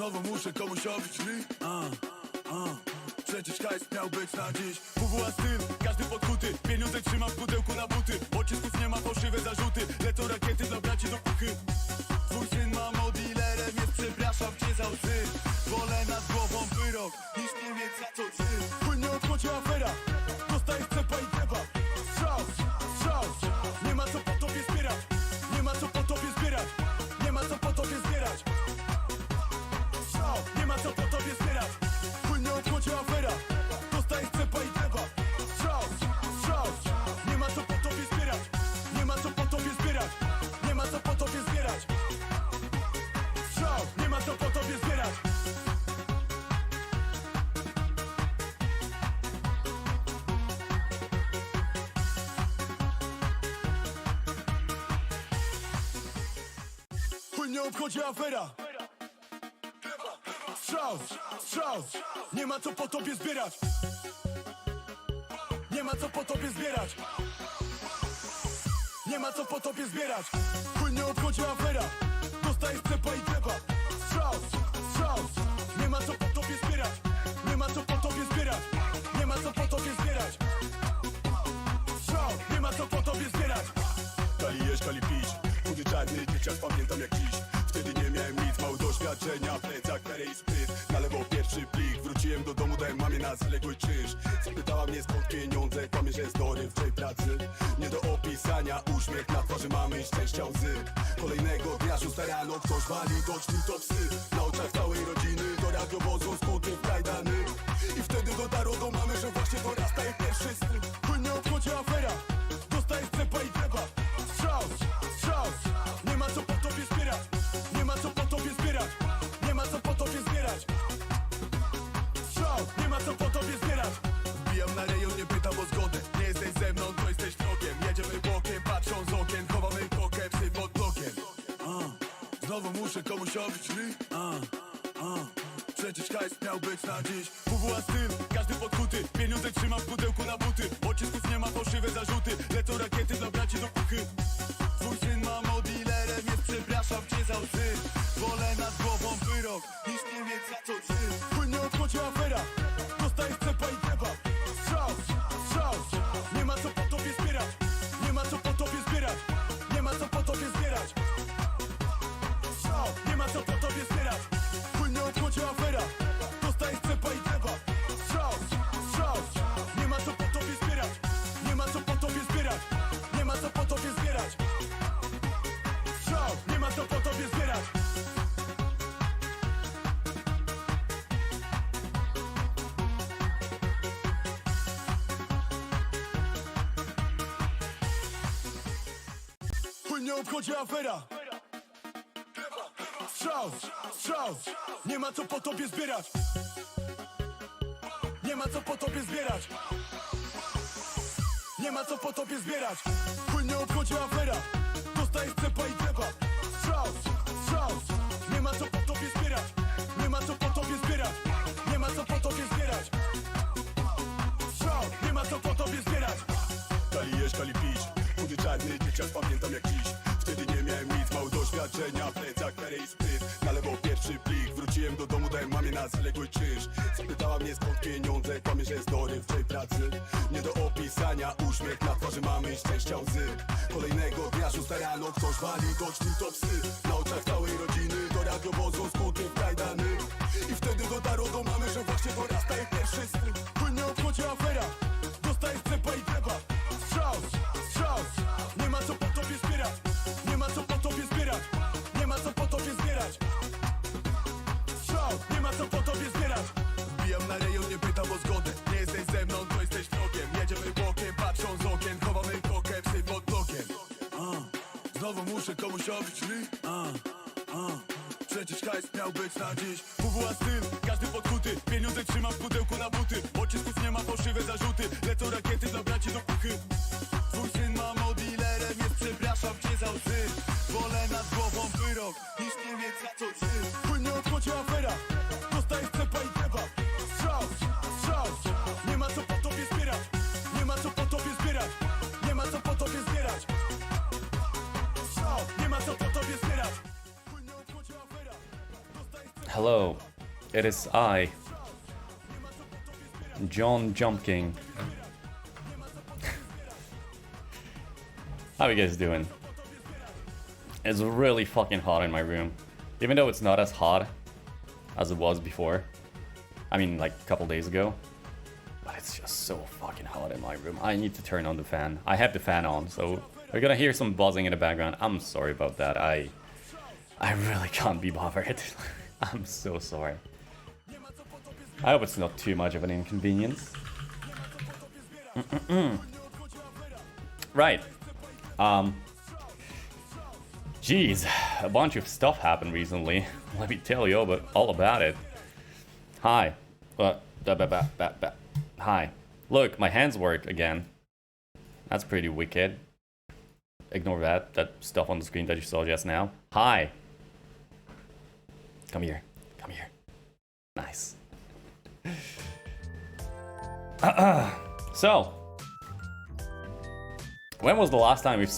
Znowu muszę komuś obić drzwi. Przecież hajs miał być na dziś. WWA styl, każdy podkuty. Pieniądze trzymam w pudełku na buty. Pocisków nie ma, fałszywe zarzuty. Lecą rakiety dla braci do puchy. Twój syn ma dealerem, jest przepraszam cię za łzy. Wolę nad głową wyrok, niż nie mieć za co ty. Płynnie odchodzi afera, dostajesz cepa i treba. Strzał, strzał, nie ma co po tobie zbierać. Nie ma co po tobie zbierać. Nie ma co po tobie zbierać. Strzał, nie ma co po tobie zbierać. Płynnie odchodzi afera, dostajesz cepa i treba. Strzał, strzał, nie ma co po tobie zbierać. Nie ma co po tobie zbierać. Nie ma co po tobie zbierać. Strzał, nie ma co po tobie zbierać. Płynnie obchodzi afera. Strzał, strzał, nie ma co po tobie zbierać. Nie ma co po tobie zbierać. Nie ma co po tobie zbierać. Płynnie obchodzi afera, dostajesz cepa i treba. Strzał, strzał, nie ma co po tobie zbierać. Nie ma co po tobie zbierać. Nie ma co po tobie zbierać. Strzał, nie ma co po tobie zbierać. Kali jesz, kali pić, chudy czarny dzieciak, pamiętam jak dziś. Wtedy nie miałem nic, mało doświadczenia, plecak, karę i spryt. Na lewo pierwszy plik, wróciłem do domu, dałem mamie na zaległy czynsz. Zapytała mnie skąd pieniądze, kłamie, że jest dorywczej pracy. Nie do opisania, uśmiech na twarzy mamy i szczęścia łzy. Kolejnego dnia 6 rano, ktoś wali do drzwi, to psy. Na oczach całej rodziny, do radiowozu skuty w kajdany. I wtedy dotarło do mamy, że właśnie dorasta jej pierwszy syn. Płynnie obchodzi afera, dostajesz cepa i treba. Strzał, strzał, nie ma co po tobie zbierać. Nie ma co po tobie zbierać. Nie ma co po tobie zbierać. Strzał, nie ma co po tobie zbierać. Wbijam na rejon, nie pytam o zgodę. Nie jesteś ze mną, to jesteś wrogiem. Jedziemy bokiem, patrzą z okien. Chowamy pokę, psy pod blokiem. Znowu muszę komuś obić drzwi. Przecież hajs miał być na dziś. WWA styl, każdy podkuty. Pieniądze trzymam w pudełku na buty. Pocisków nie ma, fałszywe zarzuty. Lecą rakiety dla braci do puchy. Twój syn ma dealerem, jest przepraszam cię za łzy. Wolę nad głową wyrok, niż nie mieć za co ty. Płynnie odchodzi afera, dostajesz cepa i treba. Strzał, strzał, nie ma co po tobie zbierać. Nie ma co po tobie zbierać. Nie ma co po tobie zbierać. Strzał, nie ma co po tobie zbierać. Płynnie odchodzi afera, dostajesz cepa i treba. Strzał, strzał, nie ma co po tobie zbierać. Nie ma co po tobie zbierać. Nie ma co po tobie zbierać. Strzał, nie ma co po tobie zbierać. Płynnie obchodzi afera. Strzał, strzał, nie ma co po tobie zbierać. Nie ma co po tobie zbierać. Nie ma co po tobie zbierać. Płynnie odchodzi afera, dostajesz cepa i treba. Strzał, strzał, nie ma co po tobie zbierać. Nie ma co po tobie zbierać. Nie ma co po tobie zbierać. Strzał, nie ma co po tobie zbierać. Kali jesz, kali pić, chudy czarny dzieciak, pamiętam jak dziś. Wtedy nie miałem nic, mało doświadczenia, plecak, karę i spryt. Na lewo pierwszy plik, wróciłem do domu, dałem mamie na zaległy czynsz. Zapytała mnie skąd pieniądze, kłamie, że jest dorywczej pracy. Nie do opisania, uśmiech na twarzy mamy i szczęścia łzy. Kolejnego dnia 6 rano, ktoś wali do drzwi, to psy. Na oczach całej rodziny, do radiowozu skuty w kajdany. I wtedy dotarło do mamy, że właśnie dorasta jej pierwszy syn. Płynnie obchodzi afera, dostajesz cepa i treba. Strzał, strzał, nie ma co po tobie zbierać. Nie ma co po tobie zbierać. Nie ma co po tobie zbierać. Strzał, nie ma co po tobie zbierać. Wbijam na rejon, nie pytam o zgodę. Nie jesteś ze mną, to jesteś wrogiem. Jedziemy bokiem, patrzą z okien. Chowamy pokę, psy pod blokiem. Znowu muszę komuś obić drzwi. Przecież hajs miał być na dziś. WWA styl, każdy podkuty. Pieniądze trzymam w pudełku na buty. Pocisków nie ma, fałszywe zarzuty. Lecą rakiety dla braci do puchy. Twój syn ma dealerem, jest przepraszam cię za łzy. Wolę nad głową wyrok, niż nie mieć za co ty. Płynnie odchodzi afera, dostajesz cepa i treba. Strzał, strzał, nie ma co po tobie zbierać. Nie ma co po tobie zbierać. Nie ma co po tobie zbierać. Strzał, nie ma co po tobie zbierać. Płynnie odchodzi afera, dostajesz cepa i treba. hello. It is I, John Jump King. How you guys doing? It's really fucking hot in my room. Even though it's not as hot as it was before. I mean, like a couple days ago. But it's just so fucking hot in my room. I need to turn on the fan. I have the fan on, so we're gonna hear some buzzing in the background. I'm sorry about that. I really can't be bothered. I'm so sorry. I hope it's not too much of an inconvenience. Right. Jeez, a bunch of stuff happened recently. Let me tell you all about it. Hi. Hi. Look, my hands work again. That's pretty wicked. Ignore that stuff on the screen that you saw just now. Hi. Come here. Come here. Nice. So, when was the last time we've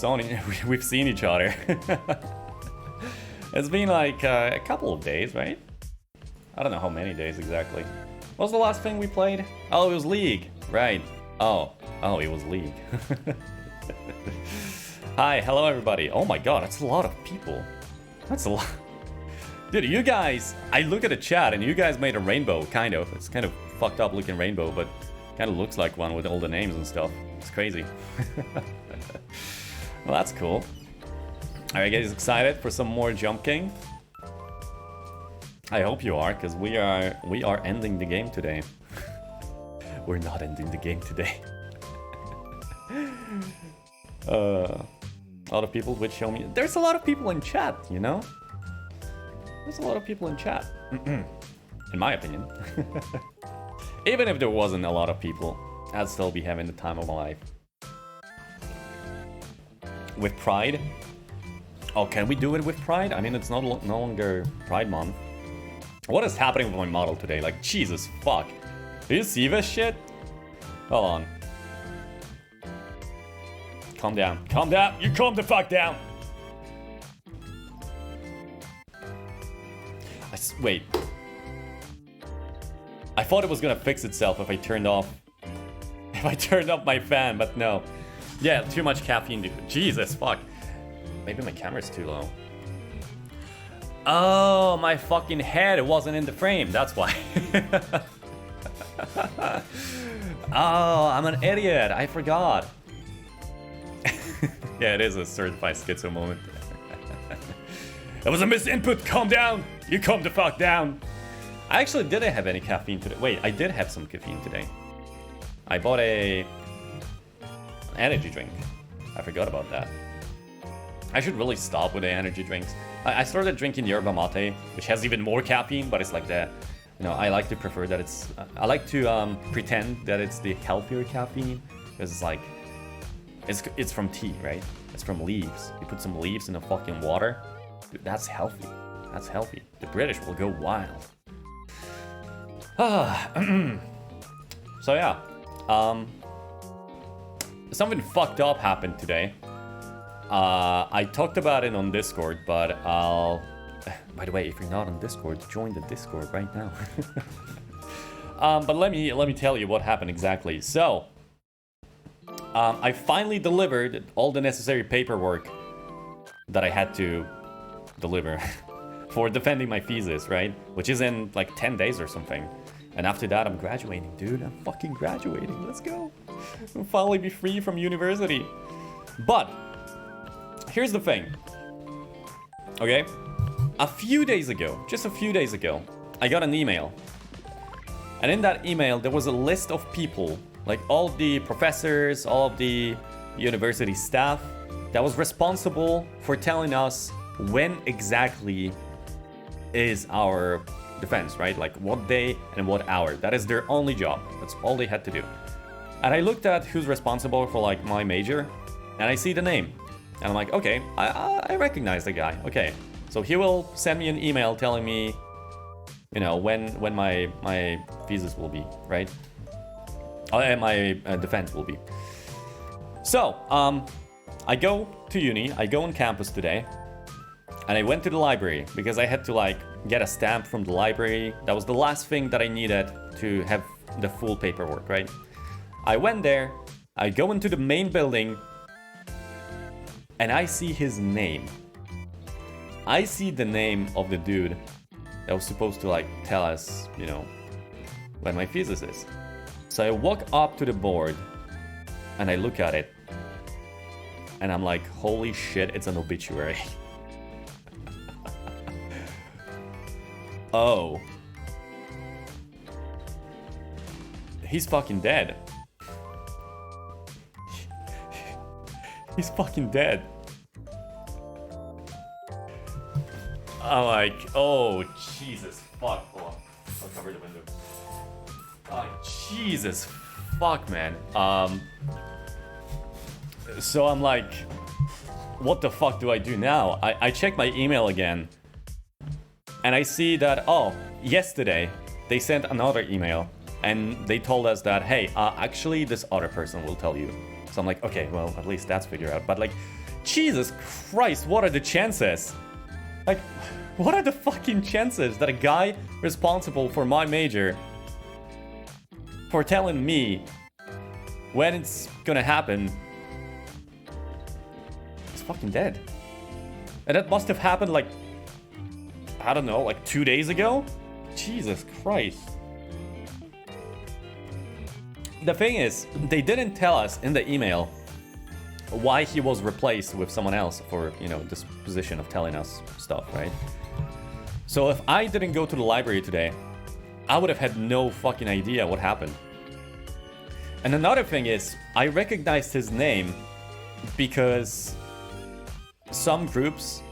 seen each other? It's been like a couple of days, right? I don't know how many days exactly. What was the last thing we played? Oh, it was League. Right. Oh, it was League. Hi, hello everybody. Oh my god, that's a lot of people. That's a lot. Dude, you guys, I look at the chat and you guys made a rainbow, kind of. It's kind of fucked up looking rainbow, but kind of looks like one with all the names and stuff. It's crazy. Well, that's cool. Alright guys, excited for some more Jump King? I hope you are, because we are ending the game today. We're not ending the game today. A lot of people would show me. There's a lot of people in chat, you know? There's a lot of people in chat. In my opinion. Even if there wasn't a lot of people, I'd still be having the time of my life. With Pride? Oh, can we do it with Pride? I mean, it's no longer Pride Month. What is happening with my model today? Like, Jesus fuck. Do you see this shit? Hold on. Calm down. Calm down. You calm the fuck down. Wait. I thought it was gonna fix itself if I turned off my fan, but no. Yeah, too much caffeine, dude. Jesus fuck. Maybe my camera's too low. Oh, my fucking head wasn't in the frame. That's why. Oh, I'm an idiot. I forgot. Yeah, it is a certified schizo moment. That was a misinput. Calm down. You calm the fuck down. I actually didn't have any caffeine today. Wait, I did have some caffeine today. I bought an energy drink. I forgot about that. I should really stop with the energy drinks. I started drinking yerba mate, which has even more caffeine, but it's like that. You know, I like to prefer that it's. I like to pretend that it's the healthier caffeine, because it's like, it's from tea, right? It's from leaves. You put some leaves in the fucking water. Dude, that's healthy. That's healthy. The British will go wild. So yeah, something fucked up happened today. I talked about it on Discord, but I'll... By the way, if you're not on Discord, join the Discord right now. But let me tell you what happened exactly. So, I finally delivered all the necessary paperwork that I had to deliver for defending my thesis, right? Which is in like 10 days or something. And after that, I'm graduating, dude. I'm fucking graduating. Let's go. I'll finally be free from university. But here's the thing. Okay? A few days ago, just a few days ago, I got an email. And in that email, there was a list of people, like all the professors, all of the university staff, that was responsible for telling us when exactly is our defense, right? Like what day and what hour. That is their only job. That's all they had to do. And I looked at who's responsible for like my major, and I see the name. And I'm like, okay, I recognize the guy. Okay, so he will send me an email telling me, you know, when my thesis will be, right? And my defense will be. So, I go to uni, I go on campus today, and I went to the library because I had to like get a stamp from the library. That was the last thing that I needed to have the full paperwork, right? I went there, I go into the main building, and I see his name. I see the name of the dude that was supposed to like tell us, you know, when my thesis is. So I walk up to the board and I look at it and I'm like, holy shit, it's an obituary. Oh. He's fucking dead. He's fucking dead. I'm like, oh, Jesus fuck. Hold on. I'll cover the window. Oh, Jesus fuck, man. So I'm like, what the fuck do I do now? I check my email again. And I see that, oh, yesterday they sent another email. And they told us that, hey, actually this other person will tell you. So I'm like, okay, well, at least that's figured out. But like, Jesus Christ, what are the chances? Like, what are the fucking chances that a guy responsible for my major for telling me when it's gonna happen is fucking dead? And that must have happened like, I don't know, like 2 days ago? Jesus Christ. The thing is, they didn't tell us in the email why he was replaced with someone else for, you know, this position of telling us stuff, right? So if I didn't go to the library today, I would have had no fucking idea what happened. And another thing is, I recognized his name because some groups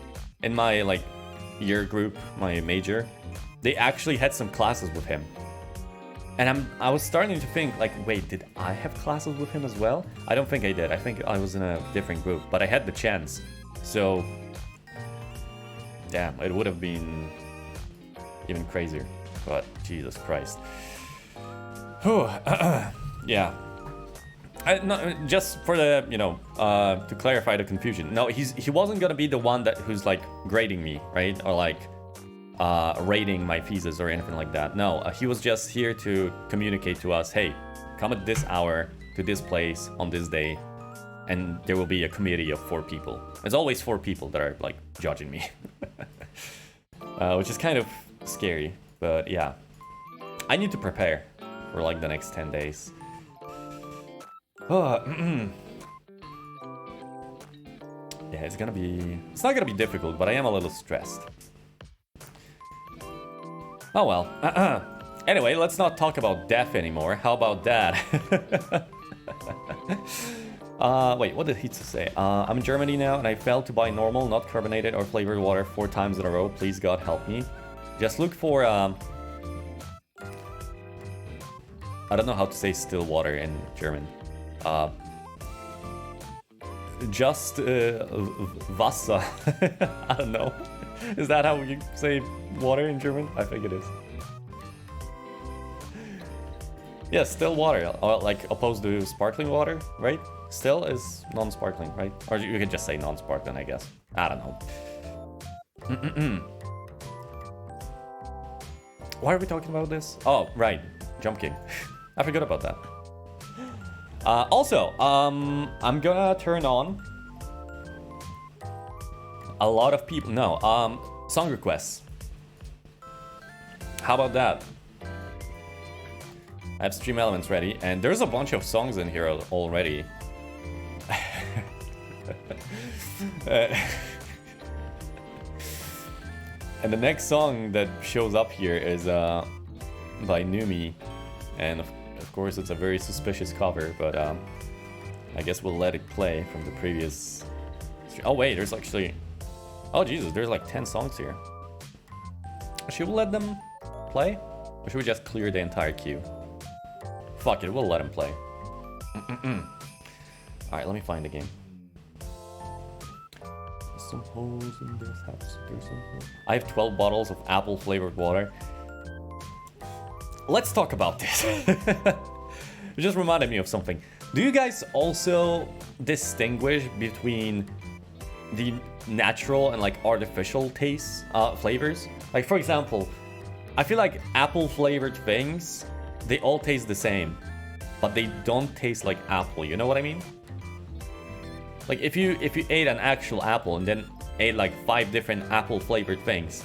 in my, like, year group, my major, they actually had some classes with him. And I was starting to think, like, wait, did I have classes with him as well? I don't think I did. I think I was in a different group, but I had the chance. So, damn, it would have been even crazier. But, Jesus Christ. Whew. Yeah. No, just for the, you know, to clarify the confusion. No, he wasn't gonna be the one who's, like, grading me, right? Or, like, rating my thesis or anything like that. No, he was just here to communicate to us, hey, come at this hour to this place on this day, and there will be a committee of 4 people. It's always 4 people that are like judging me. Which is kind of scary, but yeah. I need to prepare for like the next 10 days. Yeah, it's not gonna be difficult, but I am a little stressed. Oh well. Anyway, let's not talk about death anymore. How about that? Wait, what did Hitsu say? I'm in Germany now and I failed to buy normal, not carbonated or flavored water 4 times in a row. Please God help me. Just look for I don't know how to say still water in German. Just Wasser. I don't know. Is that how you say water in German? I think it is. Yeah, still water, like opposed to sparkling water, right? Still is non-sparkling, right? Or you could just say non-sparkling, I guess. I don't know. Why are we talking about this? Oh, right, Jump King. I forgot about that. Also, I'm gonna turn on a lot of people. No, song requests. How about that? I have Stream Elements ready, and there's a bunch of songs in here already. And the next song that shows up here is by Numi, and of course it's a very suspicious cover, but I guess we'll let it play from the previous. Oh wait, there's actually. Oh Jesus, there's like 10 songs here. Should we let them play? Or should we just clear the entire queue? Fuck it, we'll let them play. Alright, let me find the game. There's some holes in this house. There's some holes. I have 12 bottles of apple flavored water. Let's talk about this. It just reminded me of something. Do you guys also distinguish between the natural and like artificial tastes, flavors. Like for example, I feel like apple flavored things, they all taste the same, but they don't taste like apple. You know what I mean? Like if you ate an actual apple and then ate like 5 different apple flavored things,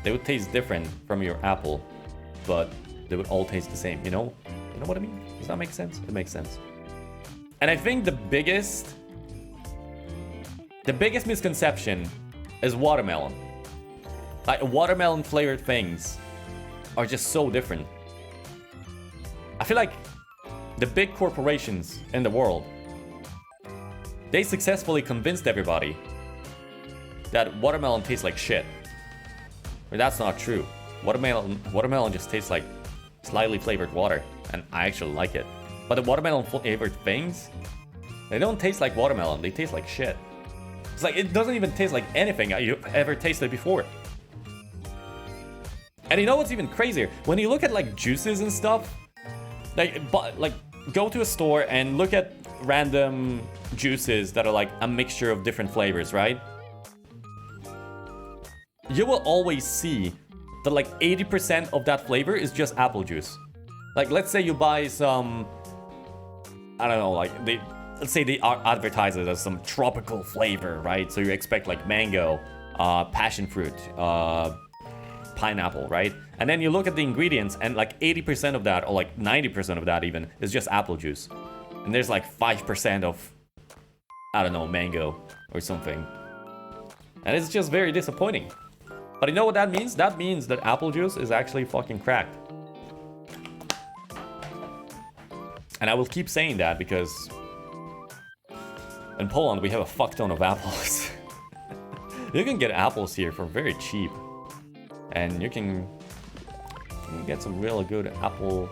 they would taste different from your apple, but they would all taste the same. You know what I mean? Does that make sense? It makes sense. And I think the biggest misconception is watermelon. Like watermelon flavored things are just so different. I feel like the big corporations in the world, they successfully convinced everybody that watermelon tastes like shit. But that's not true. Watermelon just tastes like slightly flavored water, and I actually like it. But the watermelon flavored things, they don't taste like watermelon, they taste like shit. It's like, it doesn't even taste like anything you've ever tasted before. And you know what's even crazier? When you look at like juices and stuff, like go to a store and look at random juices that are like a mixture of different flavors, right? You will always see that like 80% of that flavor is just apple juice. Like let's say you buy some, I don't know, like let's say they advertise it as some tropical flavor, right? So you expect like mango, passion fruit, pineapple, right? And then you look at the ingredients and like 80% of that, or like 90% of that even, is just apple juice. And there's like 5% of, I don't know, mango or something. And it's just very disappointing. But you know what that means? That means that apple juice is actually fucking cracked. And I will keep saying that because in Poland we have a fuck ton of apples. You can get apples here for very cheap. And you can get some really good apple,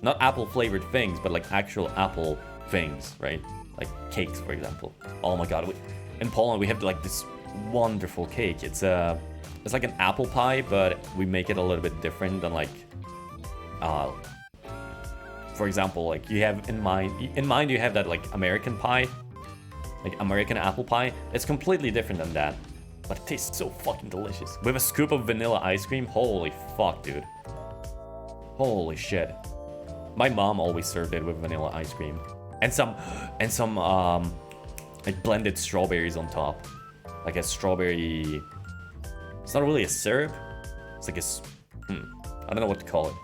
not apple flavored things, but like actual apple things, right? Like cakes, for example. Oh my god, in Poland we have like this wonderful cake. It's like an apple pie, but we make it a little bit different than like, for example, like you have in mind you have that like American pie, like American apple pie. It's completely different than that, but it tastes so fucking delicious. With a scoop of vanilla ice cream, holy fuck, dude. Holy shit. My mom always served it with vanilla ice cream. And some like blended strawberries on top. Like a strawberry, it's not really a syrup. It's like I don't know what to call it.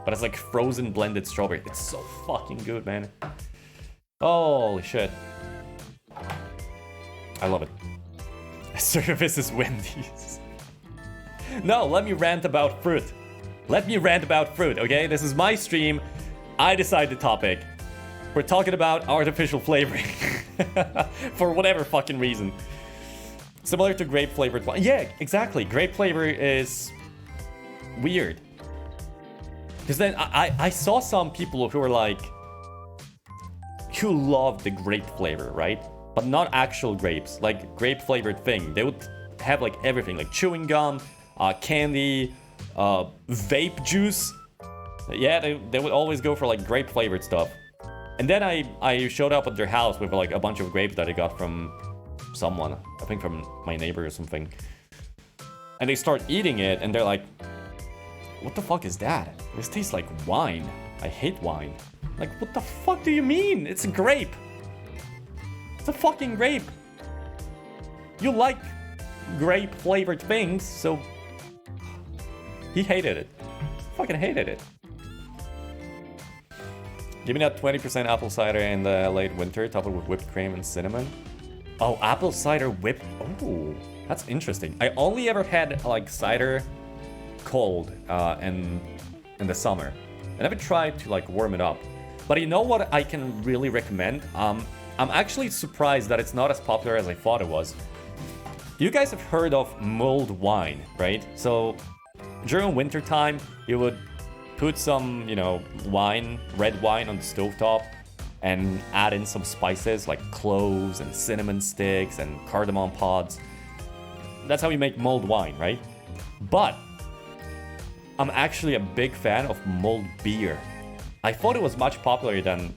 But it's like frozen blended strawberry. It's so fucking good, man. Holy shit. I love it. Service is Wendy's. No, let me rant about fruit. Let me rant about fruit, okay? This is my stream. I decide the topic. We're talking about artificial flavoring. For whatever fucking reason. Similar to grape flavored wine. Yeah, exactly. Grape flavor is weird. Because then I saw some people who were like, who love the grape flavor, right? But not actual grapes, like grape flavored thing. They would have like everything, like chewing gum, candy, vape juice. Yeah, they would always go for like grape flavored stuff. And then I showed up at their house with like a bunch of grapes that I got from someone, I think from my neighbor or something. And they start eating it and they're like, what the fuck is that? This tastes like wine. I hate wine. Like, what the fuck do you mean? It's a grape. It's a fucking grape. You like grape flavored things, so he hated it. Fucking hated it. Give me that 20% apple cider in the late winter, topped with whipped cream and cinnamon. Oh, apple cider whipped. Oh, that's interesting. I only ever had like cider cold in the summer. I never tried to like warm it up. But you know what I can really recommend? I'm actually surprised that it's not as popular as I thought it was. You guys have heard of mulled wine, right? So during winter time, you would put some, you know, wine, red wine on the stovetop and add in some spices like cloves and cinnamon sticks and cardamom pods. That's how you make mulled wine, right? But I'm actually a big fan of mulled beer. I thought it was much popular than,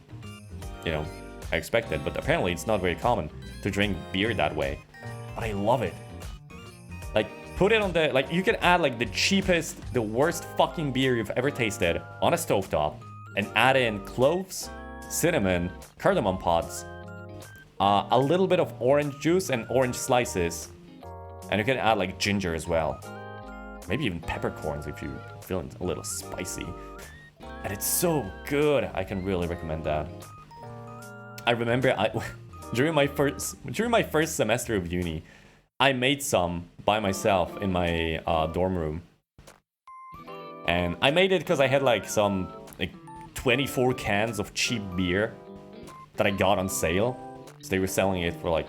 you know, I expected, but apparently it's not very common to drink beer that way. but I love it. Like, put it on the, like, you can add like the cheapest, the worst fucking beer you've ever tasted on a stovetop and add in cloves, cinnamon, cardamom pods, a little bit of orange juice and orange slices, and you can add like ginger as well. Maybe even peppercorns if you're feeling a little spicy. And it's so good. I can really recommend that. I remember during my first semester of uni, I made some by myself in my dorm room. And I made it because I had like some 24 cans of cheap beer that I got on sale. So they were selling it for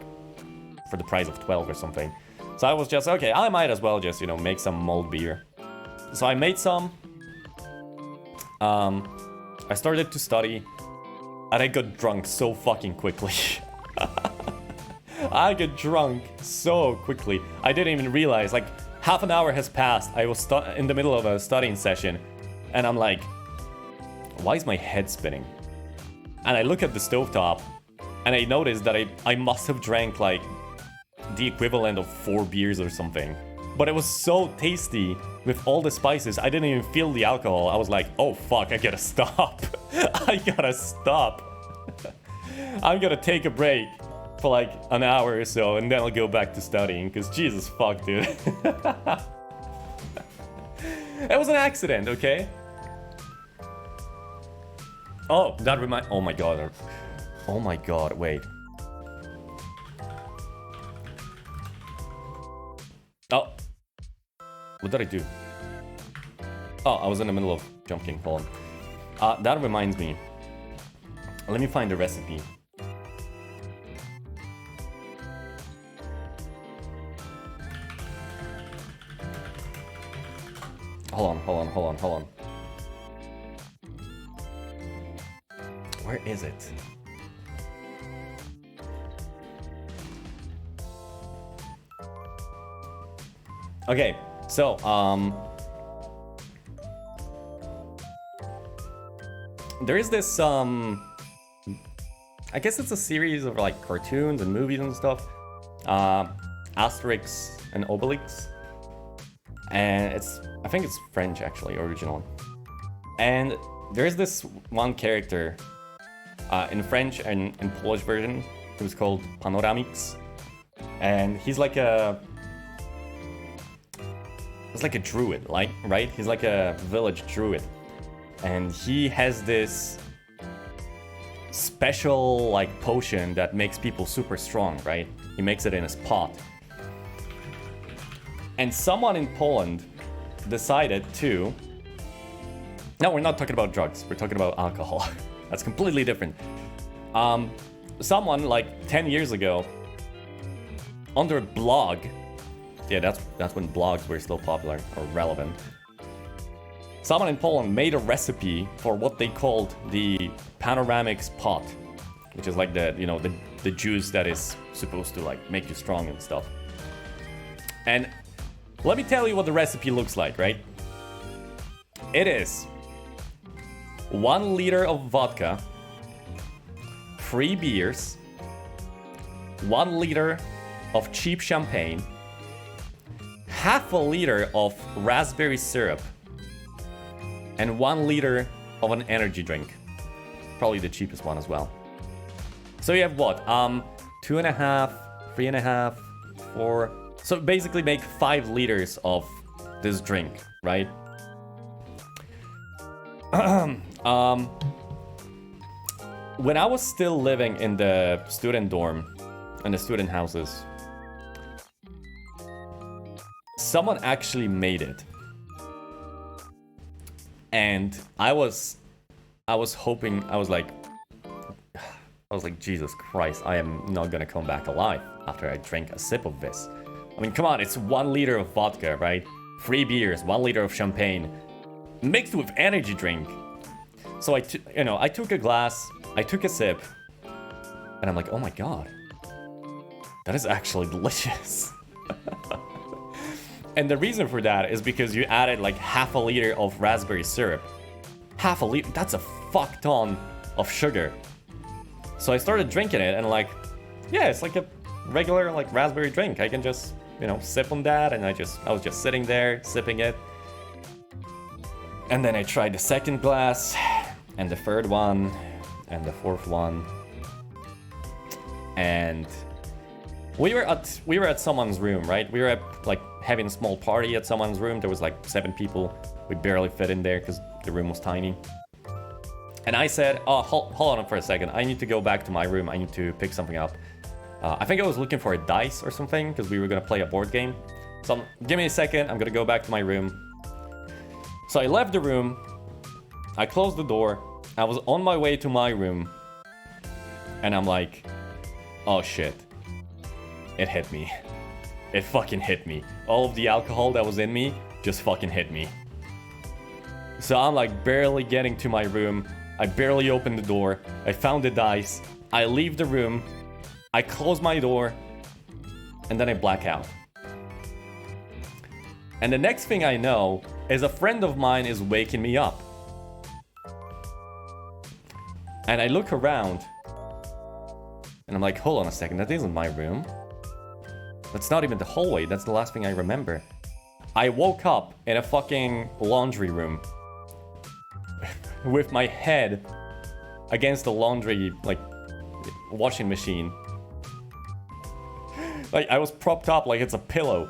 the price of 12 or something. So I was just, okay, I might as well just, make some mulled beer. So I made some. I started to study. And I got drunk so fucking quickly. I got drunk so quickly. I didn't even realize, like, half an hour has passed. I was in the middle of a studying session. And I'm like, why is my head spinning? And I look at the stovetop. And I noticed that I must have drank, like, the equivalent of 4 beers or something. But it was so tasty with all the spices, I didn't even feel the alcohol. I was like, oh fuck, I gotta stop. I gotta stop. I'm gonna take a break for like an hour or so, and then I'll go back to studying, because Jesus fuck, dude. It was an accident, okay? Oh, that reminds... Oh my god. Oh my god, wait. Oh. What did I do? Oh, I was in the middle of jumping. Hold on. That reminds me. Let me find the recipe. Hold on. Where is it? Okay, so, there is this, I guess it's a series of, like, cartoons and movies and stuff. Asterix and Obelix. And I think it's French, actually, originally. And there's this one character, in French and in Polish version, who's called Panoramix. And he's like a... He's like a druid, right? He's like a village druid. And he has this special, like, potion that makes people super strong, right? He makes it in his pot. And someone in Poland decided to... No, we're not talking about drugs. We're talking about alcohol. That's completely different. Someone, like, 10 years ago, under a blog... Yeah, that's when blogs were still popular or relevant. Someone in Poland made a recipe for what they called the Panoramix pot, which is like the juice that is supposed to like make you strong and stuff. And let me tell you what the recipe looks like, right? It is 1 liter of vodka, 3 beers, 1 liter of cheap champagne, half a liter of raspberry syrup, and 1 liter of an energy drink. Probably the cheapest one as well. So you have what? 2.5, 3.5, 4. So basically make 5 liters of this drink, right? When I was still living in the student dorm, in the student houses, someone actually made it. And I was hoping, I was like, Jesus Christ, I am not gonna come back alive after I drank a sip of this. I mean, come on, it's 1 liter of vodka, right? 3 beers, 1 liter of champagne, mixed with energy drink. So I took a glass, I took a sip, and I'm like, oh my god, that is actually delicious. And the reason for that is because you added like half a liter of raspberry syrup. Half a liter, that's a fuck ton of sugar. So I started drinking it and like, yeah, it's like regular like raspberry drink. I can just, you know, sip on that, and I was just sitting there sipping it. And then I tried the second glass, and the third one, and the fourth one. And we were at someone's room, right? We were at like having a small party at someone's room. There was like 7 people. We barely fit in there because the room was tiny. And I said, oh, hold on for a second. I need to go back to my room. I need to pick something up. I think I was looking for a dice or something because we were going to play a board game. So give me a second. I'm going to go back to my room. So I left the room. I closed the door. I was on my way to my room. And I'm like, oh shit. It hit me. It fucking hit me. All of the alcohol that was in me just fucking hit me. So I'm like barely getting to my room. I barely opened the door. I found the dice. I leave the room. I close my door. And then I black out. And the next thing I know is a friend of mine is waking me up. And I look around. And I'm like, hold on a second. That isn't my room. That's not even the hallway. That's the last thing I remember. I woke up in a fucking laundry room. With my head against the laundry, like, washing machine. Like, I was propped up like it's a pillow.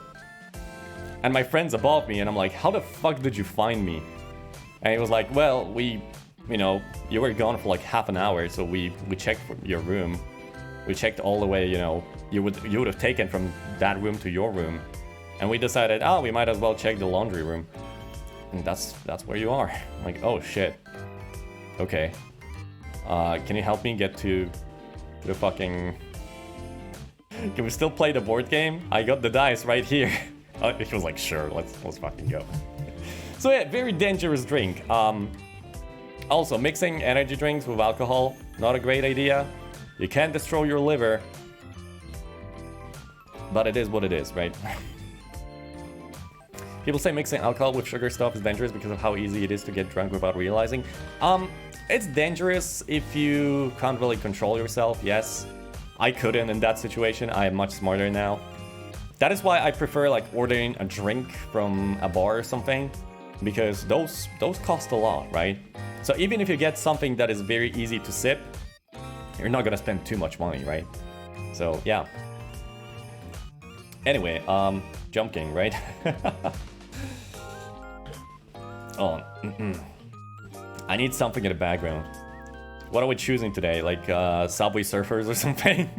And my friend's above me, and I'm like, how the fuck did you find me? And he was like, well, you know, you were gone for like half an hour, so we checked your room. We checked all the way, you know, you would have taken from that room to your room. And we decided, oh, we might as well check the laundry room. And that's where you are. I'm like, oh shit. Okay. Can you help me get to the fucking... Can we still play the board game? I got the dice right here. He was like, sure, let's fucking go. So yeah, very dangerous drink. Also, mixing energy drinks with alcohol, not a great idea. You can destroy your liver. But it is what it is, right? People say mixing alcohol with sugar stuff is dangerous because of how easy it is to get drunk without realizing. It's dangerous if you can't really control yourself, yes. I couldn't in that situation. I am much smarter now. That is why I prefer like ordering a drink from a bar or something, because those cost a lot, right? So even if you get something that is very easy to sip, you're not gonna spend too much money, right? So yeah. Anyway, Jump King, right? Oh, I need something in the background. What are we choosing today? Like Subway Surfers or something?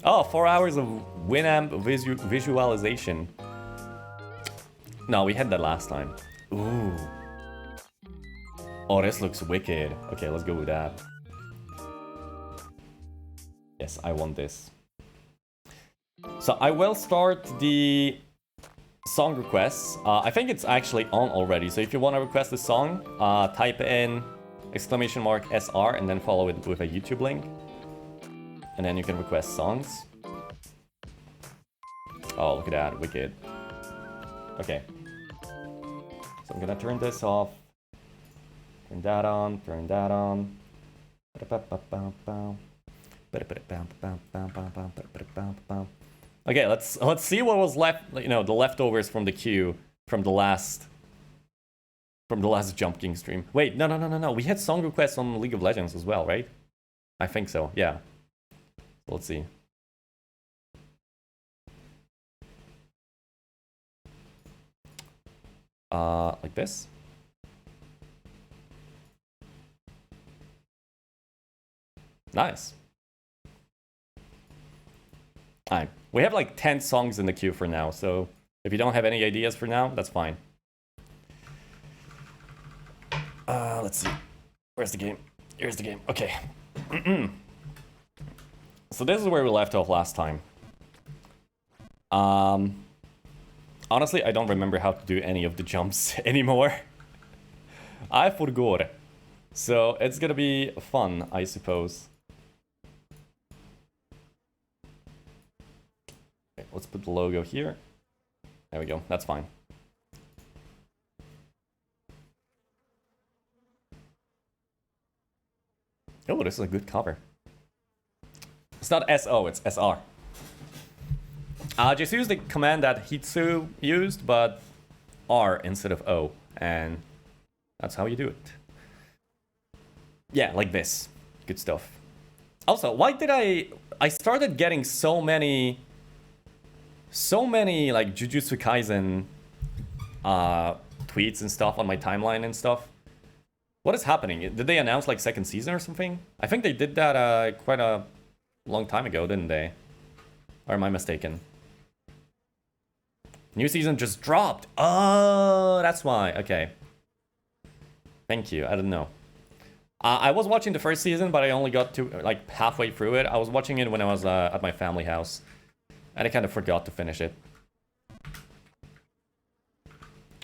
Oh, 4 hours of Winamp visualization. No, we had that last time. Ooh. Oh, this looks wicked. Okay, let's go with that. Yes, I want this. So I will start the song requests. I think it's actually on already. So if you want to request a song, type in !SR and then follow it with a YouTube link. And then you can request songs. Oh, look at that, wicked. Okay. So I'm gonna turn this off. Turn that on, turn that on. Okay, let's see what was left, you know, the leftovers from the queue from the last Jump King stream. Wait, no. We had song requests on League of Legends as well, right? I think so, yeah. Let's see. Like this. Nice. Alright, we have like 10 songs in the queue for now, so if you don't have any ideas for now, that's fine. Let's see. Where's the game? Here's the game. Okay. So this is where we left off last time. Honestly, I don't remember how to do any of the jumps anymore. I forgot. So it's gonna be fun, I suppose. Okay, let's put the logo here. There we go, that's fine. Oh, this is a good cover. It's not SO, it's SR. Just use the command that Hitsu used, but R instead of O, and that's how you do it. Yeah, like this. Good stuff. Also, why did I started getting so many like Jujutsu Kaisen tweets and stuff on my timeline and stuff. What is happening? Did they announce like second season or something? I think they did that quite a long time ago, didn't they? Or am I mistaken? New season just dropped. Oh, that's why. Okay. Thank you. I didn't know. I was watching the first season, but I only got to like halfway through it. I was watching it when I was at my family house, and I kind of forgot to finish it.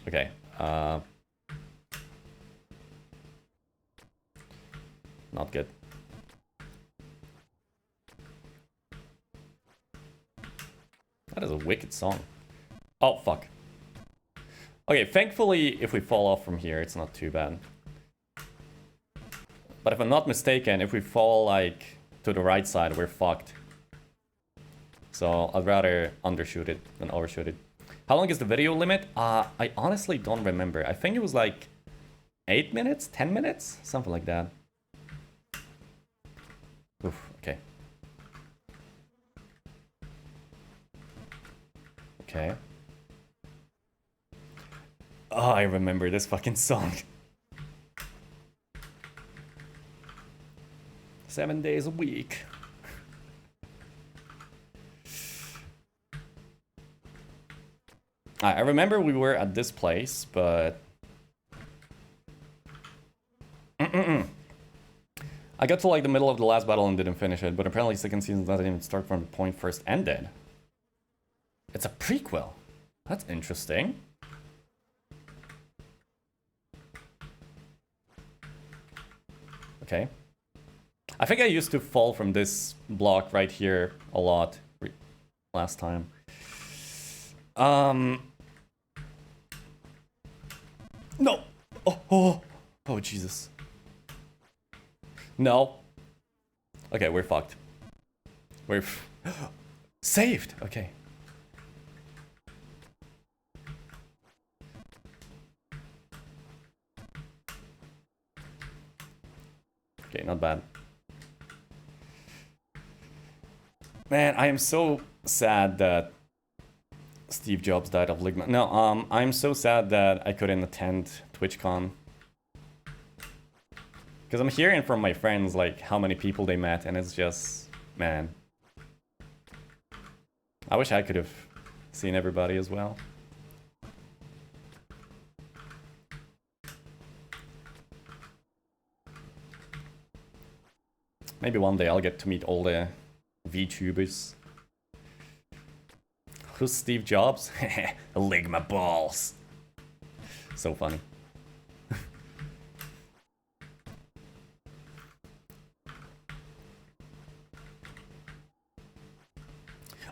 Okay. Not good. That is a wicked song. Oh, fuck. Okay, thankfully, if we fall off from here, it's not too bad. But if I'm not mistaken, if we fall, like, to the right side, we're fucked. So, I'd rather undershoot it than overshoot it. How long is the video limit? I honestly don't remember. I think it was, like, 8 minutes? 10 minutes? Something like that. Oof, okay. Okay. Oh, I remember this fucking song. 7 days a week. I remember we were at this place, but... I got to like the middle of the last battle and didn't finish it, but apparently second season doesn't even start from the point first ended. It's a prequel. That's interesting. Okay. I think I used to fall from this block right here a lot last time. No! Oh, Jesus. No. Okay, we're fucked. We're saved! Okay. Okay, not bad. Man, I am so sad that Steve Jobs died of Ligma. No, I'm so sad that I couldn't attend TwitchCon. Because I'm hearing from my friends, like, how many people they met, and it's just... man. I wish I could have seen everybody as well. Maybe one day I'll get to meet all the VTubers. Who's Steve Jobs? Ligma balls. So funny.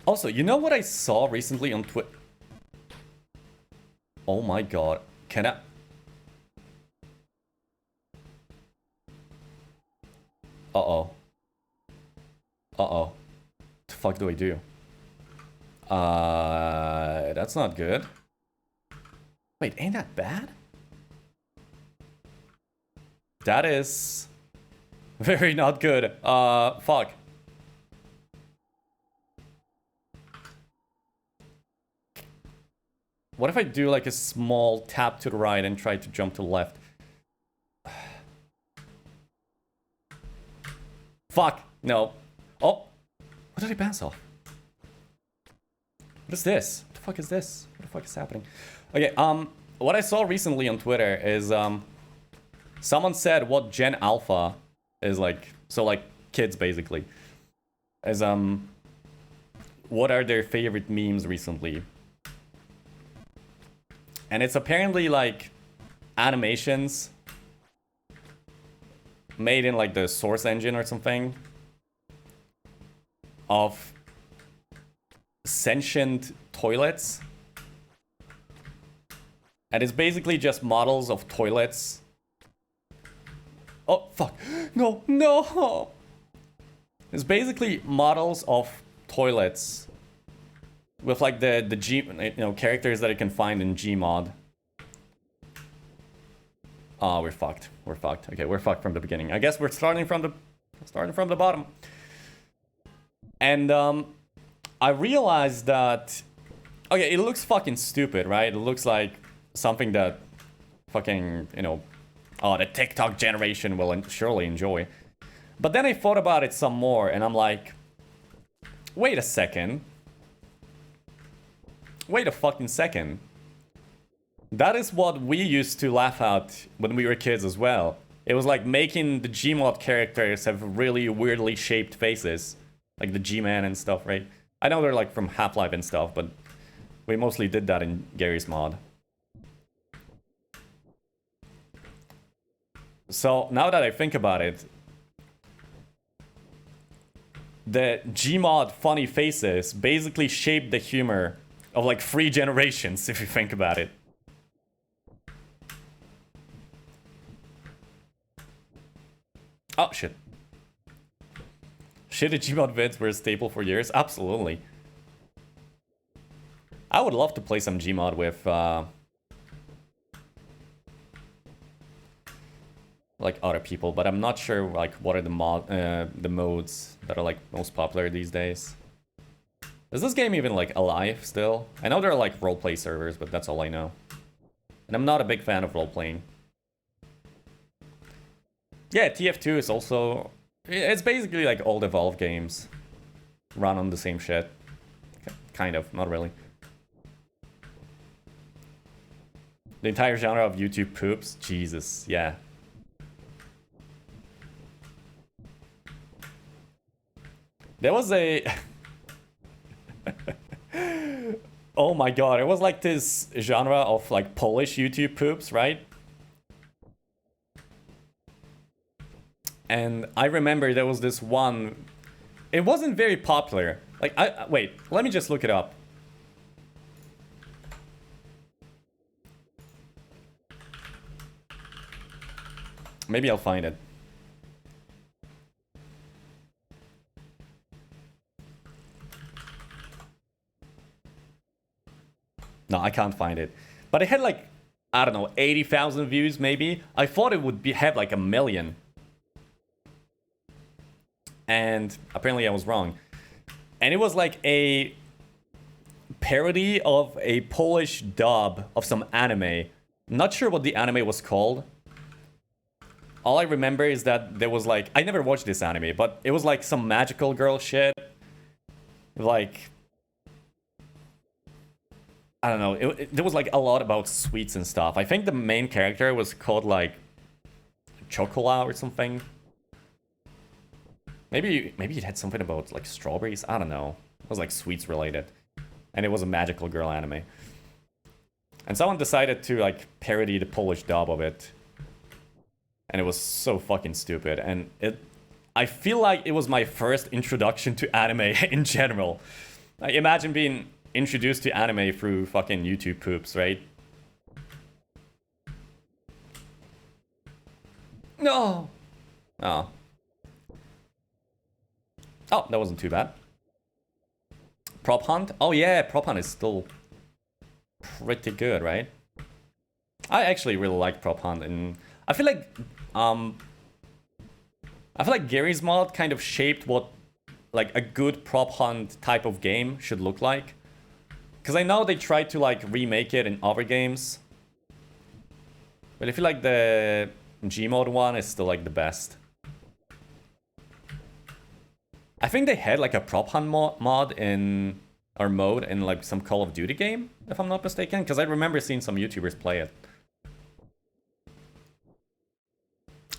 Also, you know what I saw recently on Twitter? Oh my god. Can I... Uh-oh. Uh-oh. What the fuck do I do? That's not good. Wait, ain't that bad? That is... very not good. Fuck. What if I do like a small tap to the right and try to jump to the left? Fuck. No. Oh. What did I bounce off? What is this? What the fuck is this? What the fuck is happening? Okay, what I saw recently on Twitter is, someone said what Gen Alpha is like, so like kids basically, is, what are their favorite memes recently? And it's apparently like animations made in like the Source engine or something of sentient toilets. And it's basically just models of toilets. Oh, fuck. No, no! It's basically models of toilets with like the G, characters that you can find in Gmod. Oh, we're fucked. We're fucked. Okay, we're fucked from the beginning. I guess we're starting from the bottom. And I realized that, okay, it looks fucking stupid, right? It looks like something that fucking, the TikTok generation will surely enjoy. But then I thought about it some more, and I'm like, wait a second. Wait a fucking second. That is what we used to laugh at when we were kids as well. It was like making the Gmod characters have really weirdly shaped faces. Like the G-Man and stuff, right? I know they're like from Half-Life and stuff, but we mostly did that in Gary's mod. So now that I think about it, the Gmod funny faces basically shaped the humor of like 3 generations, if you think about it. Oh, shit. Shit, the Gmod vids were a staple for years? Absolutely. I would love to play some Gmod with, like other people, but I'm not sure like what are the modes that are like most popular these days. Is this game even like alive still? I know there are like roleplay servers, but that's all I know. And I'm not a big fan of roleplaying. Yeah, TF2 is also, it's basically like old Evolve games run on the same shit. Kind of, not really. The entire genre of YouTube poops, Jesus, yeah. There was a... Oh my god, it was like this genre of like Polish YouTube poops, right? And I remember there was this one... It wasn't very popular. Like, wait, let me just look it up. Maybe I'll find it. No, I can't find it. But it had like, I don't know, 80,000 views maybe. I thought it would have like 1 million. And apparently I was wrong. And it was like a parody of a Polish dub of some anime. I'm not sure what the anime was called. All I remember is that there was like, I never watched this anime, but it was like some magical girl shit. Like, I don't know, there was like a lot about sweets and stuff. I think the main character was called like Chocola or something. Maybe it had something about like strawberries, I don't know. It was like sweets related. And it was a magical girl anime. And someone decided to like parody the Polish dub of it. And it was so fucking stupid. And I feel like it was my first introduction to anime in general. Like, imagine being introduced to anime through fucking YouTube poops, right? No! Oh. Oh, that wasn't too bad. Prop Hunt? Oh yeah, Prop Hunt is still pretty good, right? I actually really like Prop Hunt, and I feel like Gary's mod kind of shaped what like a good Prop Hunt type of game should look like. Because I know they tried to like remake it in other games. But I feel like the Gmod one is still like the best. I think they had like a Prop Hunt mod in, or mode in like some Call of Duty game, if I'm not mistaken. Because I remember seeing some YouTubers play it.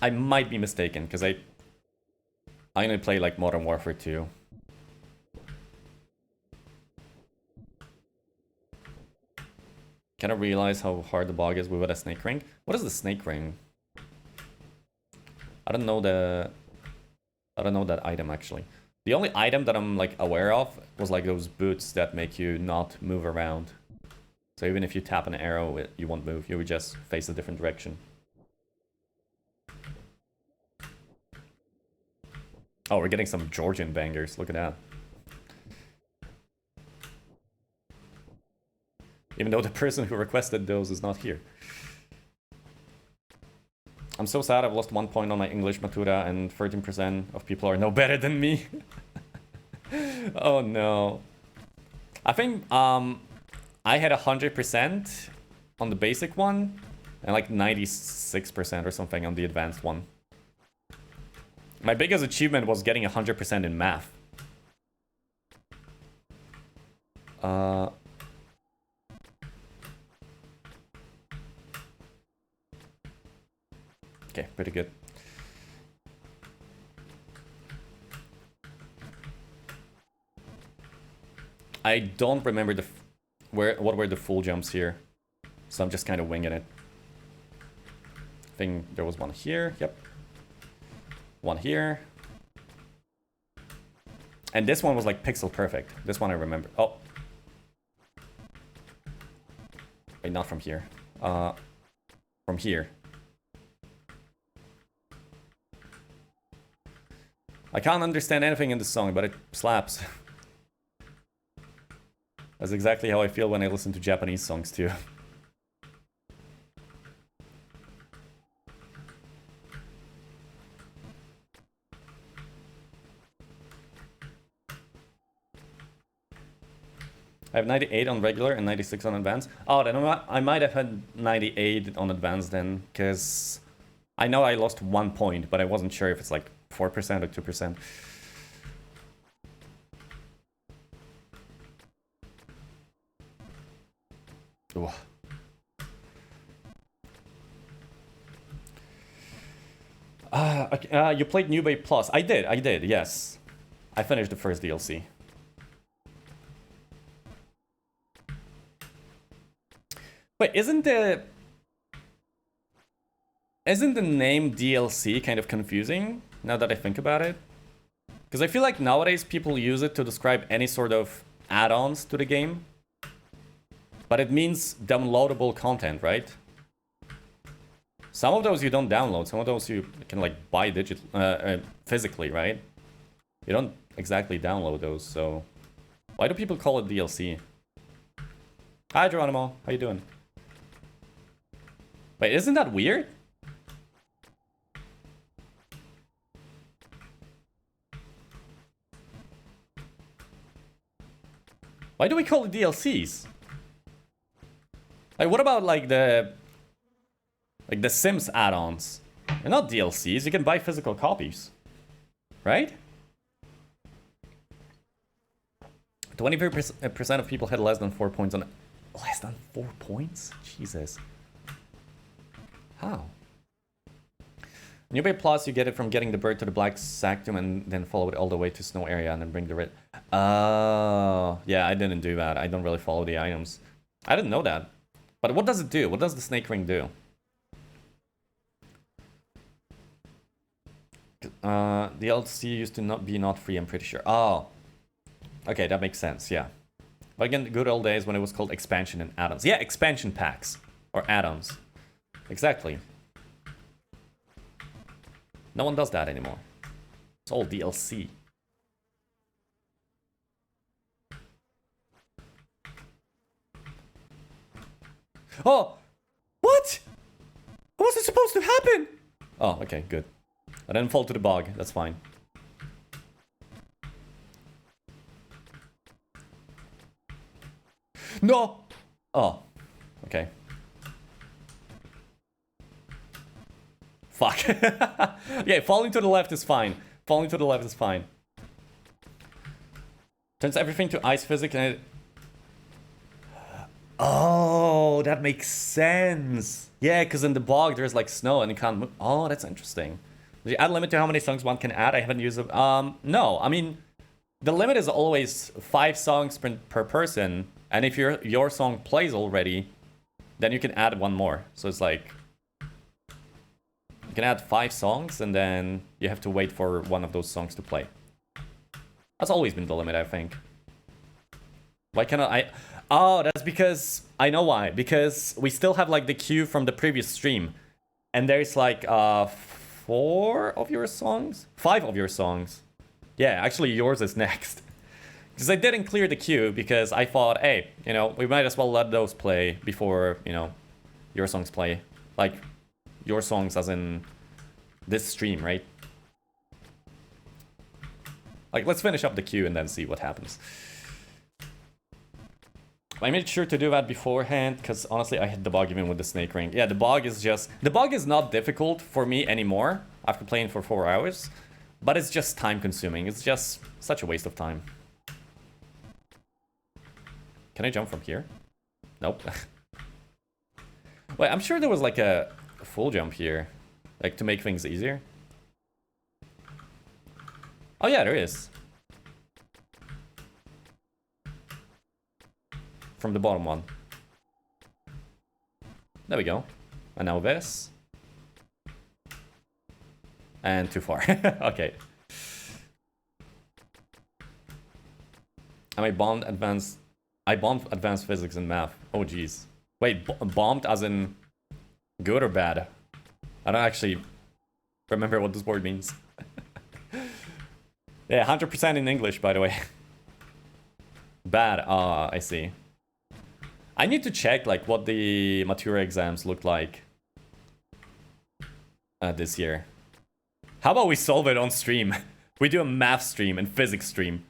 I might be mistaken, because I only play like Modern Warfare 2. Can I realize how hard the bog is with a snake ring? What is the snake ring? I don't know that item actually. The only item that I'm like aware of was like those boots that make you not move around. So even if you tap an arrow, you won't move. You would just face a different direction. Oh, we're getting some Georgian bangers. Look at that. Even though the person who requested those is not here. I'm so sad I've lost 1 point on my English Matura and 13% of people are no better than me. Oh no. I think I had 100% on the basic one and like 96% or something on the advanced one. My biggest achievement was getting 100% in math. Okay, pretty good. I don't remember what were the full jumps here, so I'm just kind of winging it. I think there was one here. Yep. One here. And this one was like pixel perfect. This one I remember. Oh. Wait, not from here. From here. I can't understand anything in this song, but it slaps. That's exactly how I feel when I listen to Japanese songs too. I have 98 on regular and 96 on advanced. Oh, then I might have had 98 on advanced then, because I know I lost 1 point, but I wasn't sure if it's like 4% or 2%. Ooh. You played New Bay Plus. I did, yes. I finished the first DLC. Wait, isn't the name DLC kind of confusing now that I think about it? Because I feel like nowadays people use it to describe any sort of add-ons to the game. But it means downloadable content, right? Some of those you don't download, some of those you can like buy physically, right? You don't exactly download those, so why do people call it DLC? Hi Geronimo, how you doing? Wait, isn't that weird? Why do we call it DLCs? Like, what about like the Sims add-ons? They're not DLCs, you can buy physical copies. Right? 20% of people had less than 4 points on... Less than 4 points? Jesus. How? New Bay Plus, you get it from getting the bird to the black Sactum and then follow it all the way to snow area and then bring the red... Oh, yeah, I didn't do that. I don't really follow the items. I didn't know that. But what does it do? What does the snake ring do? The DLC used to not be free, I'm pretty sure. Oh. Okay, that makes sense, yeah. But again, the good old days when it was called expansion and add-ons. Yeah, expansion packs. Or add-ons. Exactly. No one does that anymore. It's all DLC. Oh! What? What was it supposed to happen? Oh, okay, good. I didn't fall to the bog. That's fine. No! Oh. Okay. Fuck. Yeah, falling to the left is fine. Falling to the left is fine. Turns everything to ice physics and it... Oh, that makes sense. Yeah, because in the bog there's like snow and you can't move. Oh, that's interesting. Did you add a limit to how many songs one can add? I haven't used it. No, I mean, the limit is always 5 songs per person. And if your song plays already, then you can add 1 more. So it's like, you can add 5 songs and then you have to wait for one of those songs to play. That's always been the limit, I think. Why cannot I... Oh, that's because... I know why. Because we still have like the queue from the previous stream. And there's like 4 of your songs? 5 of your songs. Yeah, actually yours is next. Because I didn't clear the queue because I thought, hey, you know, we might as well let those play before, you know, your songs play. Like, your songs as in this stream, right? Like, let's finish up the queue and then see what happens. I made sure to do that beforehand because honestly I hit the bug even with the snake ring. Yeah, the bug is not difficult for me anymore after playing for 4 hours, but it's just time consuming. It's just such a waste of time. Can I jump from here? Nope. Wait, I'm sure there was like a full jump here, like to make things easier. Oh yeah, there is. From the bottom one. There we go. And now this. And too far. Okay. And I bombed advanced physics and math. Oh jeez. Wait, bombed as in good or bad? I don't actually remember what this word means. Yeah, 100% in English, by the way. Bad. Ah, I see. I need to check like what the Matura exams look like this year. How about we solve it on stream? We do a math stream and physics stream.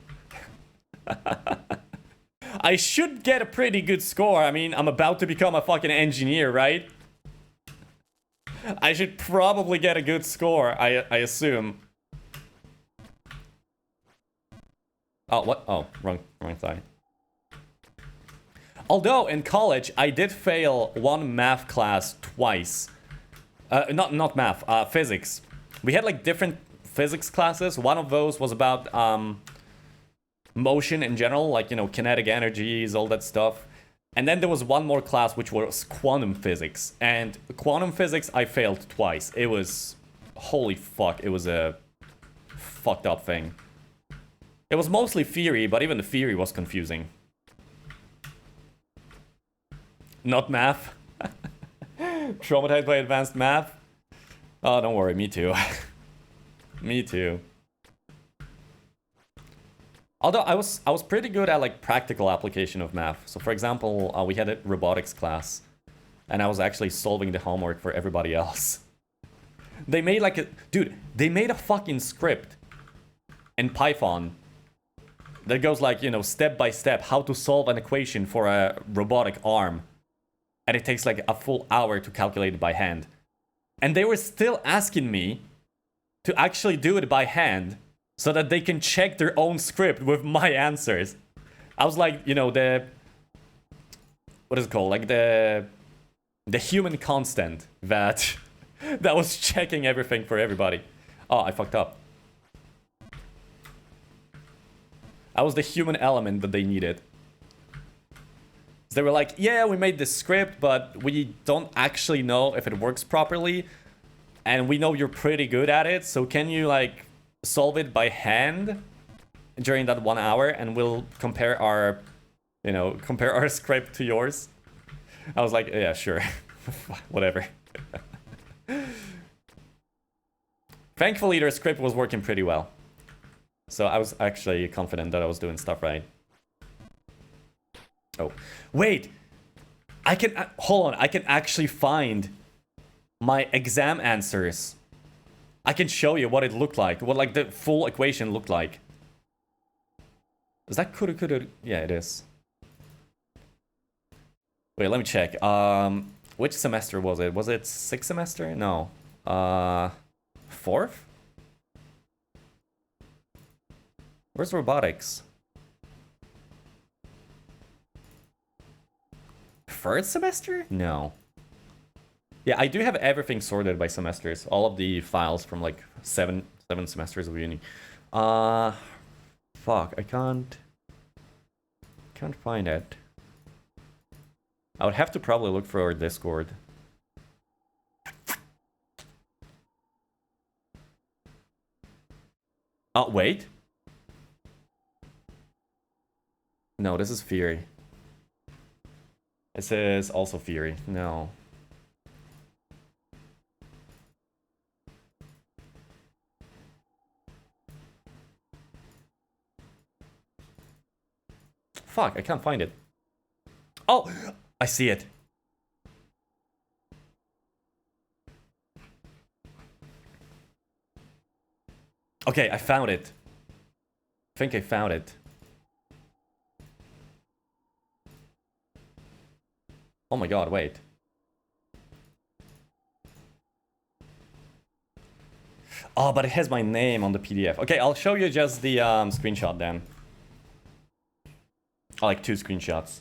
I should get a pretty good score. I mean, I'm about to become a fucking engineer, right? I should probably get a good score, I assume. Oh, what? Oh, wrong side. Although in college, I did fail one math class twice. Not math, physics. We had like different physics classes. One of those was about motion in general, like, you know, kinetic energies, all that stuff. And then there was one more class which was quantum physics. And quantum physics, I failed twice. It was, holy fuck, it was a fucked up thing. It was mostly theory, but even the theory was confusing. Not math. Traumatized by advanced math. Oh, don't worry, me too. Me too. Although I was pretty good at like practical application of math. So for example, we had a robotics class, and I was actually solving the homework for everybody else. They made like a they made a fucking script in Python that goes like, you know, step by step how to solve an equation for a robotic arm. And it takes like a full hour to calculate it by hand. And they were still asking me to actually do it by hand so that they can check their own script with my answers. I was like, you know, what is it called? Like the human constant that was checking everything for everybody. Oh, I fucked up. I was the human element that they needed. They were like, yeah, we made this script, but we don't actually know if it works properly. And we know you're pretty good at it, so can you, like, solve it by hand during that 1 hour? And we'll compare our, you know, compare our script to yours. I was like, yeah, sure. Whatever. Thankfully, their script was working pretty well. So I was actually confident that I was doing stuff right. Oh, wait, I can, hold on, I can actually find my exam answers. I can show you what it looked like, what like the full equation looked like. Is that coulda? Yeah, it is. Wait, let me check. Which semester was it? Was it 6th semester? No. 4th? Where's robotics? 1st semester? No. Yeah, I do have everything sorted by semesters. All of the files from like seven semesters of uni. Fuck, I can't find it. I would have to probably look for our Discord. Oh, wait. No, this is Fury. It says also Fury. No. Fuck, I can't find it. Oh, I see it. Okay, I found it. I think I found it. Oh my god, wait. Oh, but it has my name on the PDF. Okay, I'll show you just the screenshot then. I like 2 screenshots.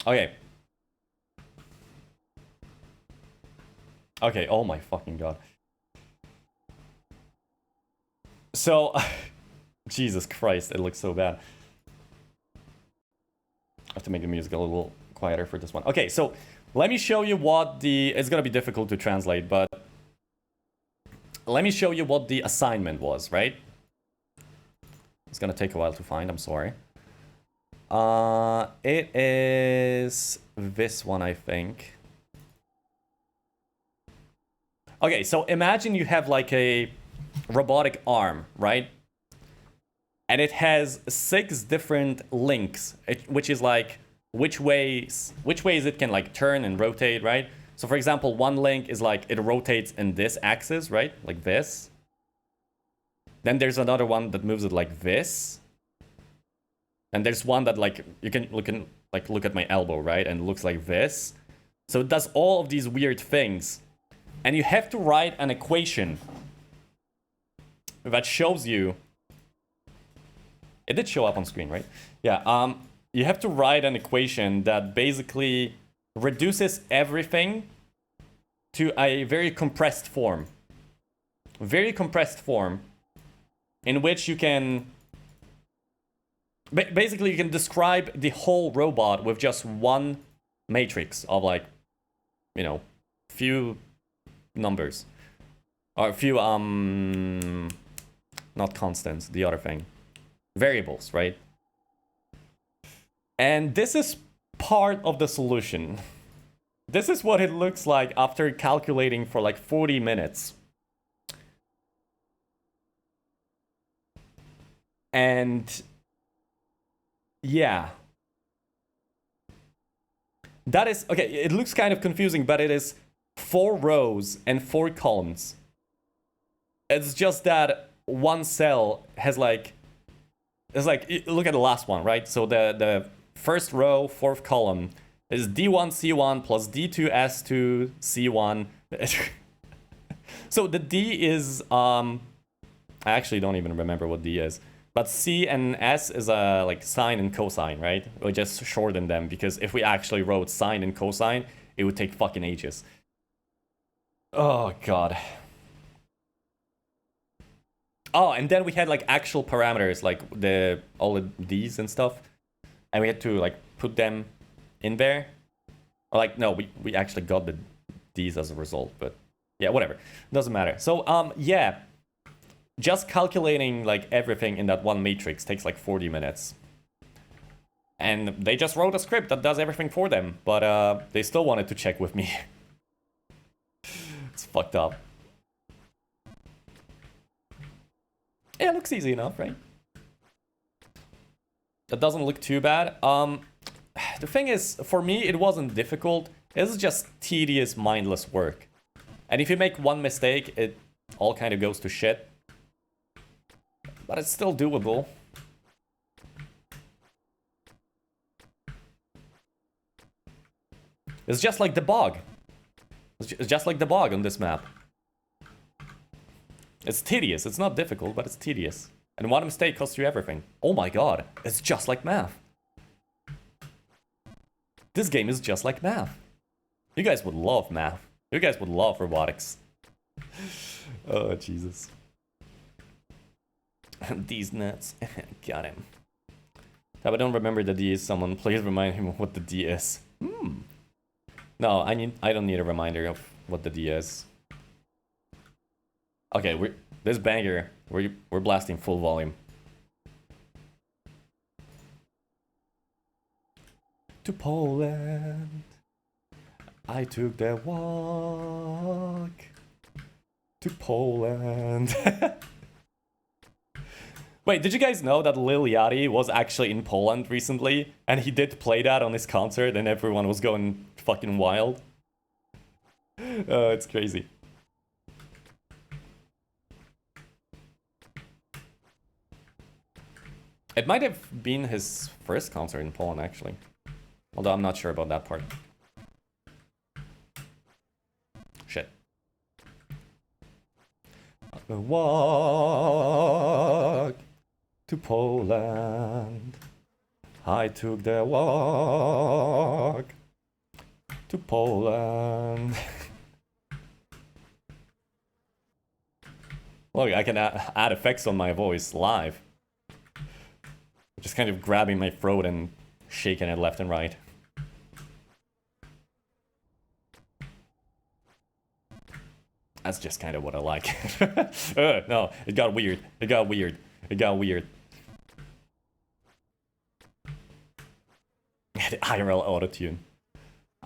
Okay. Okay, oh my fucking god. So, Jesus Christ, it looks so bad. I have to make the music a little quieter for this one. Okay, so let me show you what the... It's gonna be difficult to translate, but... Let me show you what the assignment was, right? It's gonna take a while to find, I'm sorry. It is this one, I think. Okay, so imagine you have like a robotic arm, right? And it has 6 different links, which is like which ways it can like turn and rotate, right? So for example, one link is like it rotates in this axis, right? Like this. Then there's another one that moves it like this. And there's one that like you can look at my elbow, right? And it looks like this. So it does all of these weird things. And you have to write an equation that shows you... It did show up on screen, right? Yeah, you have to write an equation that basically reduces everything to a very compressed form. Very compressed form in which you can... Basically, you can describe the whole robot with just one matrix of like, you know, few numbers. Or a few, not constants, the other thing. Variables, right? And this is part of the solution. This is what it looks like after calculating for like 40 minutes. And yeah. That is, okay, it looks kind of confusing, but it is 4 rows and 4 columns. It's just that one cell has like, it's like, look at the last one, right? So the first row, 4th column is D1 C1 plus D2 S2 C1. So the D is, I actually don't even remember what D is. But C and S is like sine and cosine, right? We just shorten them because if we actually wrote sine and cosine, it would take fucking ages. Oh, God. Oh, and then we had like actual parameters, like all of these and stuff. And we had to like put them in there. Or like, no, we actually got the D's as a result, but yeah, whatever. Doesn't matter. So, yeah. Just calculating like everything in that one matrix takes like 40 minutes. And they just wrote a script that does everything for them, but they still wanted to check with me. It's fucked up. Yeah, it looks easy enough, right? That doesn't look too bad. The thing is, for me, it wasn't difficult. It's just tedious, mindless work. And if you make one mistake, it all kind of goes to shit. But it's still doable. It's just like the bog. It's just like the bog on this map. It's tedious. It's not difficult, but it's tedious. And one mistake costs you everything. Oh my god. It's just like math. This game is just like math. You guys would love math. You guys would love robotics. Oh, Jesus. These nuts. Got him. If I don't remember the D is someone, please remind him of what the D is. No, I don't need a reminder of what the D is. Okay, this banger, we're blasting full volume. to Poland. I took the walk to Poland. Wait, did you guys know that Lil Yachty was actually in Poland recently? And he did play that on his concert and everyone was going fucking wild? It's crazy. It might have been his first concert in Poland, actually. Although I'm not sure about that part. Shit. I'll walk to Poland. I took the walk to Poland. Look, I can add effects on my voice live. Just kind of grabbing my throat and shaking it left and right. That's just kind of what I like. No, it got weird. It got weird. It got weird. The IRL autotune.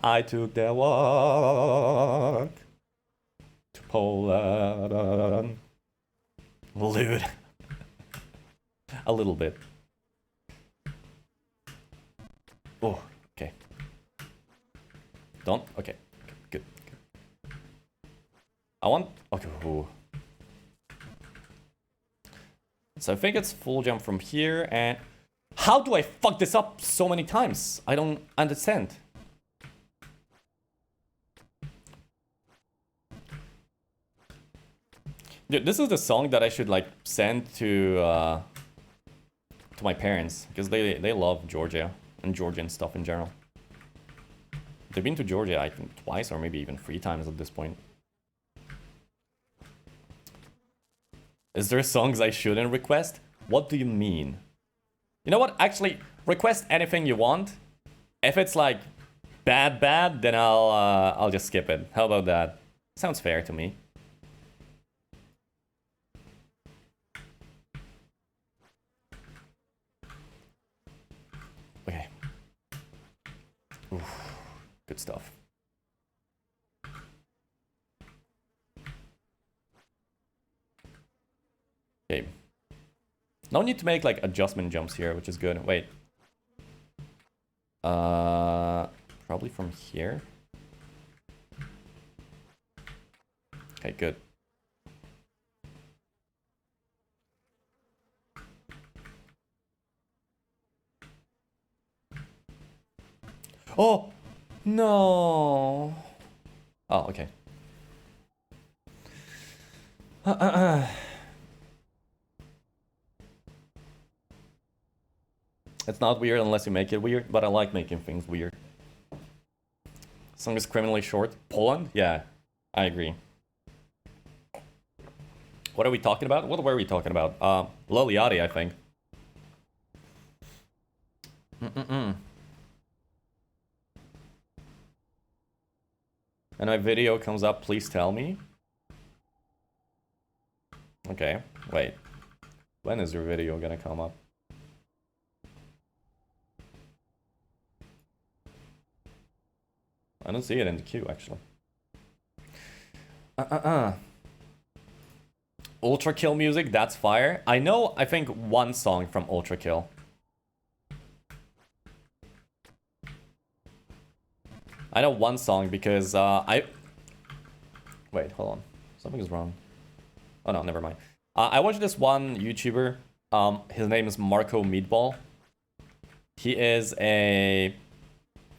I took the walk to Poland. Lewd. A little bit. Oh, okay. Don't? Okay. Good. I want... Okay. Ooh. So I think it's full jump from here and... How do I fuck this up so many times? I don't understand. Dude, this is the song that I should like send to my parents because they love Georgia and Georgian stuff in general. They've been to Georgia, I think, twice or maybe even 3 times at this point. Is there songs I shouldn't request? What do you mean? You know what? Actually, request anything you want. If it's like bad, then I'll just skip it. How about that? Sounds fair to me. Okay. Oof. Good stuff. Okay. No need to make like adjustment jumps here, which is good. Wait. Probably from here. Okay, good. Oh, no. Oh, okay. It's not weird unless you make it weird, but I like making things weird. Song is criminally short. Poland? Yeah, I agree. What are we talking about? What were we talking about? Lil Yachty, I think. And my video comes up, please tell me. Okay, wait. When is your video gonna come up? I don't see it in the queue, actually. Ultra Kill music, that's fire. I know, I think, one song from Ultra Kill. I know one song because Wait, hold on. Something is wrong. Oh no, never mind. I watched this one YouTuber. His name is Marco Meatball. He is a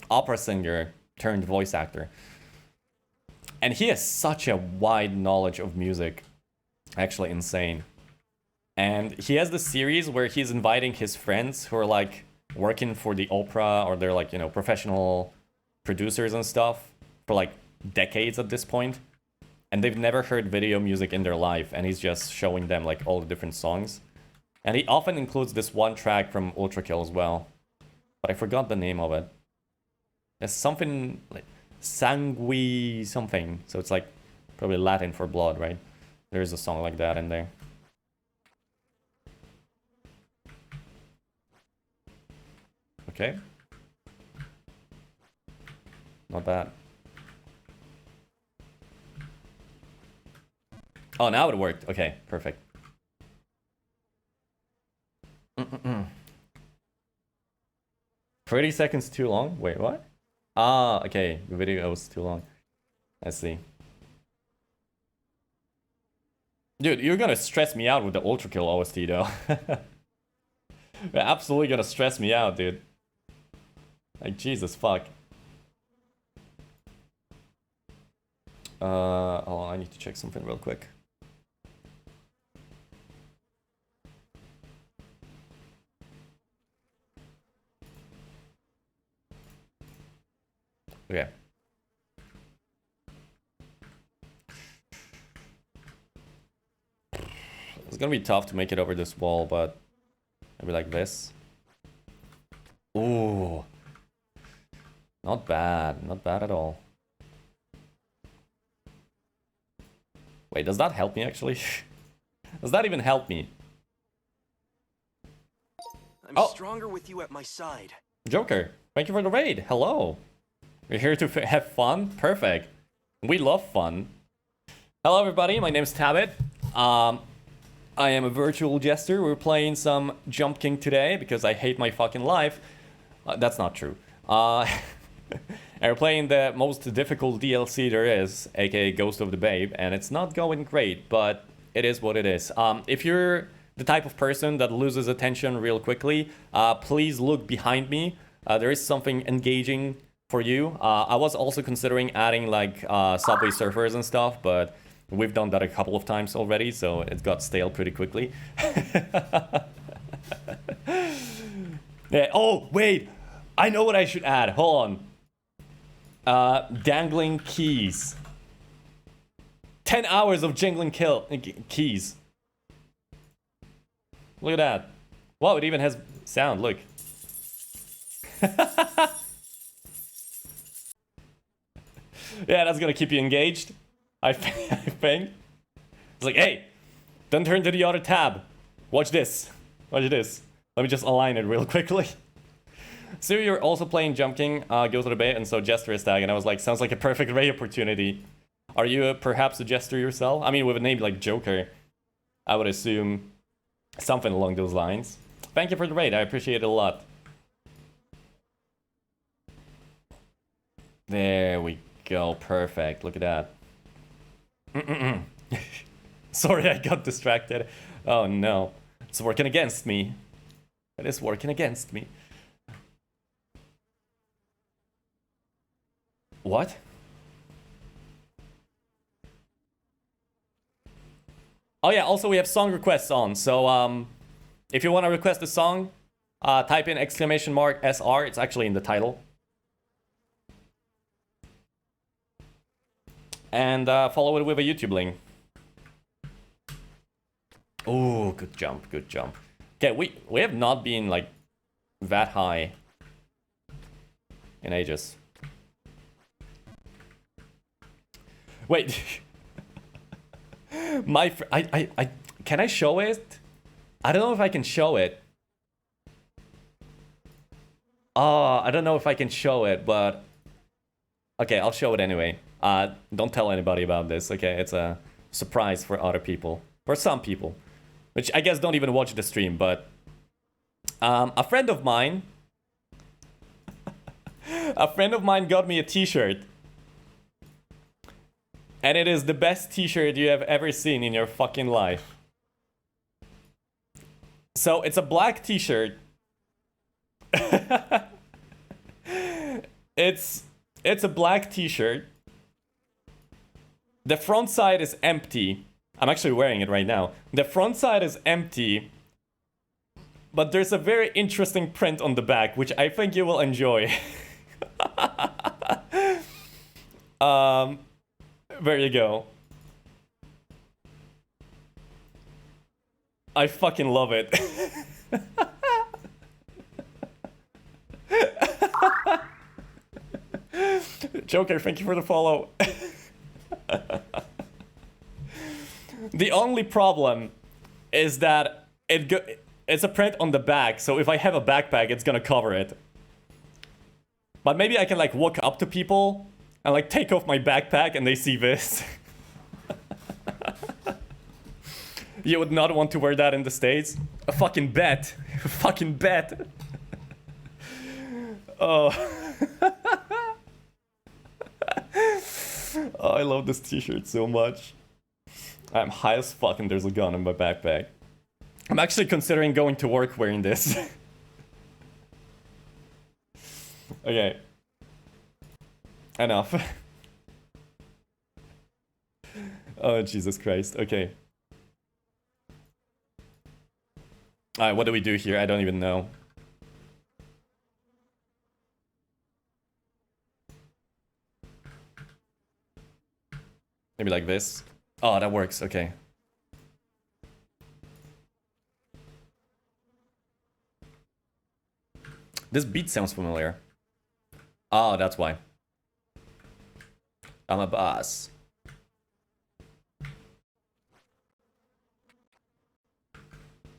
opera singer turned voice actor. And he has such a wide knowledge of music. Actually insane. And he has this series where he's inviting his friends who are like working for the opera, or they're like, you know, professional producers and stuff for like decades at this point. And they've never heard video music in their life, and he's just showing them like all the different songs. And he often includes this one track from Ultra Kill as well. But I forgot the name of it. It's something like Sangui something. So it's like probably Latin for blood, right? There is a song like that in there. Okay. Not bad. Oh, now it worked. Okay, perfect. 30 seconds too long? Wait, what? Ah, okay. The video was too long. I see. Dude, you're gonna stress me out with the Ultra Kill OST though. You're absolutely gonna stress me out, dude. Like, Jesus fuck. Oh, I need to check something real quick. Okay. It's gonna be tough to make it over this wall, but maybe like this. Ooh. Not bad. Not bad at all. Wait, does that help me actually? Does that even help me? I'm stronger with you at my side. Joker, thank you for the raid. Hello. We're here to have fun? Perfect. We love fun. Hello everybody, my name's Tabit. I am a virtual jester. We're playing some Jump King today because I hate my fucking life. That's not true. And we're playing the most difficult DLC there is, aka Ghost of the Babe, and it's not going great, but it is what it is. If you're the type of person that loses attention real quickly, please look behind me. There is something engaging for you. I was also considering adding like Subway Surfers and stuff, but we've done that a couple of times already, so it got stale pretty quickly. Yeah. Oh, wait! I know what I should add. Hold on. Dangling keys. 10 hours of jingling keys. Look at that. Wow, it even has sound, look. Yeah, that's gonna keep you engaged. I think. It's like, hey, don't turn to the other tab. Watch this. Watch this. Let me just align it real quickly. So you're also playing Jump King, Go to the Bay, and so Jester is tag, and I was like, sounds like a perfect raid opportunity. Are you perhaps a Jester yourself? I mean, with a name like Joker, I would assume something along those lines. Thank you for the raid, I appreciate it a lot. There we go, perfect, look at that. Sorry, I got distracted. Oh no, it's working against me. It is working against me. What? Oh yeah, also we have song requests on, so if you want to request a song, type in !SR, it's actually in the title. And follow it with a YouTube link. Oh, good jump, good jump. Okay, we have not been like that high in ages. Wait. Can I show it? I don't know if I can show it. I don't know if I can show it, but okay, I'll show it anyway. Don't tell anybody about this, okay? It's a surprise for other people. For some people. Which I guess don't even watch the stream, but a friend of mine got me a t-shirt. And it is the best t-shirt you have ever seen in your fucking life. So it's a black t-shirt. It's a black t-shirt. The front side is empty. I'm actually wearing it right now. The front side is empty. But there's a very interesting print on the back, which I think you will enjoy. There you go. I fucking love it. Joker, thank you for the follow. The only problem is that it's a print on the back, so if I have a backpack, it's gonna cover it. But maybe I can like walk up to people and like take off my backpack and they see this. You would not want to wear that in the States? A fucking bet. A fucking bet. Oh. Oh, I love this t-shirt so much. I'm high as fuck and there's a gun in my backpack. I'm actually considering going to work wearing this. Okay. Enough. Oh, Jesus Christ. Okay. Alright, what do we do here? I don't even know. Maybe like this. Oh, that works. Okay. This beat sounds familiar. Oh, that's why. I'm a boss.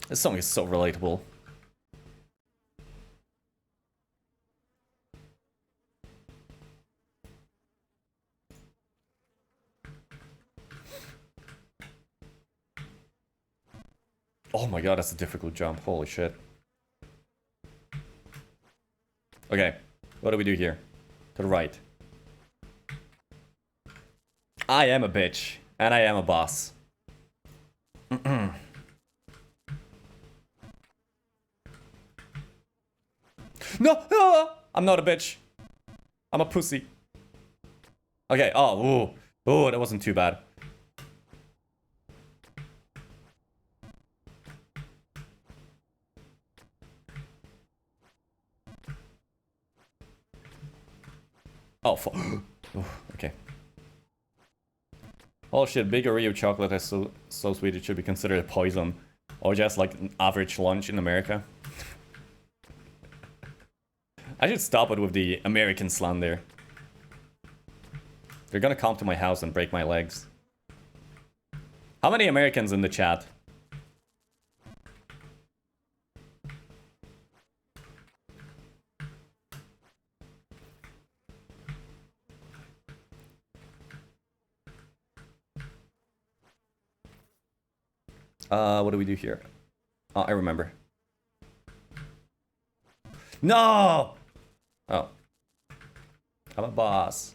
This song is so relatable. Oh my god, that's a difficult jump. Holy shit. Okay, what do we do here? To the right. I am a bitch, and I am a boss. No, no, I'm not a bitch. I'm a pussy. Okay, oh, ooh. Ooh, that wasn't too bad. Oh, oh, okay. Oh shit, big Oreo chocolate is so sweet it should be considered a poison. Or just like an average lunch in America. I should stop it with the American slang there. They're gonna come to my house and break my legs. How many Americans in the chat? What do we do here? Oh, I remember. No! Oh. I'm a boss.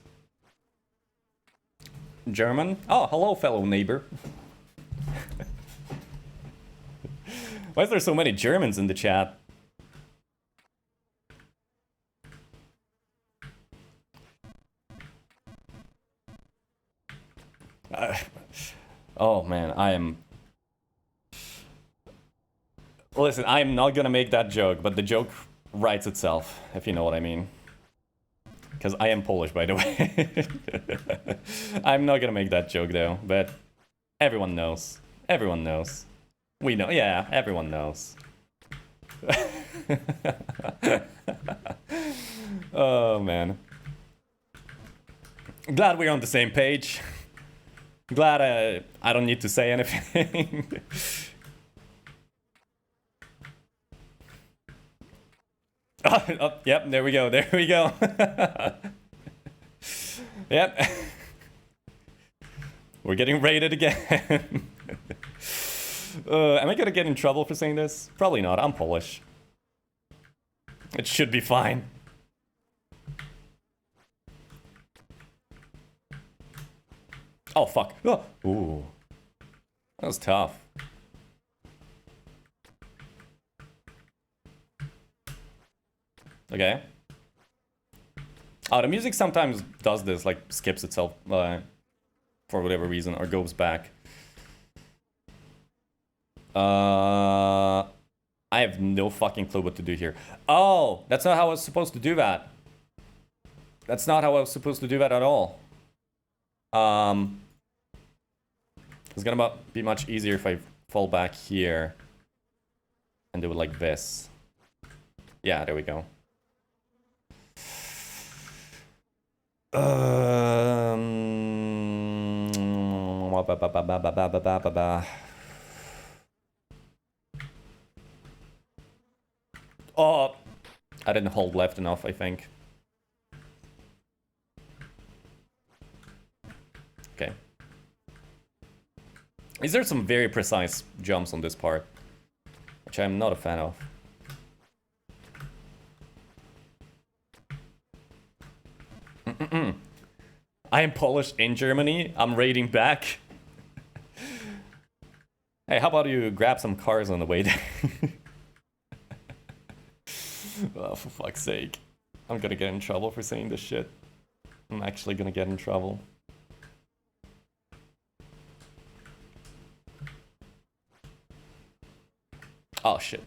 German? Oh, hello, fellow neighbor. Why is there so many Germans in the chat? Oh man, I am... Listen, I'm not gonna make that joke, but the joke writes itself, if you know what I mean. Because I am Polish, by the way. I'm not gonna make that joke, though, but everyone knows. Everyone knows. We know, yeah, everyone knows. Oh, man. Glad we're on the same page. Glad I don't need to say anything. Oh, yep, there we go, there we go. Yep. We're getting raided again. Am I gonna get in trouble for saying this? Probably not, I'm Polish. It should be fine. Oh, fuck. Oh. Ooh. That was tough. Okay. Oh, the music sometimes does this, like, skips itself for whatever reason, or goes back. I have no fucking clue what to do here. Oh, that's not how I was supposed to do that. That's not how I was supposed to do that at all. It's gonna be much easier if I fall back here and do it like this. Yeah, there we go. Oh, I didn't hold left enough, I think. Is there some very precise jumps on this part, which I'm not a fan of. I am Polish in Germany. I'm raiding back. Hey, how about you grab some cars on the way there? Oh, for fuck's sake. I'm gonna get in trouble for saying this shit. I'm actually gonna get in trouble. Oh shit.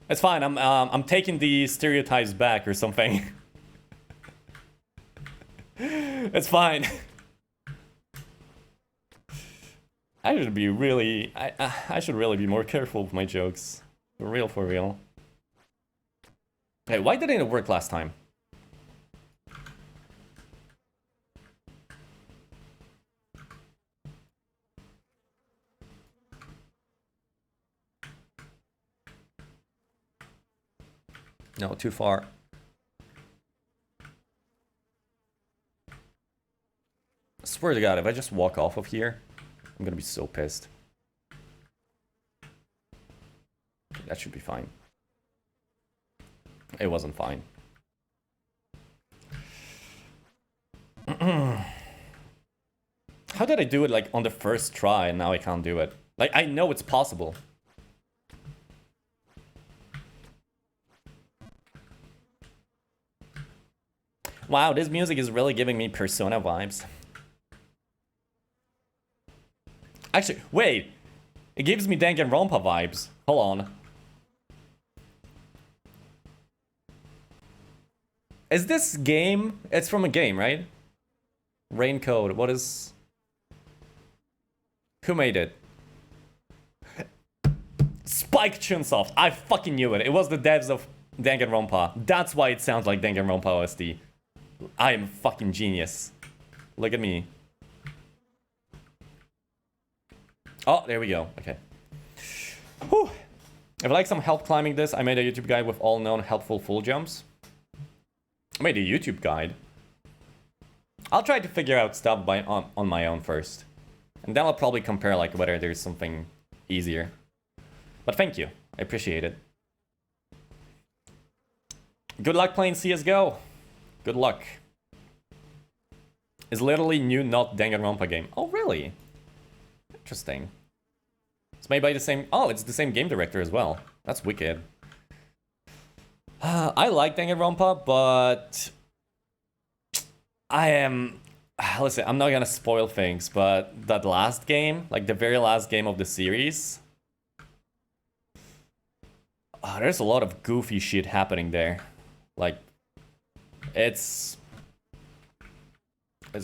It's fine. I'm taking the stereotypes back or something. It's fine. I should be really... I should really be more careful with my jokes. For real, for real. Hey, why didn't it work last time? No, too far. I swear to God, if I just walk off of here, I'm gonna be so pissed. Okay, that should be fine. It wasn't fine. How did I do it like on the first try and now I can't do it? Like, I know it's possible. Wow, this music is really giving me Persona vibes. Actually, wait. It gives me Danganronpa vibes. Hold on. Is this game? It's from a game, right? Raincoat. What is... Who made it? Spike Chunsoft. I fucking knew it. It was the devs of Danganronpa. That's why it sounds like Danganronpa OST. I am fucking genius. Look at me. Oh, there we go. Okay. Whew. If I like some help climbing this, I made a YouTube guide with all known helpful full jumps. I made a YouTube guide. I'll try to figure out stuff on my own first. And then I'll probably compare like whether there's something easier. But thank you. I appreciate it. Good luck playing CSGO. Good luck. It's literally new, not Danganronpa game. Oh, really? Interesting. It's made by the same... Oh, it's the same game director as well. That's wicked. I like Danganronpa, but... I am... Listen, I'm not gonna spoil things, but that last game, like the very last game of the series... there's a lot of goofy shit happening there. Like... It's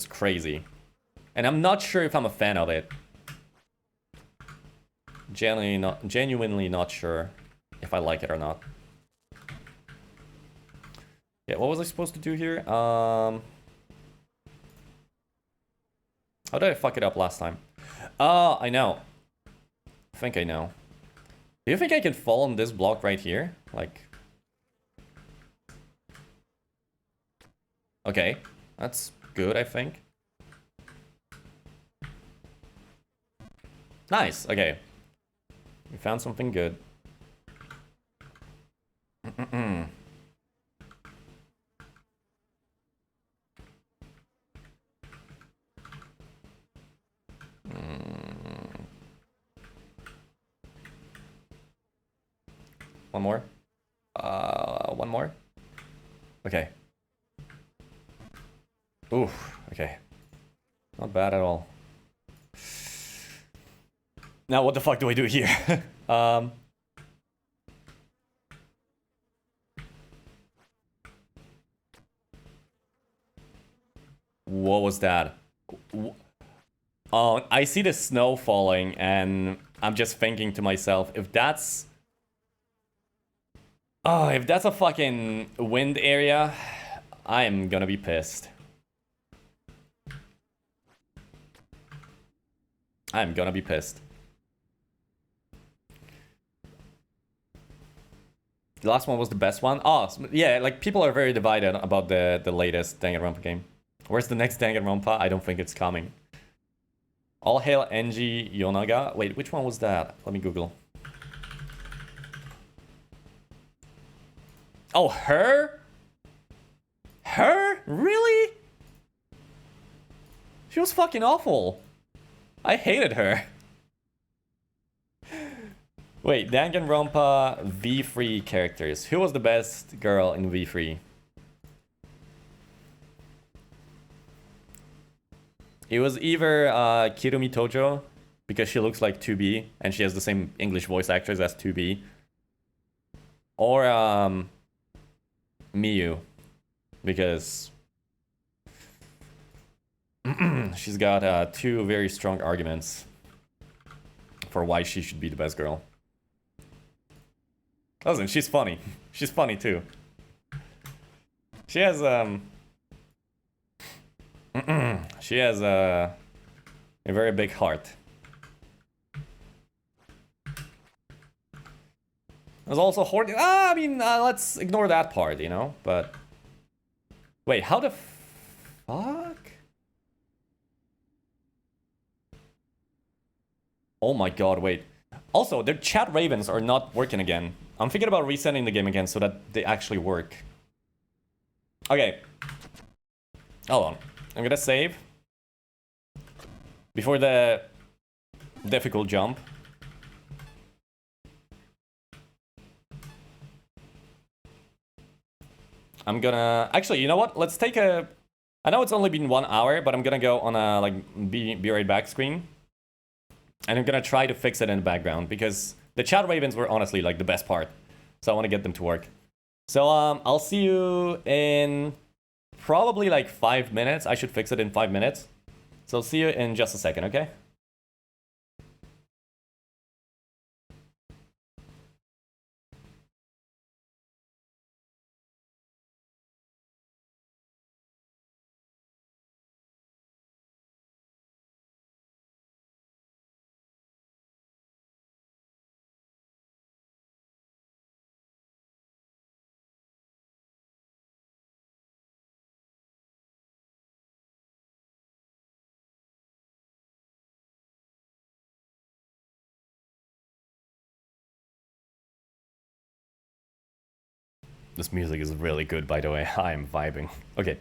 crazy. And I'm not sure if I'm a fan of it. Genuinely not sure if I like it or not. Yeah, what was I supposed to do here? How did I fuck it up last time? Oh, I know. I think I know. Do you think I can fall on this block right here? Like... Okay, that's good, I think. Nice, okay. We found something good. One more? One more? Okay. Ooh, okay. Not bad at all. Now what the fuck do I do here? What was that? Oh, I see the snow falling and I'm just thinking to myself, if that's... Oh, if that's a fucking wind area, I'm gonna be pissed. I'm gonna be pissed. The last one was the best one. Oh, yeah, like people are very divided about the latest Danganronpa game. Where's the next Danganronpa? I don't think it's coming. All hail Enji Yonaga. Wait, which one was that? Let me Google. Oh, her? Her? Really? She was fucking awful. I hated her. Wait, Danganronpa V3 characters. Who was the best girl in V3? It was either Kirumi Tojo, because she looks like 2B, and she has the same English voice actress as 2B. Or Miyu, because she's got two very strong arguments for why she should be the best girl. Listen, she's funny. She's funny too. She has she has a very big heart. There's also hoarding. I mean, let's ignore that part, you know. But wait, how the fuck? Oh my god, wait. Also, their chat ravens are not working again. I'm thinking about resetting the game again so that they actually work. Okay. Hold on. I'm gonna save. Before the difficult jump. I'm gonna... Actually, you know what? Let's take a... I know it's only been 1 hour, but I'm gonna go on a, like, be right back screen. And I'm gonna try to fix it in the background, because the chat ravens were honestly, like, the best part. So I want to get them to work. So, I'll see you in probably, like, 5 minutes. I should fix it in 5 minutes. So, see you in just a second, okay? This music is really good, by the way. I'm vibing. Okay.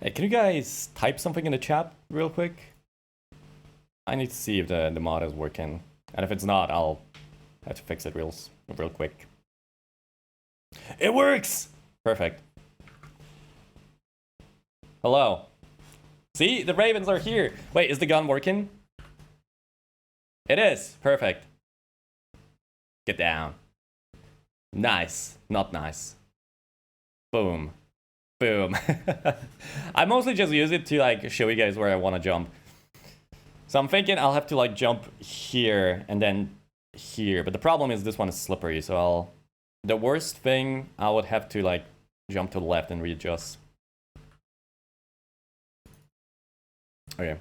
Hey, can you guys type something in the chat real quick? I need to see if the mod is working. And if it's not, I'll have to fix it real quick. It works! Perfect. Hello. See? The ravens are here. Wait, is the gun working? It is. Perfect. Get down. Nice. Not nice. Boom. Boom. I mostly just use it to like show you guys where I want to jump. So I'm thinking I'll have to like jump here and then here. But the problem is this one is slippery, so I'll... The worst thing, I would have to like jump to the left and readjust. Okay.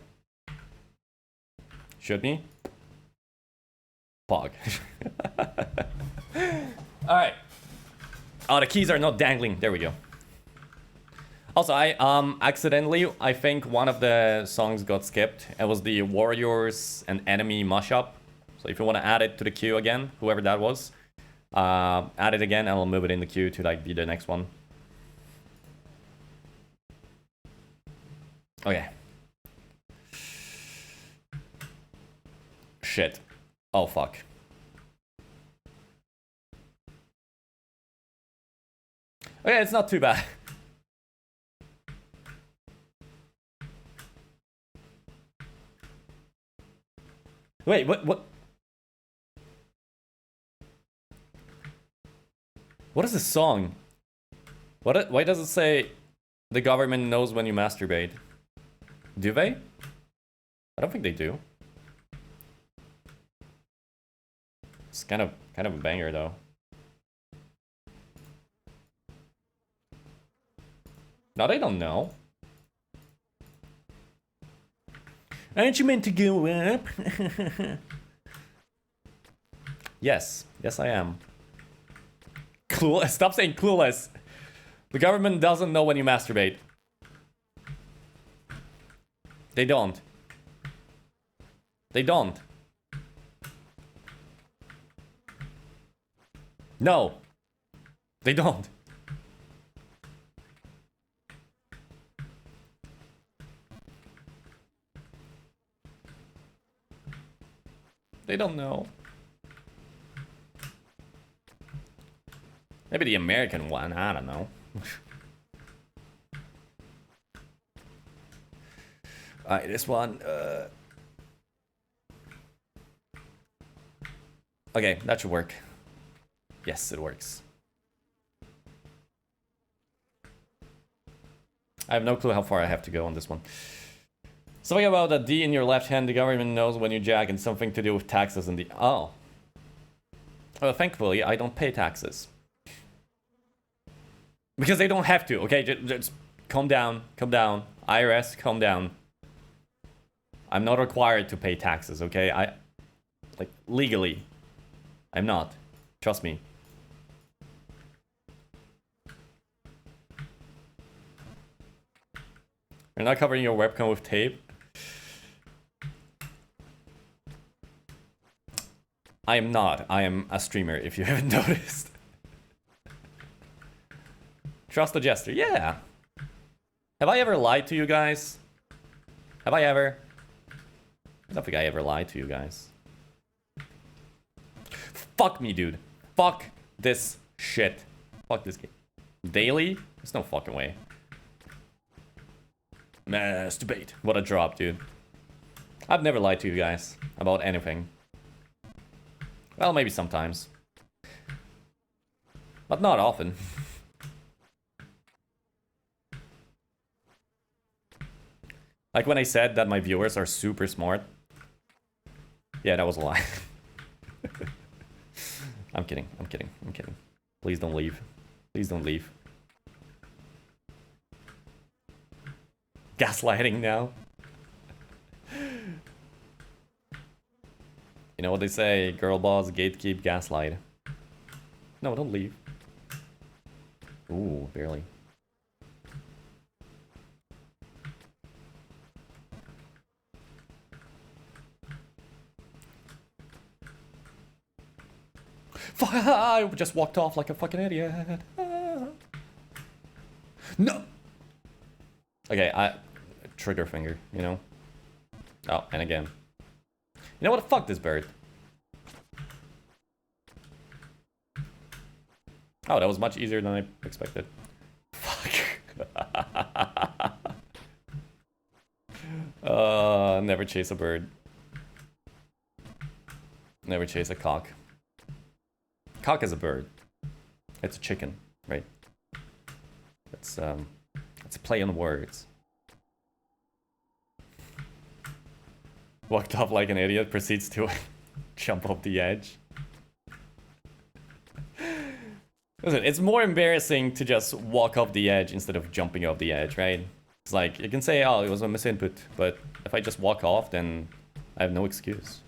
Should me? Pog. Alright. Oh, the keys are not dangling. There we go. Also, I accidentally, I think one of the songs got skipped. It was the Warriors and Enemy mashup. So if you want to add it to the queue again, whoever that was, add it again and I'll move it in the queue to like be the next one. Okay. Shit. Oh, fuck. Okay, it's not too bad. Wait, what? What is this song? Why does it say the government knows when you masturbate? Do they? I don't think they do. It's kind of a banger though. No, they don't know. Aren't you meant to go up? Yes. Yes, I am. Clueless. Stop saying clueless. The government doesn't know when you masturbate. They don't. They don't. No. They don't. They don't know. Maybe the American one, I don't know. Alright, this one, okay, that should work. Yes, it works. I have no clue how far I have to go on this one. Something about a D in your left hand, the government knows when you jack, and something to do with taxes in the... Oh. Well, thankfully, I don't pay taxes. Because they don't have to, okay? Just calm down, calm down. IRS, calm down. I'm not required to pay taxes, okay? Like, legally. I'm not. Trust me. You're not covering your webcam with tape? I am not. I am a streamer, if you haven't noticed. Trust the jester. Yeah. Have I ever lied to you guys? Have I ever? I don't think I ever lied to you guys. Fuck me, dude. Fuck this shit. Fuck this game. Daily? There's no fucking way. Masturbate. What a drop, dude. I've never lied to you guys about anything. Well, maybe sometimes. But not often. Like when I said that my viewers are super smart. Yeah, that was a lie. I'm kidding, I'm kidding, I'm kidding. Please don't leave. Please don't leave. Gaslighting now. You know what they say, girl boss, gatekeep, gaslight. No, don't leave. Ooh, barely. Fuck, I just walked off like a fucking idiot. No! Okay, trigger finger, you know? Oh, and again. You know what? Fuck this bird. Oh, that was much easier than I expected. Fuck. Never chase a bird. Never chase a cock. Cock is a bird. It's a chicken, right? It's a play on words. Walked off like an idiot, proceeds to jump off the edge. Listen, it's more embarrassing to just walk off the edge instead of jumping off the edge, right? It's like, you can say, oh, it was a misinput, but if I just walk off, then I have no excuse.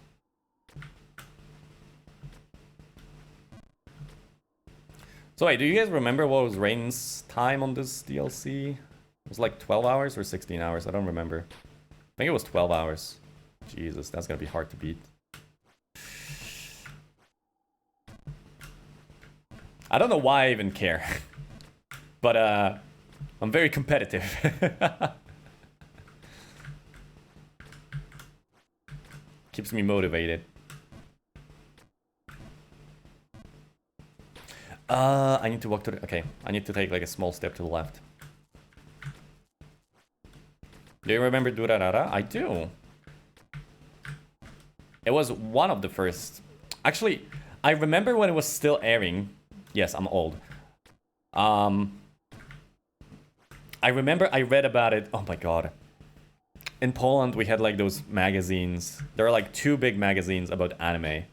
So wait, do you guys remember what was Rain's time on this DLC? It was like 12 hours or 16 hours, I don't remember. I think it was 12 hours. Jesus, that's gonna be hard to beat. I don't know why I even care. But I'm very competitive. Keeps me motivated. I need to walk to the... Okay, I need to take like a small step to the left. Do you remember Durarara? I do. It was one of the first... Actually, I remember when it was still airing. Yes, I'm old. I remember I read about it. Oh my god. In Poland, we had like those magazines. There are like 2 big magazines about anime.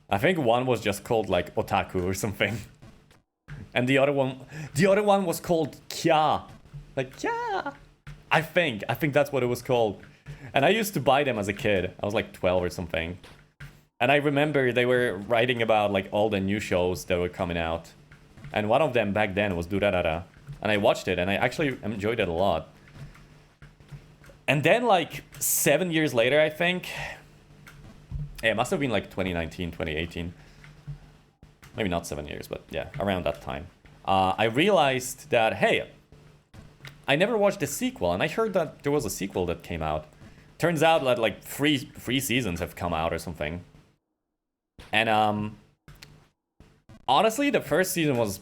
I think one was just called like Otaku or something. And the other one was called Kya. Like Kya. I think that's what it was called. And I used to buy them as a kid. I was like 12 or something. And I remember they were writing about like all the new shows that were coming out. And one of them back then was Durarara. And I watched it and I actually enjoyed it a lot. And then like 7 years later, I think. Yeah, it must have been like 2019, 2018. Maybe not 7 years, but yeah, around that time. I realized that, hey, I never watched the sequel. And I heard that there was a sequel that came out. Turns out that like three seasons have come out or something. And honestly, the first season was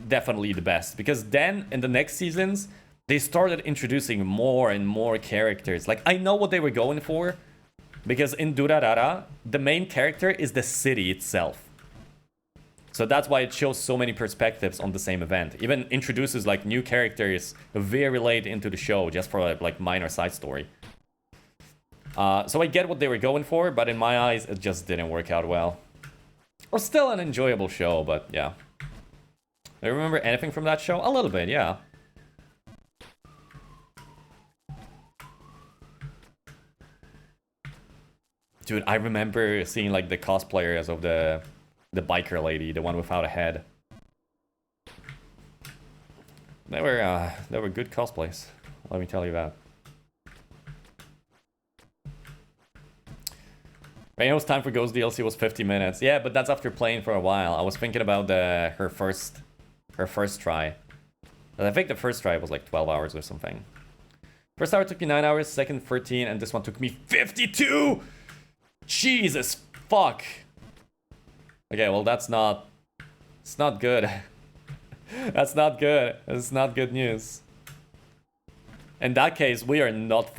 definitely the best. Because then, in the next seasons, they started introducing more and more characters. Like, I know what they were going for. Because in Durarara, the main character is the city itself. So that's why it shows so many perspectives on the same event. Even introduces like new characters very late into the show just for a like minor side story. So I get what they were going for, but in my eyes, it just didn't work out well. It was still an enjoyable show, but yeah. Do you remember anything from that show? A little bit, yeah. Dude, I remember seeing like the cosplayers of the biker lady, the one without a head. They were good cosplays. Let me tell you that. Raino's time for Ghost DLC was 50 minutes. Yeah, but that's after playing for a while. I was thinking about her first try. But I think the first try was like 12 hours or something. First hour took me 9 hours, second 13, and this one took me 52! Jesus fuck. Okay, well that's not... It's not good. That's not good. It's not good news. In that case, we are not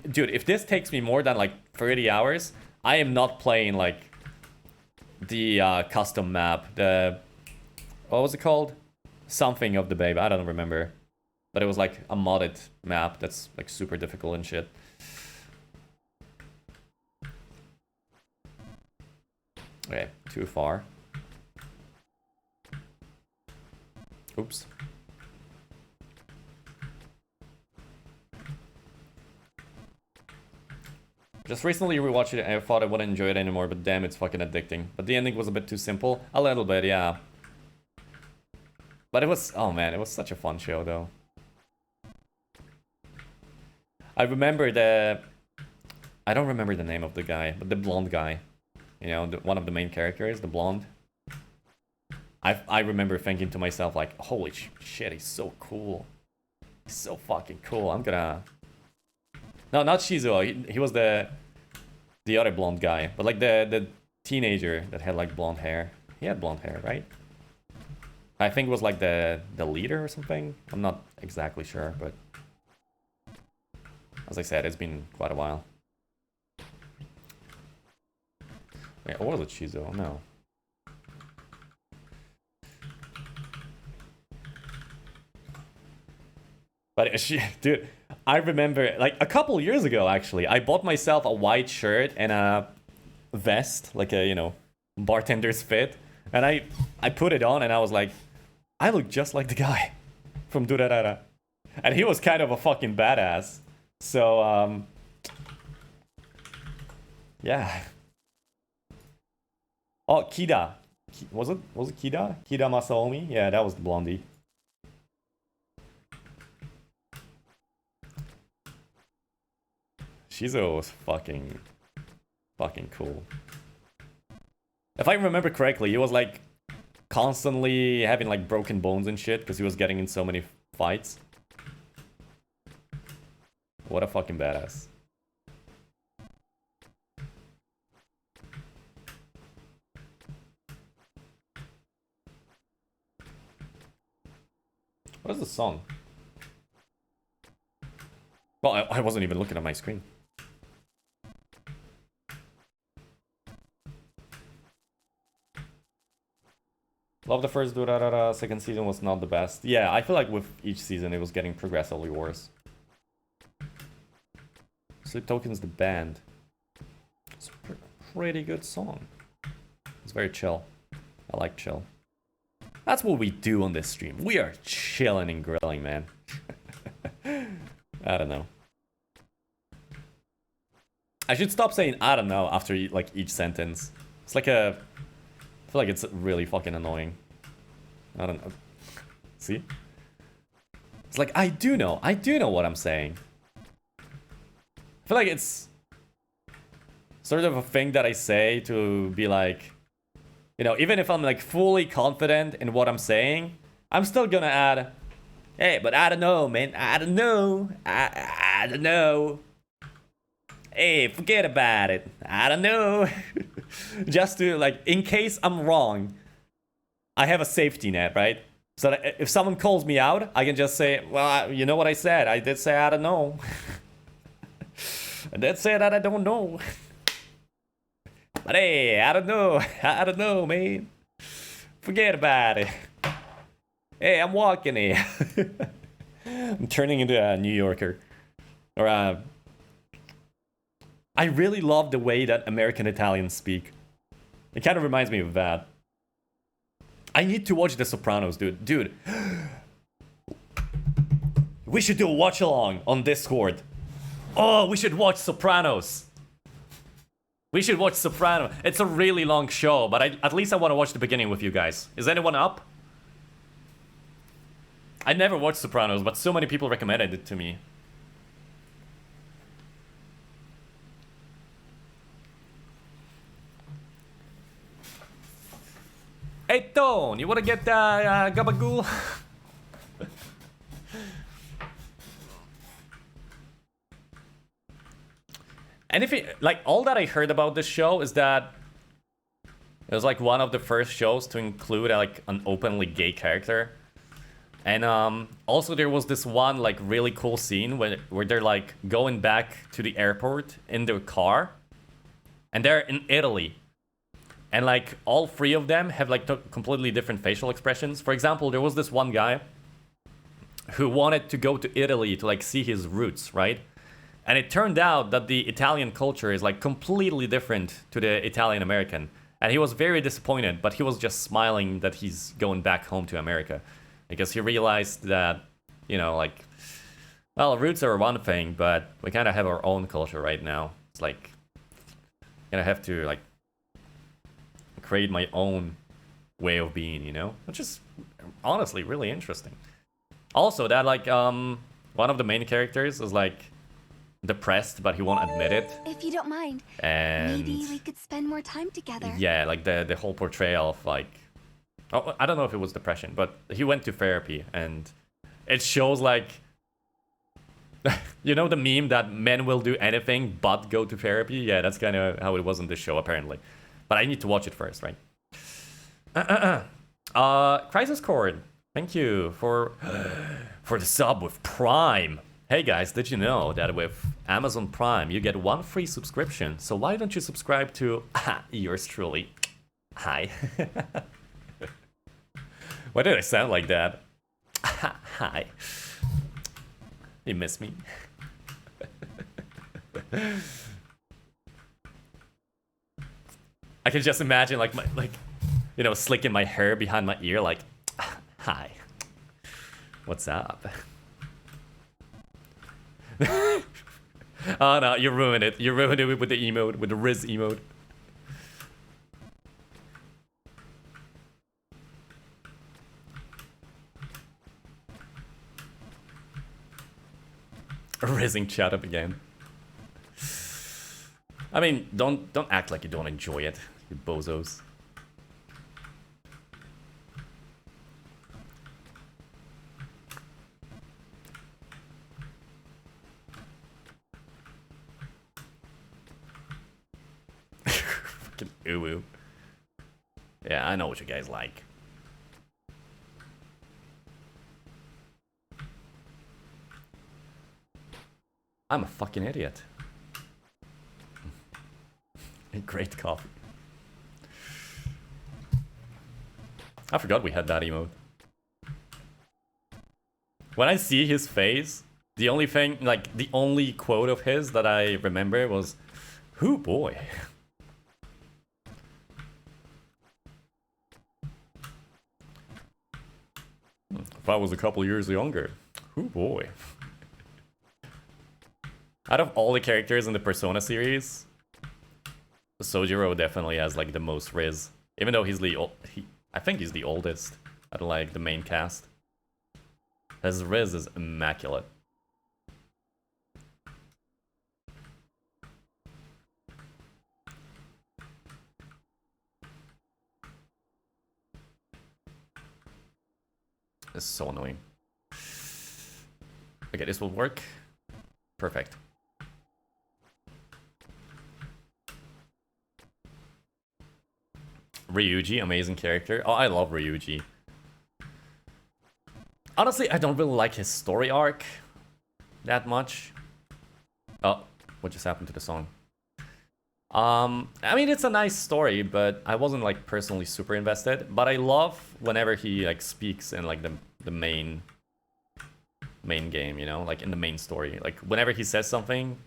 Dude, if this takes me more than like 30 hours, I am not playing like the custom map. The... What was it called? Something of the Babe. I don't remember. But it was like a modded map that's like super difficult and shit. Okay, too far. Oops. Just recently rewatched it and I thought I wouldn't enjoy it anymore, but damn, it's fucking addicting. But the ending was a bit too simple. A little bit, yeah. But it was... Oh man, it was such a fun show, though. I remember the... I don't remember the name of the guy, but the blonde guy. You know, one of the main characters, the blonde. I remember thinking to myself, like, holy shit, he's so cool. He's so fucking cool. I'm gonna... No, not Shizuo. He was the other blonde guy. But like the teenager that had like blonde hair. He had blonde hair, right? I think it was like the leader or something. I'm not exactly sure, but... As I said, it's been quite a while. Wait, or was it Shizuo? No. But dude, I remember like a couple years ago actually, I bought myself a white shirt and a vest, like a, you know, bartender's fit, and I put it on and I was like, I look just like the guy from Durarara. And he was kind of a fucking badass. So yeah. Oh, Kida. Was it Kida? Kida Masaomi? Yeah, that was the blondie. Shizuo was fucking cool. If I remember correctly, he was like constantly having like broken bones and shit because he was getting in so many fights. What a fucking badass. What is the song? Well, I wasn't even looking at my screen. Love the first Durarara, second season was not the best. Yeah, I feel like with each season it was getting progressively worse. Sleep Token's the band. It's a pretty good song. It's very chill. I like chill. That's what we do on this stream. We are chilling and grilling, man. I don't know. I should stop saying I don't know after like each sentence. It's like a... I feel like it's really fucking annoying. I don't know. See? It's like, I do know what I'm saying. I feel like it's sort of a thing that I say to be like, you know, even if I'm like fully confident in what I'm saying, I'm still gonna add, hey, but I don't know, man. I don't know. I don't know. Hey, forget about it. I don't know. Just to, like, in case I'm wrong, I have a safety net, right? So that if someone calls me out, I can just say, well, you know what I said. I did say I don't know. I did say that I don't know. But hey, I don't know. I don't know, man. Forget about it. Hey, I'm walking here. I'm turning into a New Yorker. Or I really love the way that American Italians speak. It kind of reminds me of that. I need to watch The Sopranos, dude. Dude. We should do a watch along on Discord. Oh, we should watch Sopranos. We should watch Sopranos. It's a really long show, but at least I want to watch the beginning with you guys. Is anyone up? I never watched Sopranos, but so many people recommended it to me. Hey, Tone, you want to get Gabagool? And if it, like, all that I heard about this show is that it was like one of the first shows to include like an openly gay character. And also there was this one like really cool scene where they're like going back to the airport in their car, and they're in Italy. And like all three of them have like completely different facial expressions. For example, there was this one guy who wanted to go to Italy to like see his roots, right? And it turned out that the Italian culture is like completely different to the Italian American. And he was very disappointed, but he was just smiling that he's going back home to America. Because he realized that, you know, like, well, roots are one thing, but we kind of have our own culture right now. It's like, I have to like create my own way of being, you know? Which is honestly really interesting. Also, that like, one of the main characters is like, depressed, but he won't admit it. If you don't mind, and maybe we could spend more time together. Yeah, like the whole portrayal of like, oh, I don't know if it was depression, but he went to therapy, and it shows like You know the meme that men will do anything but go to therapy? Yeah, that's kind of how it was on this show, apparently. But I need to watch it first, right? Crisis Cord, thank you for the sub with Prime. Hey guys, did you know that with Amazon Prime you get 1 free subscription? So why don't you subscribe to yours truly? Hi. Why did I sound like that? Hi. You miss me? I can just imagine like you know, slicking my hair behind my ear like, hi. What's up? Oh no, you ruined it. You ruined it with the emote, with the Riz emote. Rizzing chat up again. I mean, don't act like you don't enjoy it, you bozos. Fucking ooh. Yeah, I know what you guys like. I'm a fucking idiot. Great coffee. I forgot we had that emote. When I see his face, the only thing, like, the only quote of his that I remember was, "Hoo boy." If I was a couple years younger, hoo boy. Out of all the characters in the Persona series, Sojiro definitely has like the most Riz. Even though he's I think he's the oldest out of like the main cast. His Riz is immaculate. It's so annoying. Okay, this will work. Perfect. Ryuji, amazing character. Oh, I love Ryuji. Honestly, I don't really like his story arc that much. Oh, what just happened to the song? I mean, it's a nice story, but I wasn't like personally super invested. But I love whenever he like speaks in like the main game, you know, like in the main story. Like whenever he says something,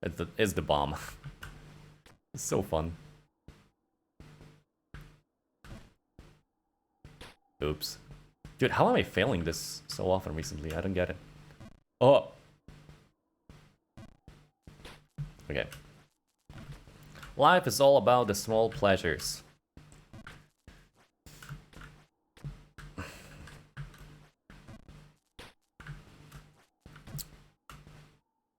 it's the bomb. It's so fun. Oops. Dude, how am I failing this so often recently? I don't get it. Oh. Okay. Life is all about the small pleasures.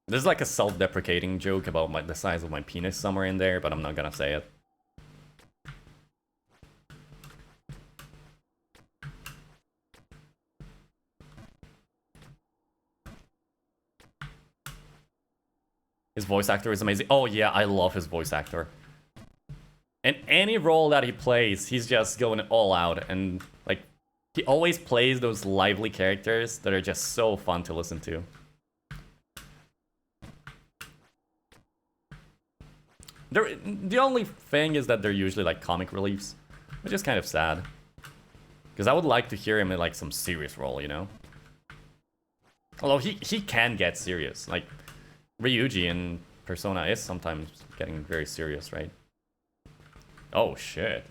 There's like a self-deprecating joke about the size of my penis somewhere in there, but I'm not gonna say it. His voice actor is amazing. Oh yeah, I love his voice actor. In any role that he plays, he's just going all out. And like, he always plays those lively characters that are just so fun to listen to. The only thing is that they're usually like comic reliefs, which is kind of sad. Because I would like to hear him in like some serious role, you know? Although he can get serious. Like, Ryuji in Persona is sometimes getting very serious, right? Oh, shit.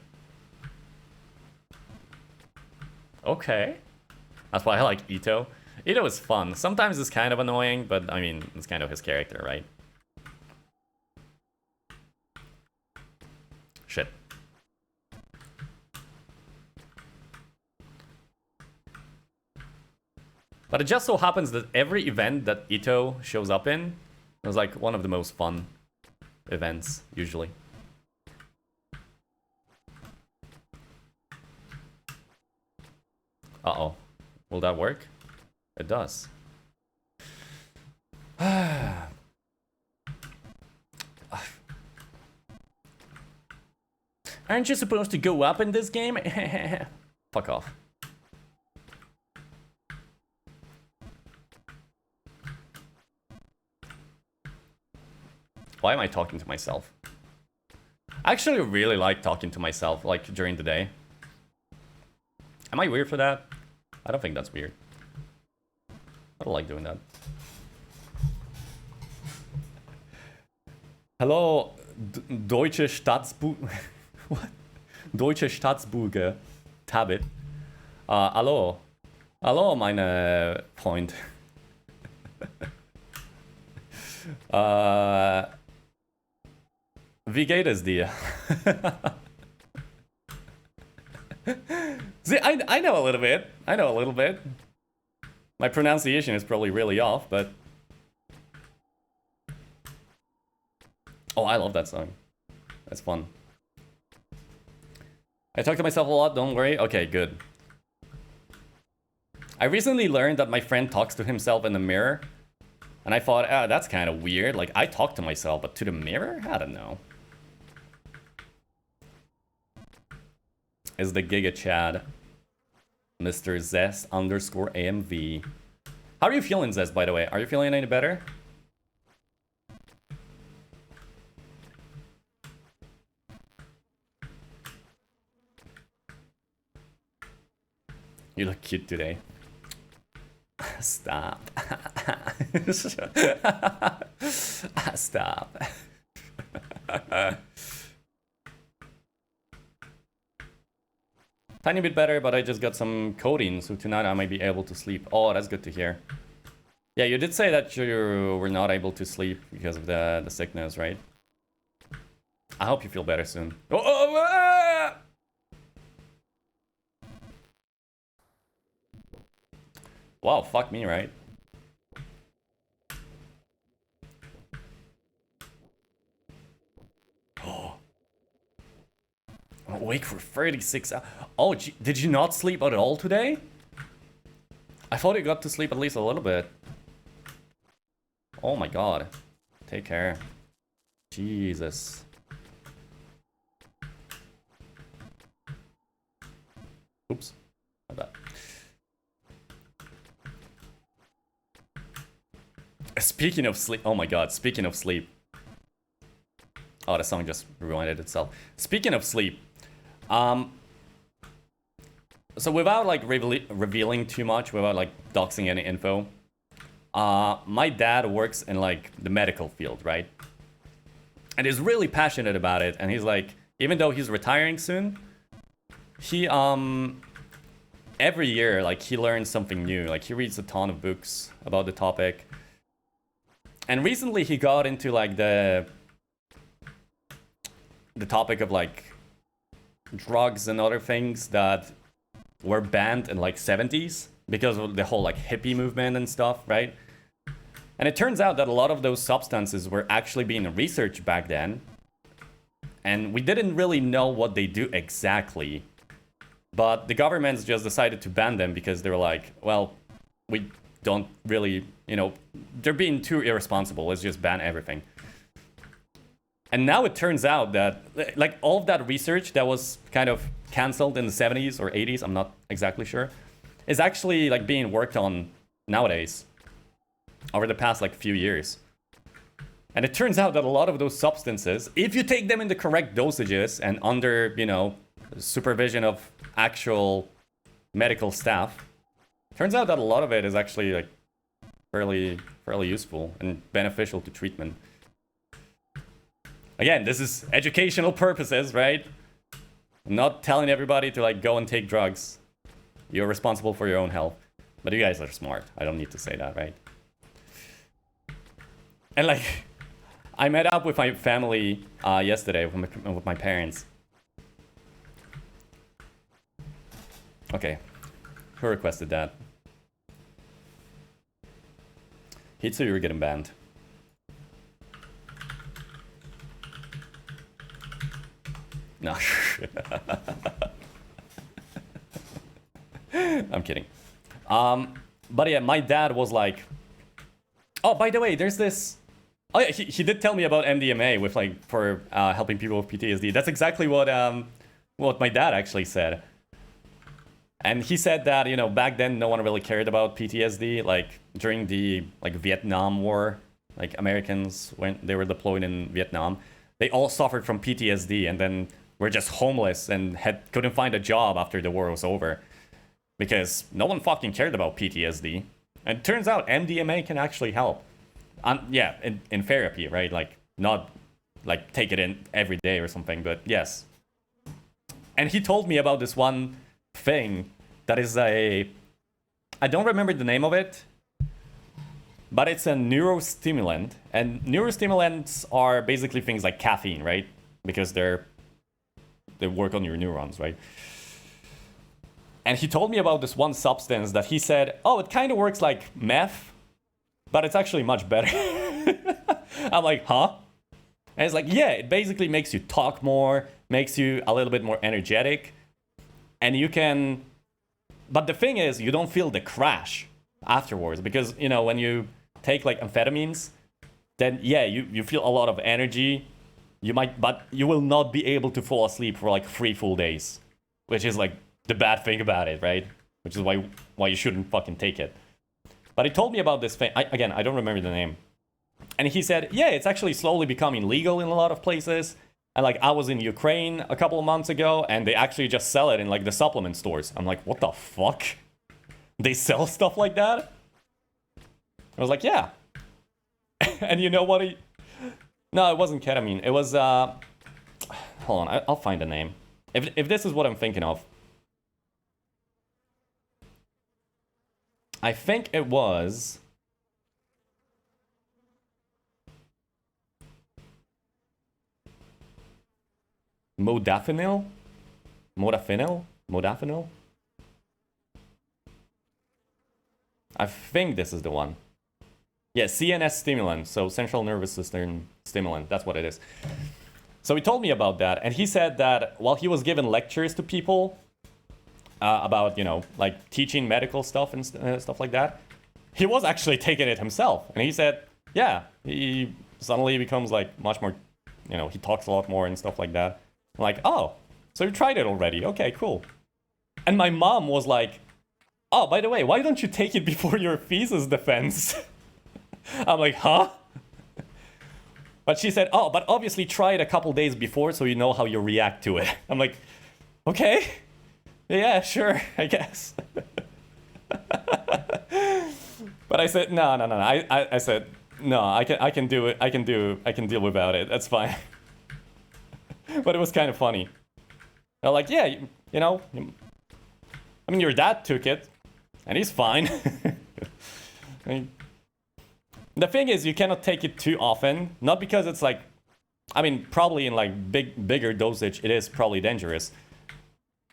Okay. That's why I like Ito. Ito is fun. Sometimes it's kind of annoying, but I mean, it's kind of his character, right? Shit. But it just so happens that every event that Ito shows up in was like one of the most fun events, usually. Uh-oh. Will that work? It does. Aren't you supposed to go up in this game? Fuck off. Why am I talking to myself? I actually really like talking to myself, like, during the day. Am I weird for that? I don't think that's weird. I don't like doing that. Hello, Deutsche What? Deutsche Staatsbürger. Tabit. Hallo. Hallo, meine Freund. Wie geht es dir? See, I know a little bit. I know a little bit. My pronunciation is probably really off, but... Oh, I love that song. That's fun. I talk to myself a lot, don't worry. Okay, good. I recently learned that my friend talks to himself in the mirror. And I thought, that's kind of weird. Like, I talk to myself, but to the mirror? I don't know. Is the Giga Chad. Mr. Zest _ AMV. How are you feeling, Zest, by the way? Are you feeling any better? You look cute today. Stop. Stop. Tiny bit better, but I just got some codeine, so tonight I might be able to sleep. Oh, that's good to hear. Yeah, you did say that you were not able to sleep because of the sickness, right? I hope you feel better soon. Wow, fuck me, right? Oh. I'm awake for 36 hours. Oh, did you not sleep at all today? I thought you got to sleep at least a little bit. Oh my god. Take care. Jesus. Oops. My bad. Speaking of sleep, oh my god, speaking of sleep. Oh, the song just rewinded itself. Speaking of sleep, so without like revealing too much, without like doxing any info, my dad works in like the medical field, right? And he's really passionate about it, and he's like, even though he's retiring soon, he every year like he learns something new, like he reads a ton of books about the topic. And recently he got into like the topic of like drugs and other things that were banned in like 70s because of the whole like hippie movement and stuff, right? And it turns out that a lot of those substances were actually being researched back then. And we didn't really know what they do exactly. But the governments just decided to ban them because they were like, well, we don't really, you know, they're being too irresponsible. Let's just ban everything. And now it turns out that, like, all of that research that was kind of canceled in the 70s or 80s, I'm not exactly sure, is actually, like, being worked on nowadays over the past, like, few years. And it turns out that a lot of those substances, if you take them in the correct dosages and under, you know, supervision of actual medical staff, turns out that a lot of it is actually like fairly useful and beneficial to treatment. Again, this is educational purposes, right? I'm not telling everybody to like go and take drugs. You're responsible for your own health. But you guys are smart. I don't need to say that, right? And like, I met up with my family yesterday, with my parents. Okay, who requested that? Hitsu, you're getting banned. No. I'm kidding. But yeah, my dad was like, oh, by the way, there's this... Oh yeah, he did tell me about MDMA with like, for helping people with PTSD. That's exactly what what my dad actually said. And he said that, you know, back then no one really cared about PTSD. Like during the Vietnam War, like Americans when they were deployed in Vietnam, they all suffered from PTSD and then were just homeless and couldn't find a job after the war was over. Because no one fucking cared about PTSD. And it turns out MDMA can actually help. Yeah, in therapy, right? Like, not like take it in every day or something, but yes. And he told me about this one thing that is I don't remember the name of it, but it's a neurostimulant. And neurostimulants are basically things like caffeine, right? Because they work on your neurons, right? And he told me about this one substance that he said, oh, it kind of works like meth, but it's actually much better. I'm like, huh? And it's like, yeah, it basically makes you talk more, makes you a little bit more energetic. And you can... But the thing is, you don't feel the crash afterwards. Because, you know, when you take like amphetamines, then yeah, you feel a lot of energy. But you will not be able to fall asleep for like 3 full days. Which is like the bad thing about it, right? Which is why you shouldn't fucking take it. But he told me about this thing. Again, I don't remember the name. And he said, yeah, it's actually slowly becoming legal in a lot of places. And like, I was in Ukraine a couple of months ago, and they actually just sell it in like the supplement stores. I'm like, what the fuck? They sell stuff like that? I was like, yeah. And you know what No, it wasn't ketamine. It was, hold on, I'll find the name. If this is what I'm thinking of. I think it was... Modafinil? I think this is the one. Yeah, CNS stimulant, so central nervous system stimulant, that's what it is. So he told me about that, and he said that while he was giving lectures to people about, you know, like teaching medical stuff and stuff like that, he was actually taking it himself. And he said, yeah, he suddenly becomes like much more, you know, he talks a lot more and stuff like that. I'm like, oh, so you tried it already. Okay, cool. And my mom was like, oh, by the way, why don't you take it before your thesis defense? I'm like, huh? But she said, oh, but obviously try it a couple days before so you know how you react to it. I'm like, okay. Yeah, sure, I guess. But I said, no. I said, no, I can do it. I can deal without it. That's fine. But it was kind of funny. They're like, yeah, you know, I mean, your dad took it, and he's fine. I mean, the thing is, you cannot take it too often. Not because it's like, I mean, probably in like bigger dosage, it is probably dangerous.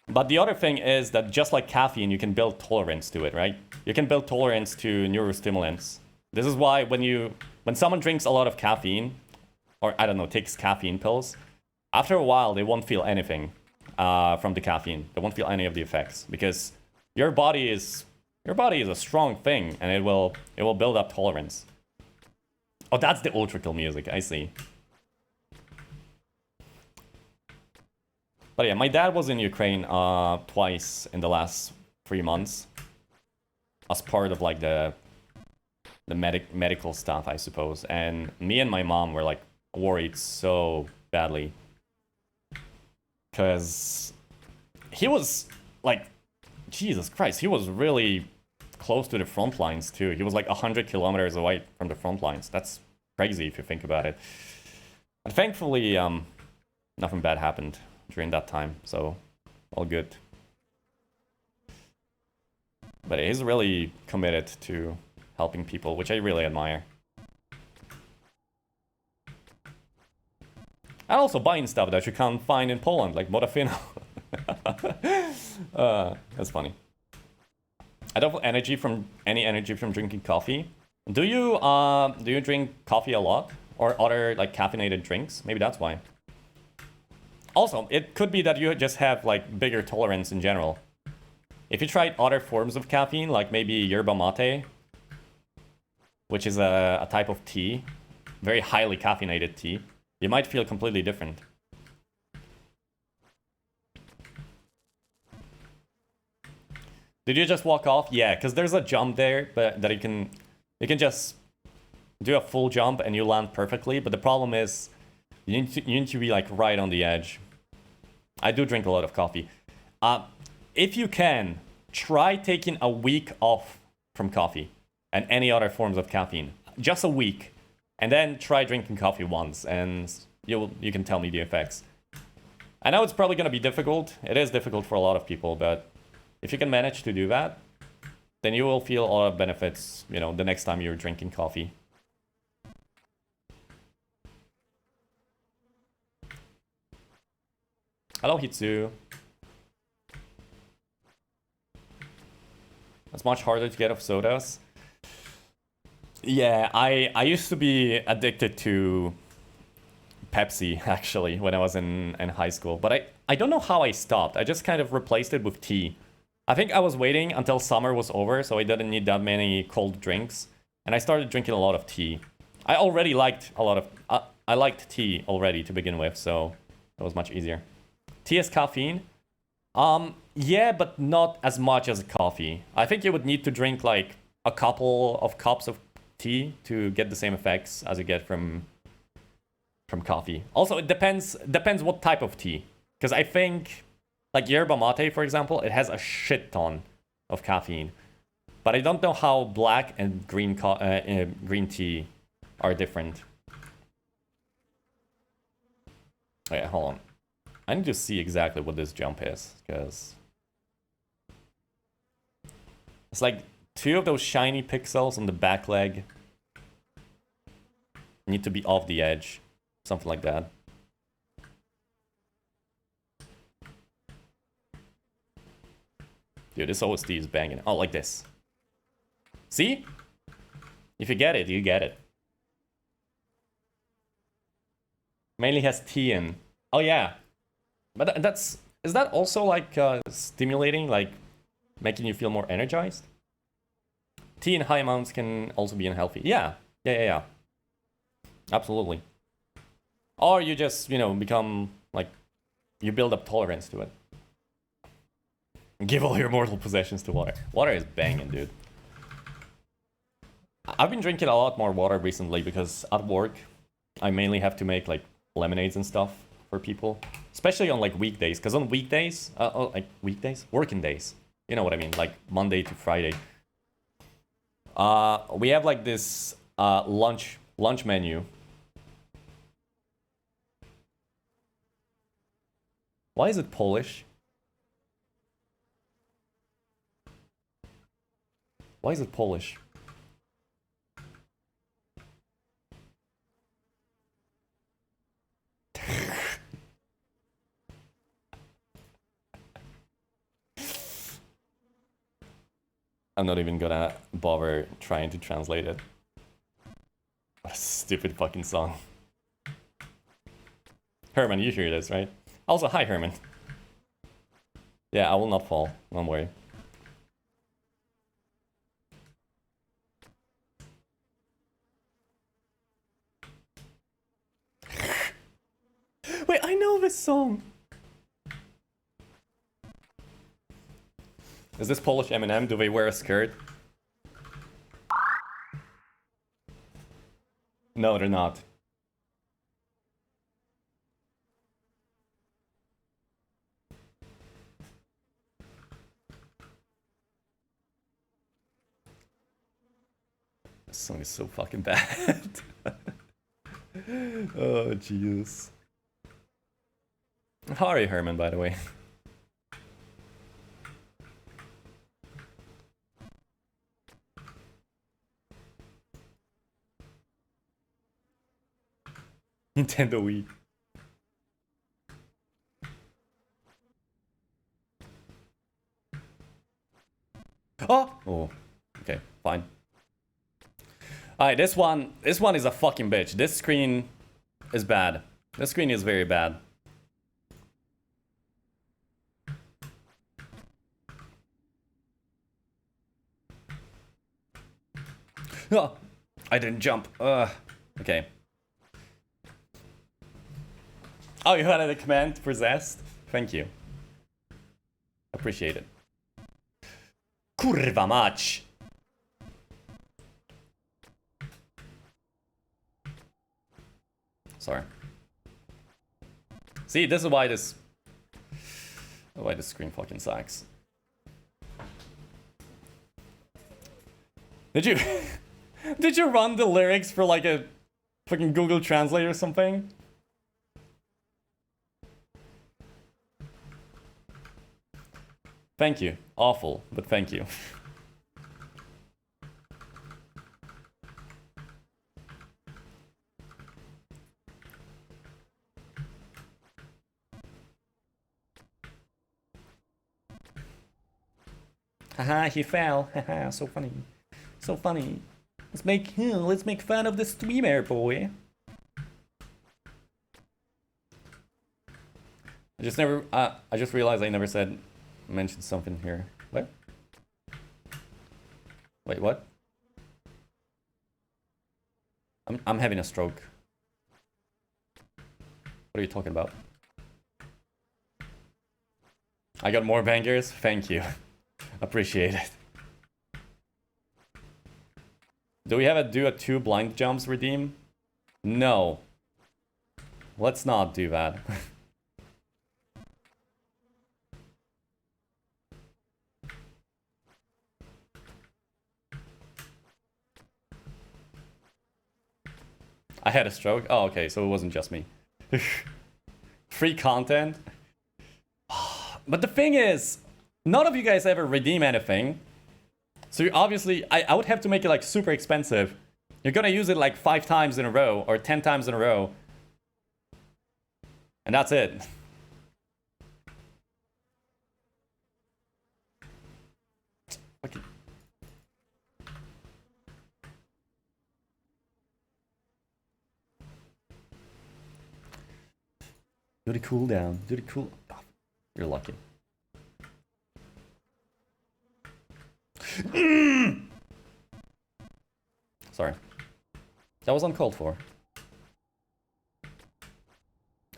But the other thing is that just like caffeine, you can build tolerance to it, right? You can build tolerance to neurostimulants. This is why when someone drinks a lot of caffeine, or I don't know, takes caffeine pills, after a while, they won't feel anything from the caffeine. They won't feel any of the effects because your body is a strong thing, and it will build up tolerance. Oh, that's the ultra music. I see. But yeah, my dad was in Ukraine twice in the last 3 months as part of like the medical stuff, I suppose. And me and my mom were like worried so badly. Because he was like, Jesus Christ, he was really close to the front lines too. He was like 100 kilometers away from the front lines. That's crazy if you think about it. And thankfully, nothing bad happened during that time, so all good. But he's really committed to helping people, which I really admire. And also buying stuff that you can't find in Poland, like modafinil. That's funny. I don't feel any energy from drinking coffee. Do you drink coffee a lot? Or other like caffeinated drinks? Maybe that's why. Also, it could be that you just have like bigger tolerance in general. If you tried other forms of caffeine, like maybe yerba mate, which is a type of tea, very highly caffeinated tea, you might feel completely different. Did you just walk off? Yeah, because there's a jump there, but that you can just do a full jump and you land perfectly. But the problem is you need to be like right on the edge. I do drink a lot of coffee. If you can, try taking a week off from coffee and any other forms of caffeine. Just a week. And then try drinking coffee once and you can tell me the effects. I know it's probably going to be difficult. It is difficult for a lot of people, but if you can manage to do that, then you will feel a lot of benefits, you know, the next time you're drinking coffee. Hello, Hitsu. It's much harder to get off sodas. Yeah, I used to be addicted to Pepsi, actually, when I was in high school. But I don't know how I stopped. I just kind of replaced it with tea. I think I was waiting until summer was over, so I didn't need that many cold drinks. And I started drinking a lot of tea. I already liked a lot of... I liked tea already to begin with, so it was much easier. Tea is caffeine? Yeah, but not as much as coffee. I think you would need to drink like a couple of cups of tea to get the same effects as you get from coffee. Also, it depends what type of tea. Because I think, like yerba mate, for example, it has a shit ton of caffeine. But I don't know how black and green tea are different. Wait, hold on. I need to see exactly what this jump is, because it's like 2 of those shiny pixels on the back leg need to be off the edge, something like that. Dude, this OST is banging. Oh, like this. See? If you get it, you get it. Mainly has tea in. Oh yeah. But is that also like stimulating, like making you feel more energized? Tea in high amounts can also be unhealthy. Yeah. Absolutely. Or you just, you know, become like, you build up tolerance to it. Give all your mortal possessions to water. Water is banging, dude. I've been drinking a lot more water recently because at work, I mainly have to make like lemonades and stuff for people. Especially on like weekdays, because on weekdays, working days, you know what I mean, like Monday to Friday. We have like this lunch menu. Why is it Polish? Why is it Polish? I'm not even gonna bother trying to translate it. What a stupid fucking song. Herman, you hear this, right? Also, hi Herman. Yeah, I will not fall, don't worry. Wait, I know this song! Is this Polish Eminem? Do they wear a skirt? No, they're not. This song is so fucking bad. Oh, jeez. How are you, Herman, by the way? Nintendo Wii. Oh, okay, fine. Alright, this one is a fucking bitch. This screen is bad. This screen is very bad. Oh, I didn't jump. Okay. Oh, you had a command possessed? Thank you. Appreciate it. Kurwa mać! Sorry. See, this is why this screen fucking sucks. Did you did you run the lyrics for like a fucking Google Translate or something? Thank you. Awful, but thank you. Haha, he fell. Haha, so funny. So funny. Let's make fun of the streamer, boy. I just realized I never mentioned something here. What? Wait, what? I'm having a stroke. What are you talking about? I got more bangers? Thank you. Appreciate it. Do we have a do a 2 blind jumps redeem? No. Let's not do that. I had a stroke? Oh, okay, so it wasn't just me. Free content? But the thing is, none of you guys ever redeem anything. So you obviously, I would have to make it like super expensive. You're gonna use it like 5 times in a row or 10 times in a row. And that's it. Okay. Do the cooldown. Do the cool. Oh, you're lucky. Sorry. That was uncalled for.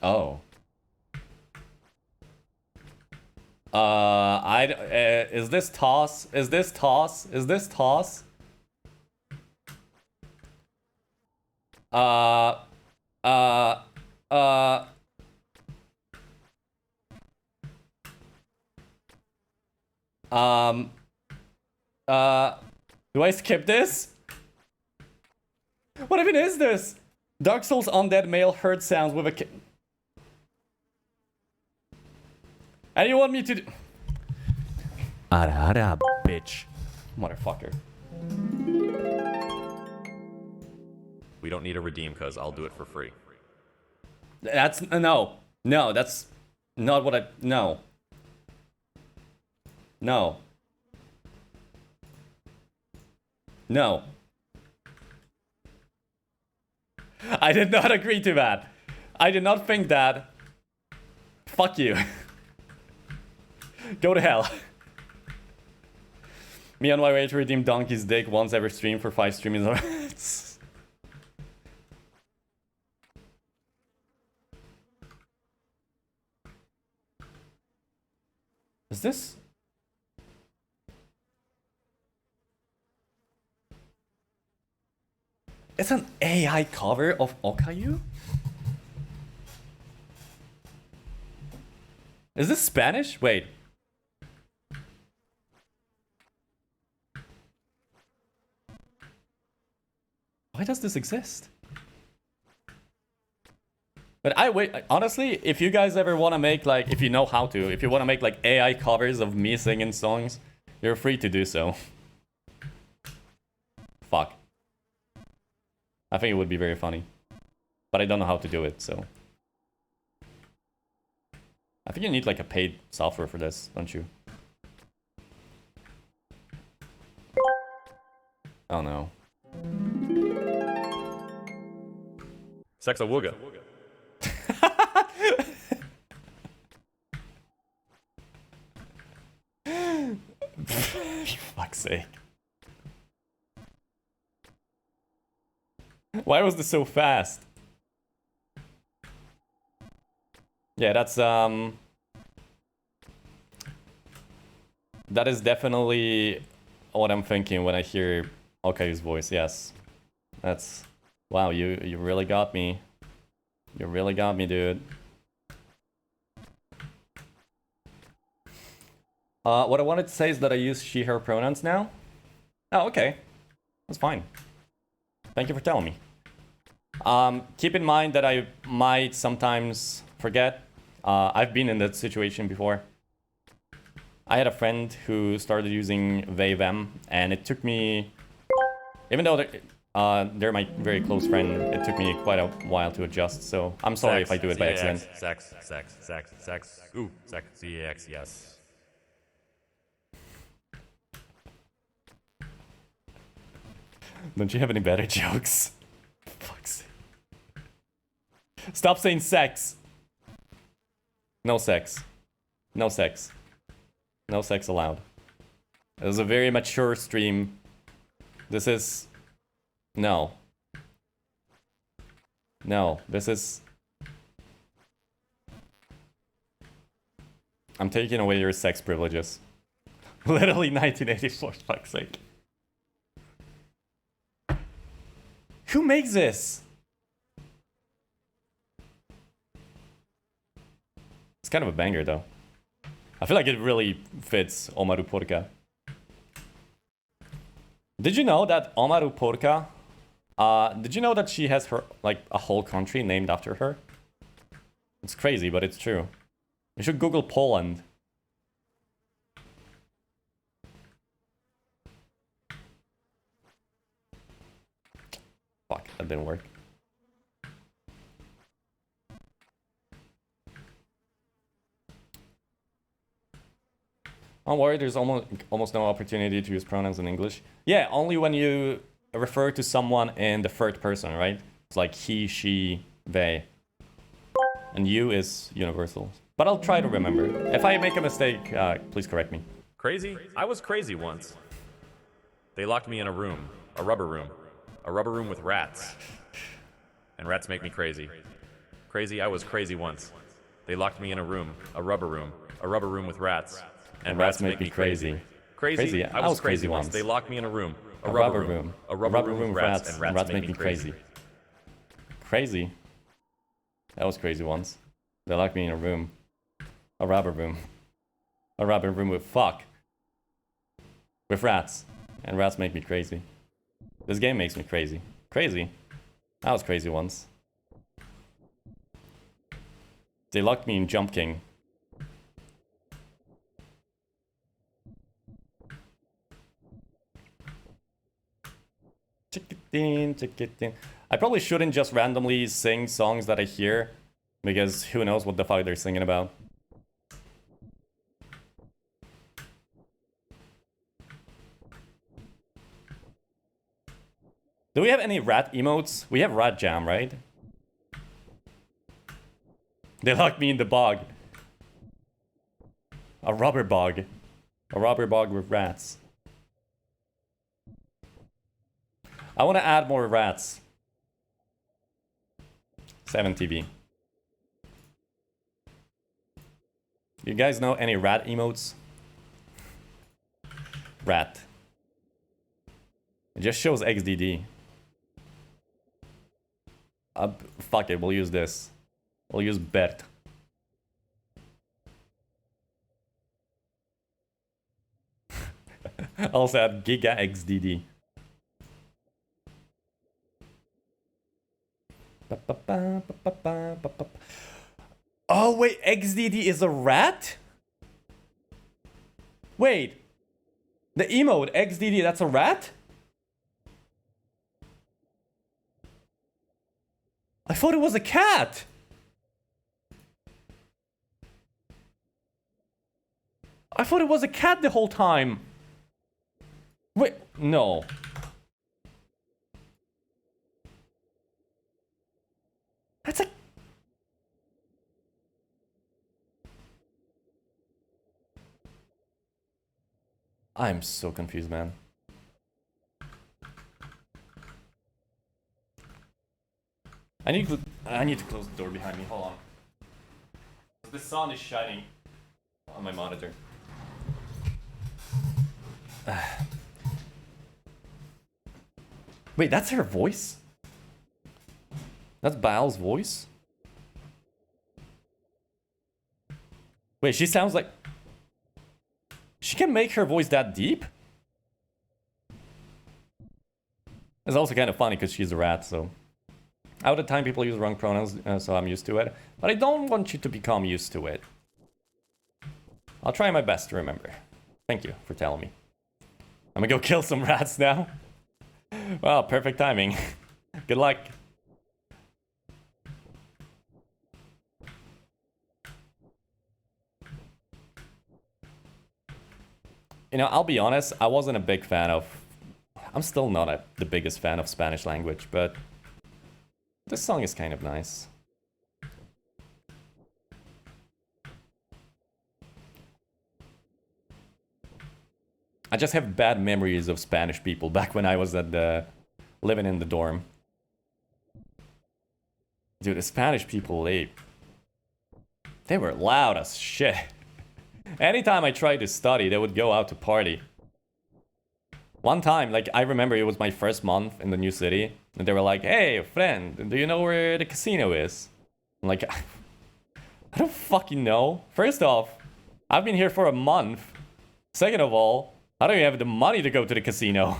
Oh. Is this toss? Is this toss? Is this toss? Do I skip this? What even is this? Dark Souls undead male heard sounds with a and you want me to do... Ara, bitch. Motherfucker. We don't need a redeem cuz I'll do it for free. That's... No. No, that's not what I... No. No. No. I did not agree to that. I did not think that. Fuck you. Go to hell. Me on my way to redeem Donkey's dick once every stream for 5 streamings. Is this? It's an AI cover of Okayu? Is this Spanish? Wait. Why does this exist? But honestly, if you guys ever want to make like, if you know how to, if you want to make like AI covers of me singing songs, you're free to do so. Fuck. I think it would be very funny. But I don't know how to do it, so. I think you need like a paid software for this, don't you? Oh no. Sexa Wooga. For fuck's sake. Why was this so fast? Yeah, that's that is definitely what I'm thinking when I hear Okayu's voice. Yes, that's wow. You really got me. You really got me, dude. What I wanted to say is that I use she/her pronouns now. Oh, okay, that's fine. Thank you for telling me. Keep in mind that I might sometimes forget. I've been in that situation before. I had a friend who started using they, them, and it took me, even though they're my very close friend, it took me quite a while to adjust, so I'm sorry if I do it by accident. Sex. Ooh, sex, C-A-X, yes. Don't you have any better jokes? Fuck's sake. Stop saying sex. No sex. No sex. No sex allowed. It was a very mature stream. This is... No. No, this is... I'm taking away your sex privileges. Literally 1984, fuck's sake. Who makes this? It's kind of a banger though. I feel like it really fits Omaru Porka. Did you know that Omaru Porka, did you know that she has her, like, a whole country named after her? It's crazy, but it's true. You should Google Poland. Fuck, that didn't work. Don't worry, there's almost no opportunity to use pronouns in English. Yeah, only when you refer to someone in the third person, right? It's like he, she, they. And you is universal. But I'll try to remember. If I make a mistake, please correct me. Crazy? I was crazy once. They locked me in a room. A rubber room. A rubber room with rats. And rats make me crazy. Crazy? I was crazy once. They locked me in a room. A rubber room. A rubber room with rats. And rats make me crazy. Crazy? I was crazy once. They locked me in a room. A rubber room. A rubber room with rats. And rats make me crazy. Crazy? That was crazy once. They locked me in a room. A rubber room. A rubber room with fuck. With rats. And rats make me crazy. This game makes me crazy. Crazy? I was crazy once. They locked me in Jump King. I probably shouldn't just randomly sing songs that I hear, because who knows what the fuck they're singing about. Do we have any rat emotes? We have Rat Jam, right? They locked me in the bog. A rubber bog. A rubber bog with rats. I want to add more rats. 7TV. You guys know any rat emotes? Rat. It just shows XDD. Fuck it, we'll use this. We'll use Bert. Also add Giga XDD. Oh wait, XDD is a rat? Wait. The emote XDD, that's a rat? I thought it was a cat. I thought it was a cat the whole time. Wait, no. That's a... I'm so confused, man. I need to close the door behind me. Hold on. The sun is shining on my monitor. Wait, that's her voice? That's Bao's voice? Wait, she sounds like... She can make her voice that deep? It's also kind of funny because she's a rat, so... All the time people use wrong pronouns, so I'm used to it. But I don't want you to become used to it. I'll try my best to remember. Thank you for telling me. I'm gonna go kill some rats now. Wow, perfect timing. Good luck. You know, I'll be honest, I wasn't a big fan of... I'm still not the biggest fan of Spanish language, but... This song is kind of nice. I just have bad memories of Spanish people back when I was living in the dorm. Dude, the Spanish people, they were loud as shit. Anytime I tried to study, they would go out to party. One time, like, I remember it was my first month in the new city, and they were like, "Hey, friend, do you know where the casino is?" I'm like, I don't fucking know. First off, I've been here for a month. Second of all, I don't even have the money to go to the casino.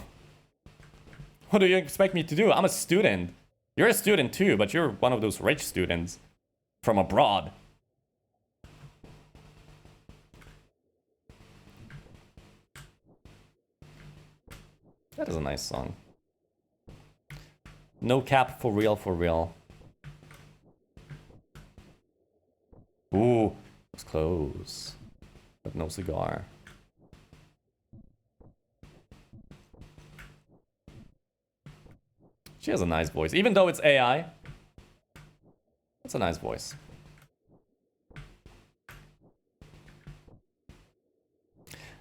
What do you expect me to do? I'm a student. You're a student too, but you're one of those rich students from abroad. That is a nice song. No cap, for real, for real. Ooh, it's close. But no cigar. She has a nice voice. Even though it's AI, it's a nice voice.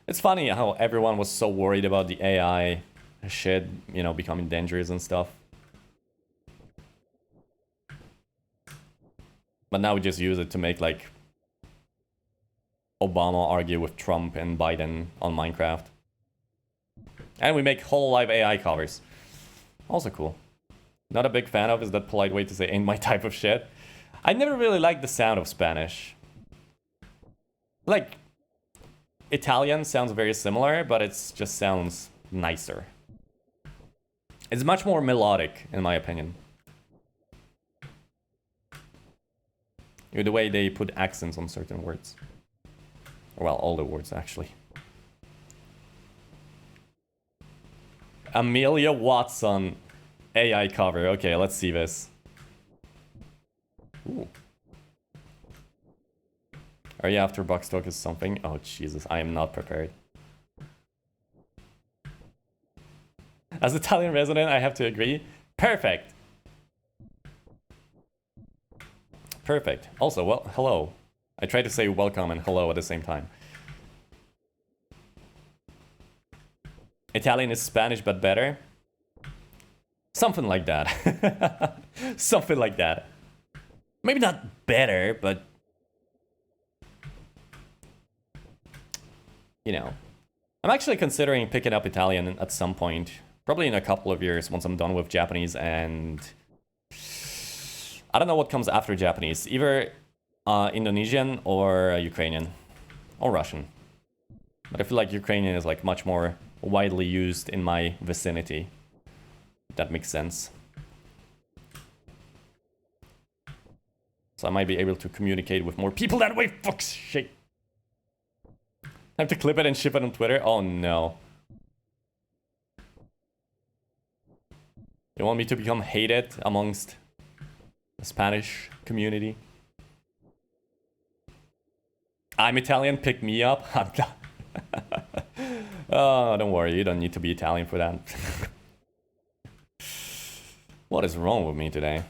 It's funny how everyone was so worried about the AI shit, you know, becoming dangerous and stuff. But now we just use it to make, like, Obama argue with Trump and Biden on Minecraft. And we make whole live AI covers. Also cool. Not a big fan of is that polite way to say ain't my type of shit. I never really liked the sound of Spanish. Like, Italian sounds very similar, but it just sounds nicer. It's much more melodic, in my opinion. The way they put accents on certain words. Well, all the words, actually. Amelia Watson AI cover. Okay, let's see this. Ooh. Are you after Buck Stoke is something? Oh, Jesus, I am not prepared. As Italian resident, I have to agree. Perfect. Perfect. Also, well, hello. I tried to say welcome and hello at the same time. Italian is Spanish, but better. Something like that. Something like that. Maybe not better, but... You know. I'm actually considering picking up Italian at some point. Probably in a couple of years once I'm done with Japanese and... I don't know what comes after Japanese. Either Indonesian or Ukrainian. Or Russian. But I feel like Ukrainian is like much more widely used in my vicinity. If that makes sense. So I might be able to communicate with more people that way. Fuck's shit. I have to clip it and ship it on Twitter? Oh no. You want me to become hated amongst the Spanish community? I'm Italian, pick me up. Oh, don't worry, you don't need to be Italian for that. What is wrong with me today?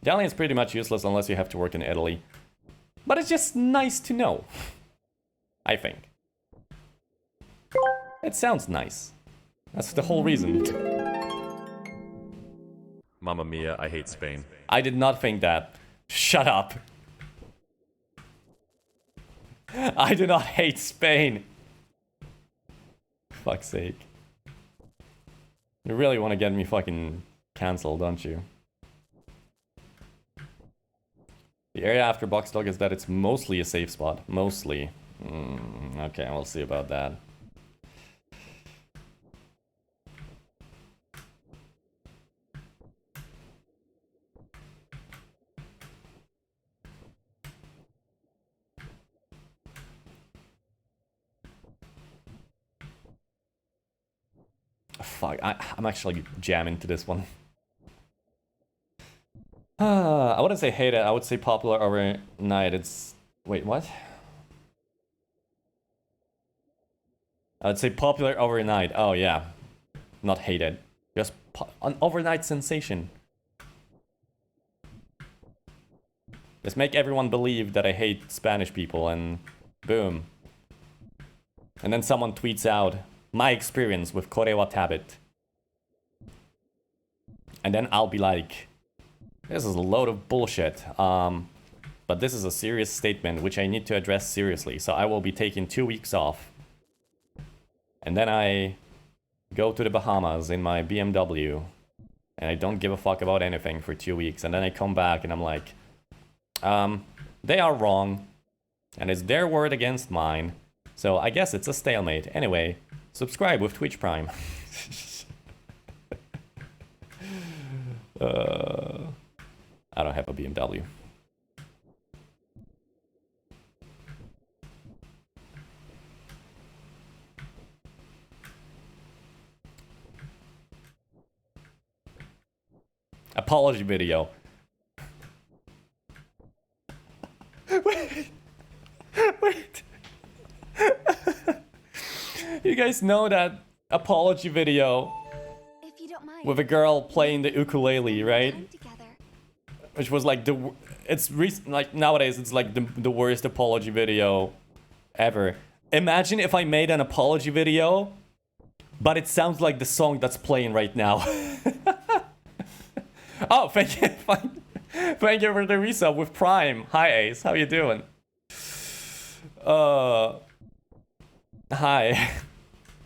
Italian is pretty much useless unless you have to work in Italy. But it's just nice to know. I think. It sounds nice. That's the whole reason. Mamma mia, I hate Spain. I did not think that. Shut up. I do not hate Spain. Fuck's sake. You really want to get me fucking cancelled, don't you? The area after Box Dog is that it's mostly a safe spot. Mostly. Okay, we'll see about that. Fuck, I'm actually jamming to this one. I wouldn't say hate it, I would say popular overnight. It's... Wait, what? I would say popular overnight. Oh, yeah. Not hated. Just an overnight sensation. Just make everyone believe that I hate Spanish people and boom. And then someone tweets out my experience with Korewa Tabit. And then I'll be like, this is a load of bullshit. But this is a serious statement which I need to address seriously. So I will be taking 2 weeks off. And then I go to the Bahamas in my BMW. And I don't give a fuck about anything for 2 weeks. And then I come back and I'm like, they are wrong. And it's their word against mine. So I guess it's a stalemate. Anyway, subscribe with Twitch Prime. I don't have a BMW. Apology video. Wait. Wait. You guys know that apology video If you don't mind, with a girl playing the ukulele, right? time together. Which was like like nowadays it's like the worst apology video ever. Imagine if I made an apology video, but it sounds like the song that's playing right now. Oh, thank you. Thank you for the resub with Prime. Hi Ace, how you doing? Hi.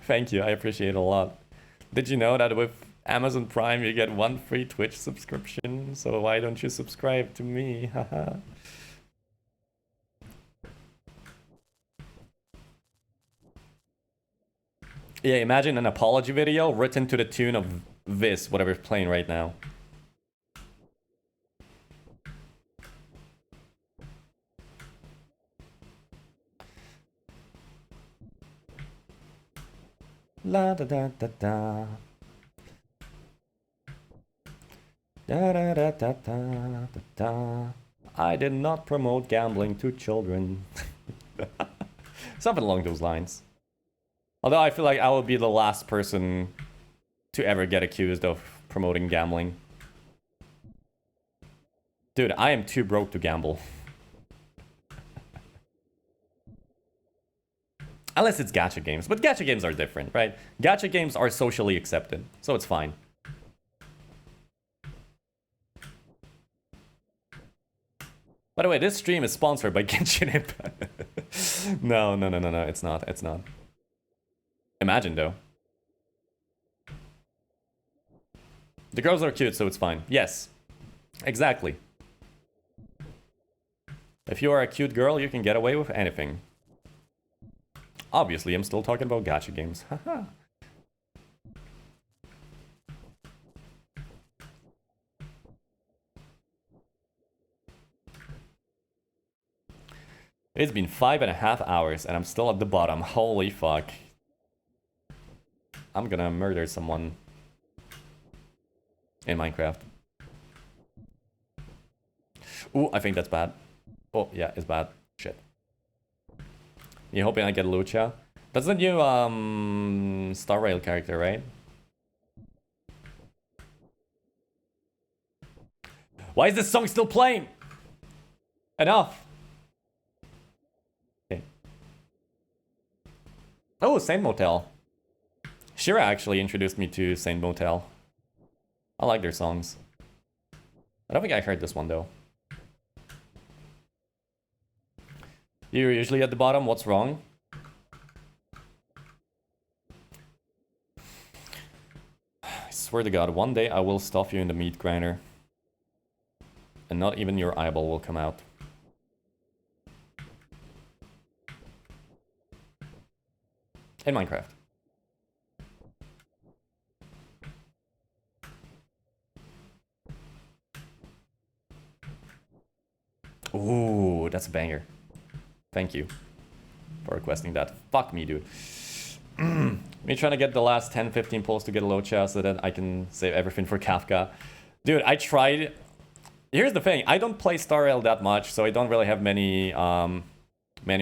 Thank you, I appreciate it a lot. Did you know that with Amazon Prime you get 1 free Twitch subscription? So why don't you subscribe to me? Haha. Yeah, imagine an apology video written to the tune of this, whatever's playing right now. La da da da da. Da da da da da da da. I did not promote gambling to children. Something along those lines. Although I feel like I will be the last person to ever get accused of promoting gambling. Dude, I am too broke to gamble. Unless it's gacha games. But gacha games are different, right? Gacha games are socially accepted, so it's fine. By the way, this stream is sponsored by Genshin Impact. No, it's not, it's not. Imagine, though. The girls are cute, so it's fine. Yes, exactly. If you are a cute girl, you can get away with anything. Obviously, I'm still talking about gacha games. Haha. It's been 5.5 hours and I'm still at the bottom. Holy fuck. I'm gonna murder someone in Minecraft. Ooh, I think that's bad. Oh, yeah, it's bad. Shit. You hoping I get Lucha? That's the new Star Rail character, right? Why is this song still playing? Enough. Okay. Oh, Saint Motel. Shira actually introduced me to Saint Motel. I like their songs. I don't think I heard this one though. You're usually at the bottom, what's wrong? swear to God, one day I will stuff you in the meat grinder. And not even your eyeball will come out. In Minecraft. Ooh, that's a banger. Thank you for requesting that. Fuck me, dude. Me trying to get the last 10-15 pulls to get a low chest so that I can save everything for Kafka. Dude, I tried. Here's the thing. I don't play Star Rail that much, so I don't really have many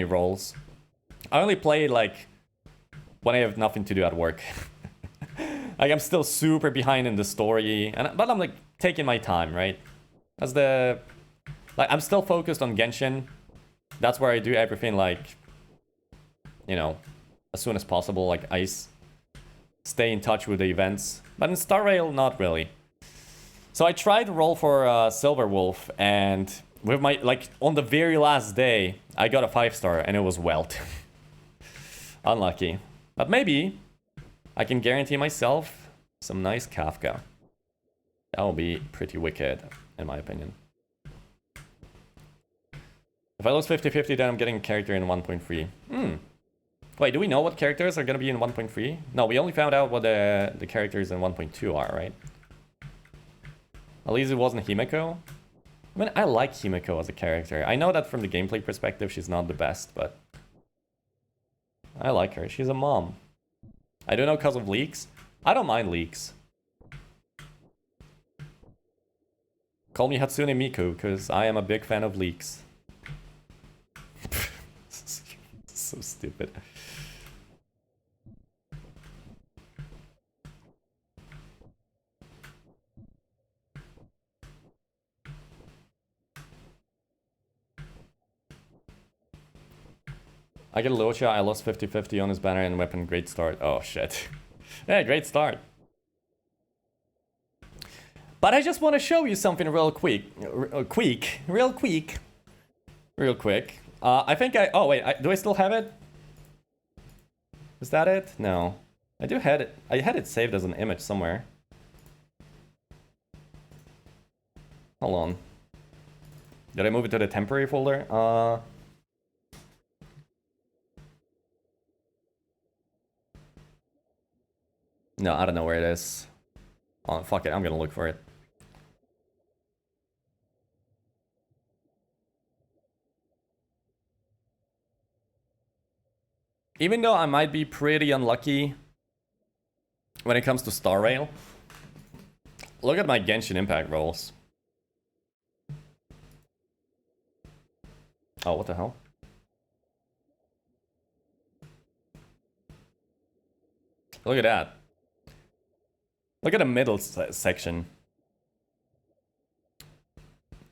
roles. I only play, like, when I have nothing to do at work. Like, I'm still super behind in the story, but I'm, like, taking my time, right? As the... Like, I'm still focused on Genshin. That's where I do everything, like, you know, as soon as possible. Like, I stay in touch with the events. But in Star Rail, not really. So I tried to roll for Silver Wolf, and with my, like, on the very last day, I got a 5-star, and it was Welt. Unlucky. But maybe I can guarantee myself some nice Kafka. That will be pretty wicked, in my opinion. If I lose 50-50, then I'm getting a character in 1.3. Wait, do we know what characters are going to be in 1.3? No, we only found out what the characters in 1.2 are, right? At least it wasn't Himeko. I mean, I like Himeko as a character. I know that from the gameplay perspective, she's not the best, but... I like her. She's a mom. I don't know because of leaks. I don't mind leaks. Call me Hatsune Miku, because I am a big fan of leaks. So stupid. I get Luocha, I lost 50-50 on his banner and weapon, great start. Oh shit. Yeah, great start. But I just want to show you something real quick. Real quick. I think oh wait, do I still have it? Is that it? No. I do had it. I had it saved as an image somewhere. Hold on. Did I move it to the temporary folder? No, I don't know where it is. Oh, fuck it, I'm gonna look for it. Even though I might be pretty unlucky when it comes to Star Rail, look at my Genshin Impact rolls. Oh, what the hell? Look at that. Look at the middle section.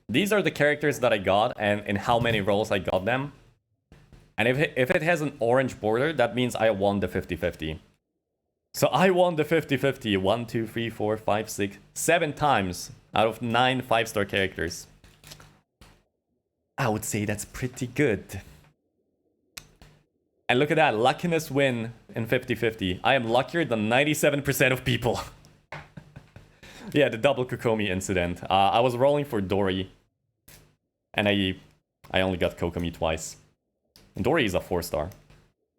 These are the characters that I got and in how many rolls I got them. And if it has an orange border, that means I won the 50-50. So I won the 50-50 1, 2, 3, 4, 5, 6, 7 times out of 9 5-star characters. I would say that's pretty good. And look at that, luckiness win in 50-50. I am luckier than 97% of people. Yeah, the double Kokomi incident. I was rolling for Dory. And I only got Kokomi twice. And Dory is a 4-star.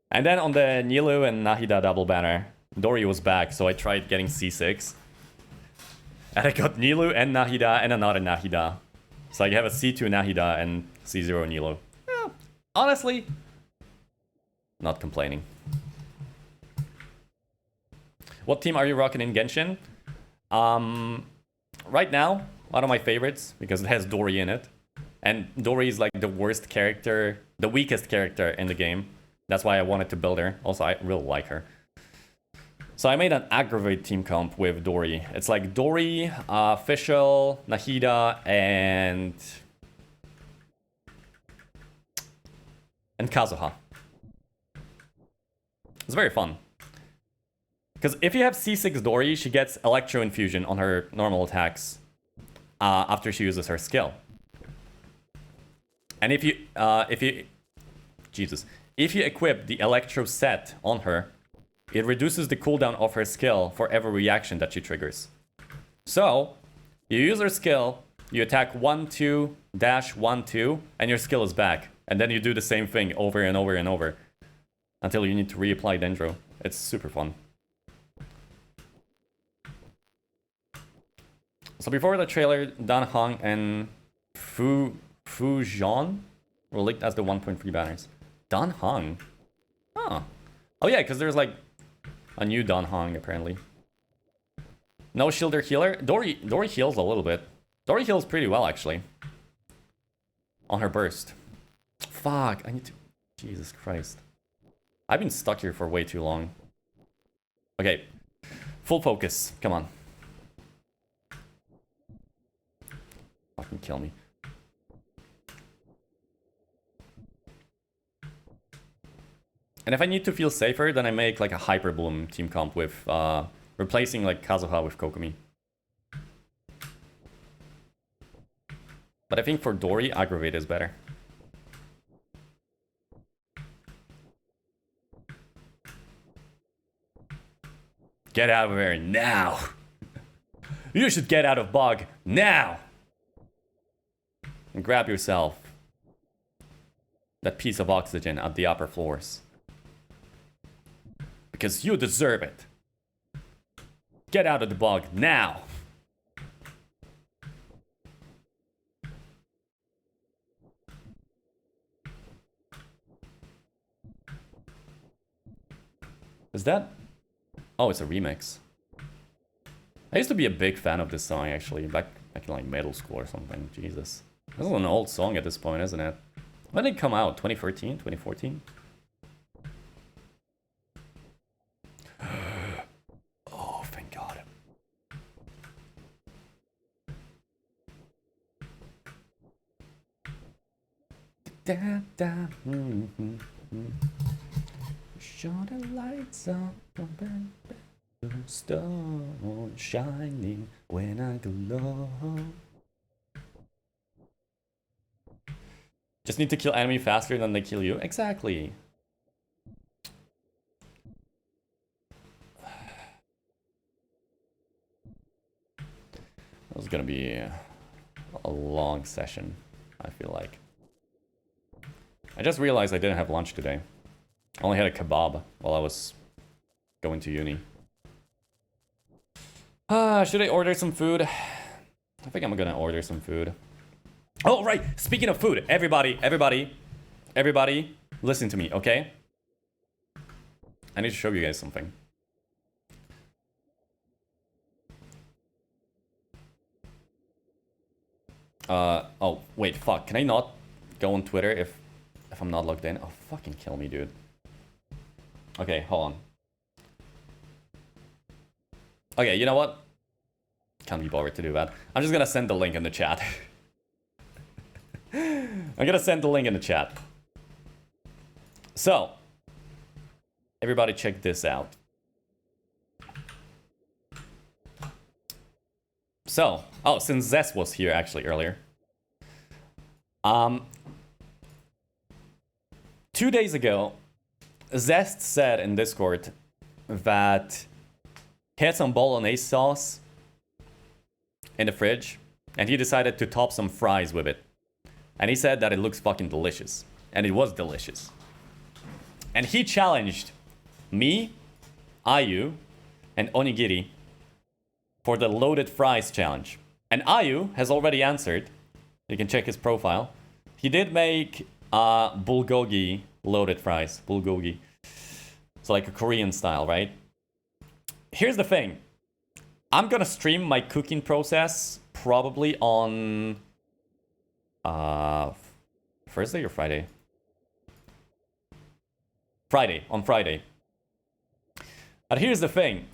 And then on the Nilu and Nahida double banner, Dory was back, so I tried getting C6. And I got Nilu and Nahida and another Nahida. So you have a C2 Nahida and C0 Nilu. Yeah, honestly, not complaining. What team are you rocking in Genshin? Right now, one of my favorites, because it has Dory in it. And Dory is like the worst character, the weakest character in the game. That's why I wanted to build her. Also, I really like her. So I made an aggravate team comp with Dory. It's like Dory, Fischl, Nahida, and Kazuha. It's very fun. Because if you have C6 Dory, she gets Electro Infusion on her normal attacks after she uses her skill. And if you equip the Electro set on her, it reduces the cooldown of her skill for every reaction that she triggers. So, you use her skill, you attack 1-2, dash 1-2, and your skill is back. And then you do the same thing over and over and over until you need to reapply Dendro. It's super fun. So before the trailer, Dan Hong and Fu Zhan were linked as the 1.3 banners. Dan Hong? Huh. Oh yeah, because there's like a new Dan Hong apparently. No shield or healer. Dory heals a little bit. Dory heals pretty well actually. On her burst. Fuck, I need to... Jesus Christ. I've been stuck here for way too long. Okay. Full focus. Come on. Fucking kill me. And if I need to feel safer, then I make like a Hyper Bloom team comp with replacing like Kazuha with Kokomi. But I think for Dory, Aggravate is better. Get out of there now! You should get out of Bog now! And grab yourself that piece of oxygen at the upper floors. Because you deserve it. Get out of the bog now! Is that... Oh, it's a remix. I used to be a big fan of this song, actually, back in like middle school or something. Jesus. This is an old song at this point, isn't it? When did it come out? 2013? 2014? Oh, thank God. Show the lights on, stone shining when I glow. Just need to kill enemy faster than they kill you. Exactly. That was gonna be a long session, I feel like. I just realized I didn't have lunch today. I only had a kebab while I was going to uni. Should I order some food? I think I'm gonna order some food. Oh, right! Speaking of food, everybody, listen to me, okay? I need to show you guys something. Oh, wait, fuck. Can I not go on Twitter if I'm not logged in? Oh, fucking kill me, dude. Okay, hold on. Okay, you know what? Can't be bothered to do that. I'm just gonna send the link in the chat. I'm gonna send the link in the chat. So, everybody check this out. So, oh, since Zest was here actually earlier. 2 days ago, Zest said in Discord that he had some bolognese sauce in the fridge and he decided to top some fries with it. And he said that it looks fucking delicious. And it was delicious. And he challenged me, Ayu, and Onigiri for the loaded fries challenge. And Ayu has already answered. You can check his profile. He did make bulgogi loaded fries. Bulgogi. So like a Korean style, right? Here's the thing. I'm gonna stream my cooking process probably on... Thursday or Friday? Friday, on Friday. But here's the thing.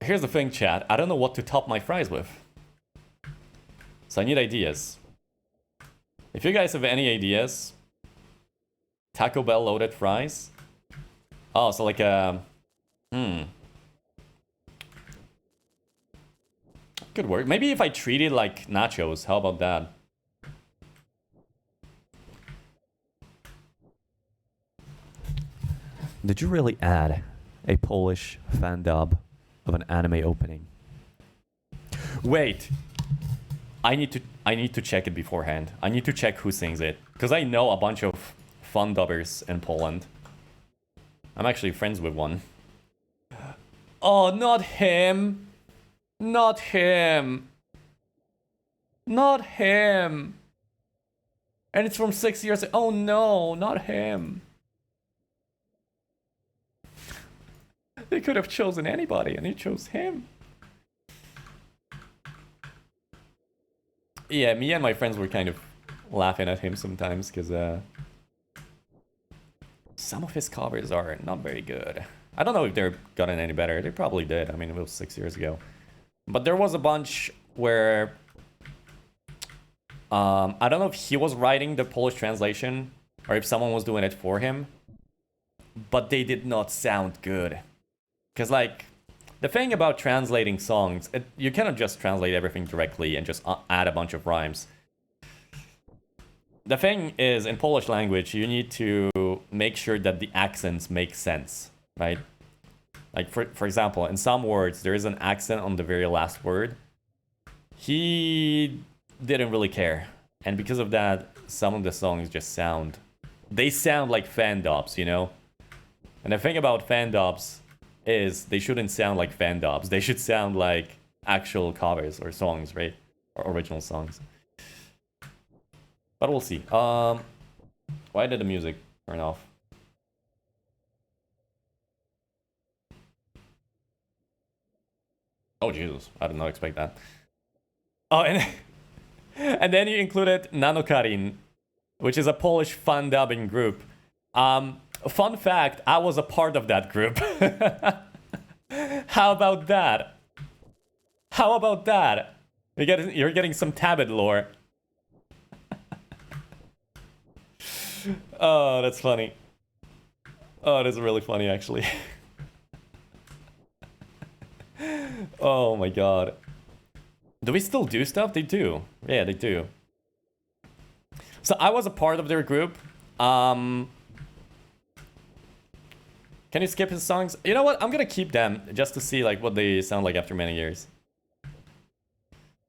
Here's the thing, chat. I don't know what to top my fries with. So I need ideas. If you guys have any ideas... Taco Bell loaded fries? Oh, so like a... Could work. Maybe if I treat it like nachos, how about that? Did you really add a Polish fan dub of an anime opening? Wait. I need to check it beforehand. I need to check who sings it. Because I know a bunch of fun dubbers in Poland. I'm actually friends with one. Oh, not him. Not him. Not him. And it's from 6 years ago. Oh no, not him. They could have chosen anybody and they chose him. Yeah, me and my friends were kind of laughing at him sometimes because some of his covers are not very good. I don't know if they're gotten any better. They probably did. I mean, it was 6 years ago. But there was a bunch where I don't know if he was writing the Polish translation or if someone was doing it for him, but they did not sound good. Because, like, the thing about translating songs, you cannot just translate everything directly and just add a bunch of rhymes. The thing is, in Polish language, you need to make sure that the accents make sense, right? Like, for example, in some words, there is an accent on the very last word. He didn't really care. And because of that, some of the songs just sound... They sound like fan dubs, you know? And the thing about fan dubs is they shouldn't sound like fan dubs. They should sound like actual covers or songs, right? Or original songs. But we'll see. Why did the music turn off? Oh, Jesus. I did not expect that. Oh, and, and then you included Nanokarin, which is a Polish fan dubbing group. Fun fact, I was a part of that group. How about that? How about that? You're getting some Tabit lore. Oh, that's funny. Oh, it is really funny, actually. Oh my god. Do we still do stuff? They do. Yeah, they do. So I was a part of their group. Can you skip his songs? You know what? I'm gonna keep them just to see like what they sound like after many years.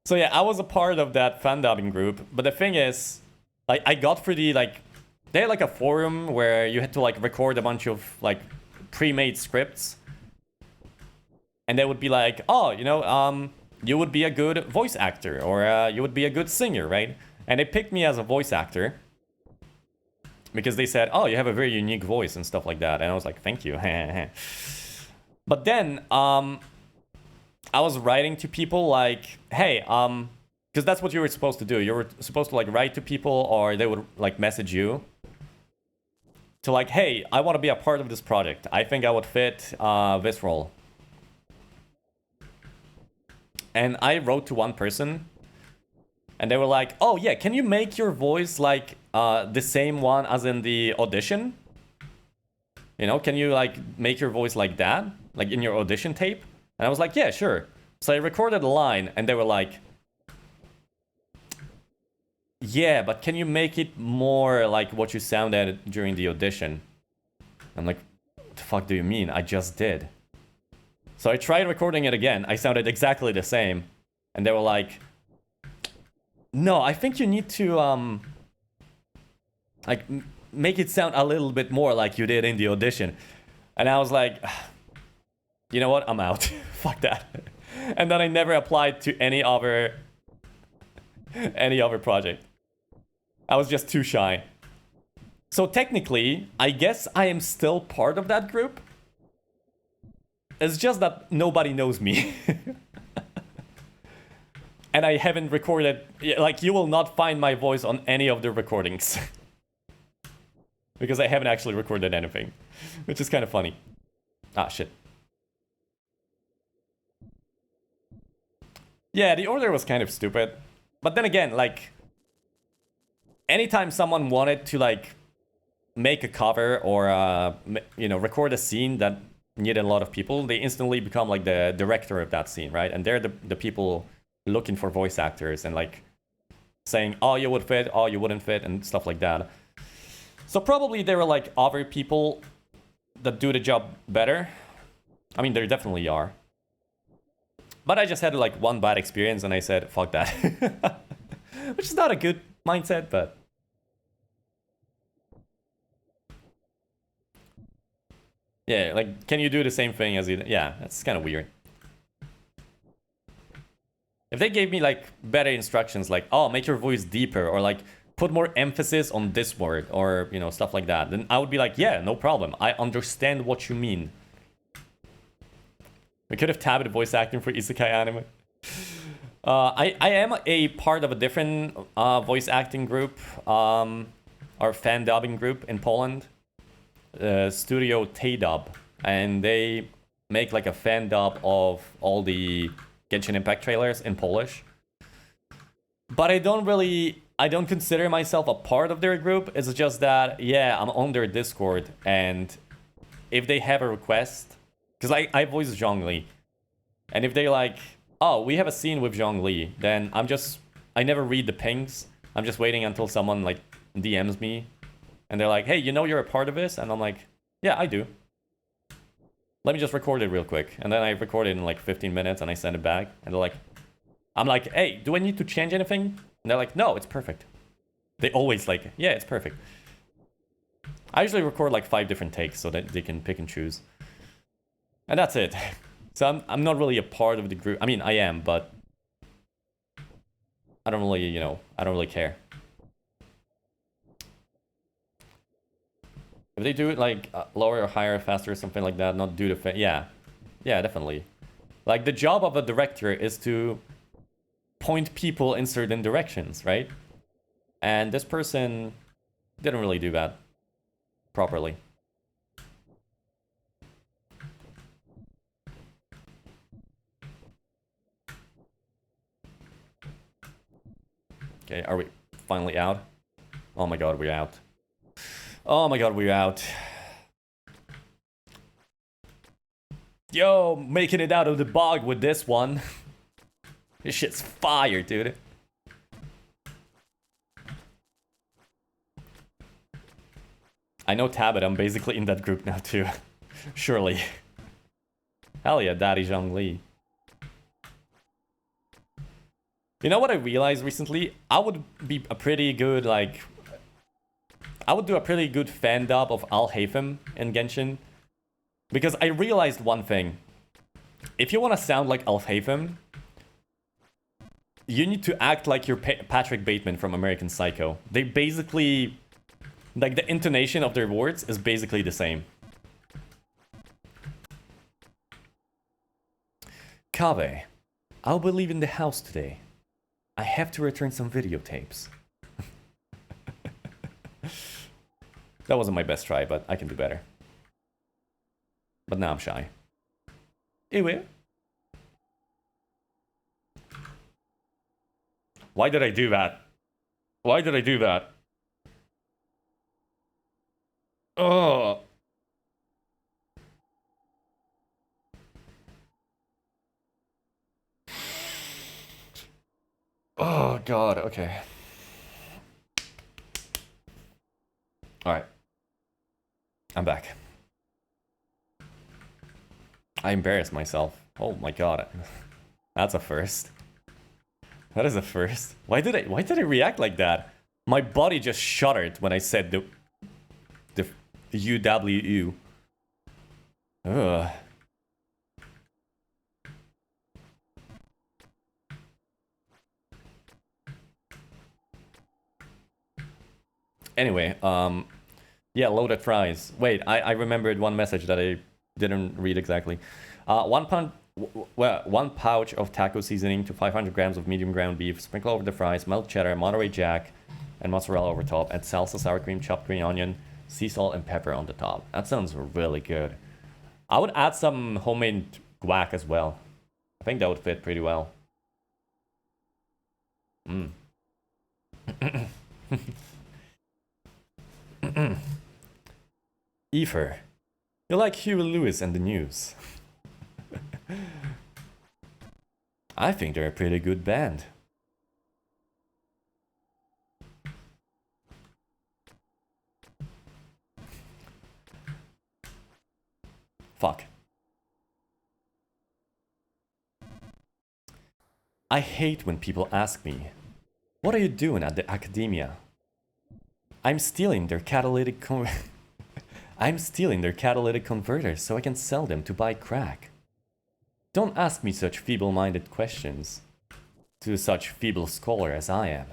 So yeah, I was a part of that fan dubbing group. But the thing is, like, I got for the like, they had like a forum where you had to like record a bunch of like pre-made scripts, and they would be like, oh, you know, you would be a good voice actor, or you would be a good singer, right? And they picked me as a voice actor. Because they said, oh, you have a very unique voice and stuff like that. And I was like, thank you. But then, I was writing to people like, hey, because that's what you were supposed to do. You were supposed to like write to people, or they would like message you. To like, hey, I want to be a part of this project. I think I would fit this role. And I wrote to one person. And they were like, oh yeah, can you make your voice like the same one as in the audition? You know, can you like make your voice like that? Like in your audition tape? And I was like, yeah, sure. So I recorded a line and they were like, yeah, but can you make it more like what you sounded during the audition? I'm like, what the fuck do you mean? I just did. So I tried recording it again. I sounded exactly the same. And they were like, no, I think you need to like make it sound a little bit more like you did in the audition. And I was like, you know what? I'm out. Fuck that. And then I never applied to any other project. I was just too shy. So technically, I guess I am still part of that group. It's just that nobody knows me. And I haven't recorded, like, you will not find my voice on any of the recordings. Because I haven't actually recorded anything. Which is kind of funny. Ah, shit. Yeah, the order was kind of stupid. But then again, like, anytime someone wanted to, like, make a cover or, you know, record a scene that needed a lot of people, they instantly become, like, the director of that scene, right? And they're the people looking for voice actors and like saying, oh, you would fit, oh, you wouldn't fit, and stuff like that. So probably there were like other people that do the job better. I mean, there definitely are. But I just had like one bad experience and I said, fuck that. Which is not a good mindset, but... Yeah, like, can you do the same thing as you... Yeah, that's kind of weird. If they gave me like better instructions, like, oh, make your voice deeper, or like, put more emphasis on this word, or, you know, stuff like that, then I would be like, yeah, no problem. I understand what you mean. We could have tabbed voice acting for isekai anime. I am a part of a different voice acting group, or fan dubbing group in Poland, Studio T-Dub, and they make like a fan dub of all the Genshin Impact trailers in Polish. But I don't consider myself a part of their group. It's just that, yeah, I'm on their Discord, and if they have a request, because I voice Zhongli, and if they're like, oh, we have a scene with Zhongli, then I never read the pings. I'm just waiting until someone like DMs me, and they're like, hey, you know you're a part of this? And I'm like, yeah, I do. Let me just record it real quick. And then I record it in like 15 minutes and I send it back. And they're like, I'm like, hey, do I need to change anything? And they're like, no, it's perfect. They always like, yeah, it's perfect. I usually record like 5 different takes so that they can pick and choose. And that's it. So I'm not really a part of the group. I mean, I am, but I don't really, you know, I don't really care. If they do it like lower or higher, faster, or something like that, not do the yeah, definitely. Like the job of a director is to point people in certain directions, right? And this person didn't really do that properly. Okay, are we finally out? Oh my god, we're out. Oh my god, we're out. Yo, making it out of the bog with this one. This shit's fire, dude. I know Tabit, I'm basically in that group now too. Surely. Hell yeah, Daddy Zhongli. You know what I realized recently? I would be a pretty good, like... I would do a pretty good fan dub of Al-Haytham in Genshin. Because I realized one thing. If you want to sound like Al-Haytham, you need to act like you're Patrick Bateman from American Psycho. They basically... Like, the intonation of their words is basically the same. Kave, I'll be leaving the house today. I have to return some videotapes. That wasn't my best try, but I can do better. But now I'm shy. Anyway. Why did I do that? Why did I do that? Oh. Oh god, okay. Alright. I'm back. I embarrassed myself. Oh my god. That's a first. That is a first. Why did I react like that? My body just shuddered when I said the UWU. Ugh. Anyway, yeah, loaded fries. Wait, I remembered one message that I didn't read exactly. 1 pouch of taco seasoning to 500 grams of medium ground beef. Sprinkle over the fries, melt cheddar, Monterey Jack, and mozzarella over top. Add salsa, sour cream, chopped green onion, sea salt, and pepper on the top. That sounds really good. I would add some homemade guac as well. I think that would fit pretty well. Mmm. Ether, you like Huey Lewis and the News? I think they're a pretty good band. I hate when people ask me, what are you doing at the academia? I'm stealing their catalytic I'm stealing their catalytic converters so I can sell them to buy crack. Don't ask me such feeble-minded questions to such feeble scholar as I am.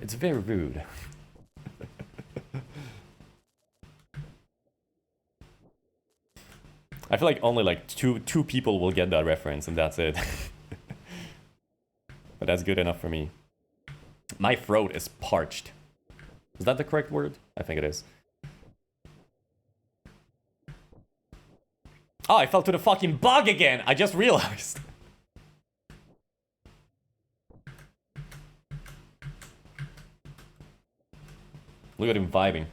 It's very rude. I feel like only like two people will get that reference and that's it. But that's good enough for me. My throat is parched. Is that the correct word? I think it is. Oh, I fell to the fucking bug again! I just realized. Look at him vibing.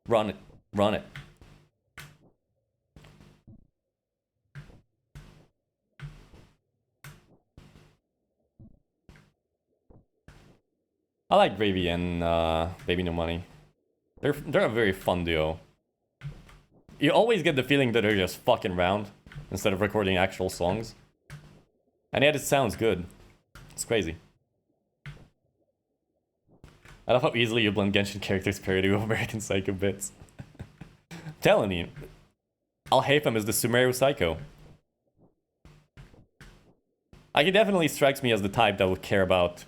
Run it. Run it. I like Gravy and Baby No Money. They're a very fun duo. You always get the feeling that they're just fucking around instead of recording actual songs. And yet it sounds good. It's crazy. I love how easily you blend Genshin characters parody with American Psycho bits. Telling you, Al-Haytham is the Sumeru Psycho. Like, he definitely strikes me as the type that would care about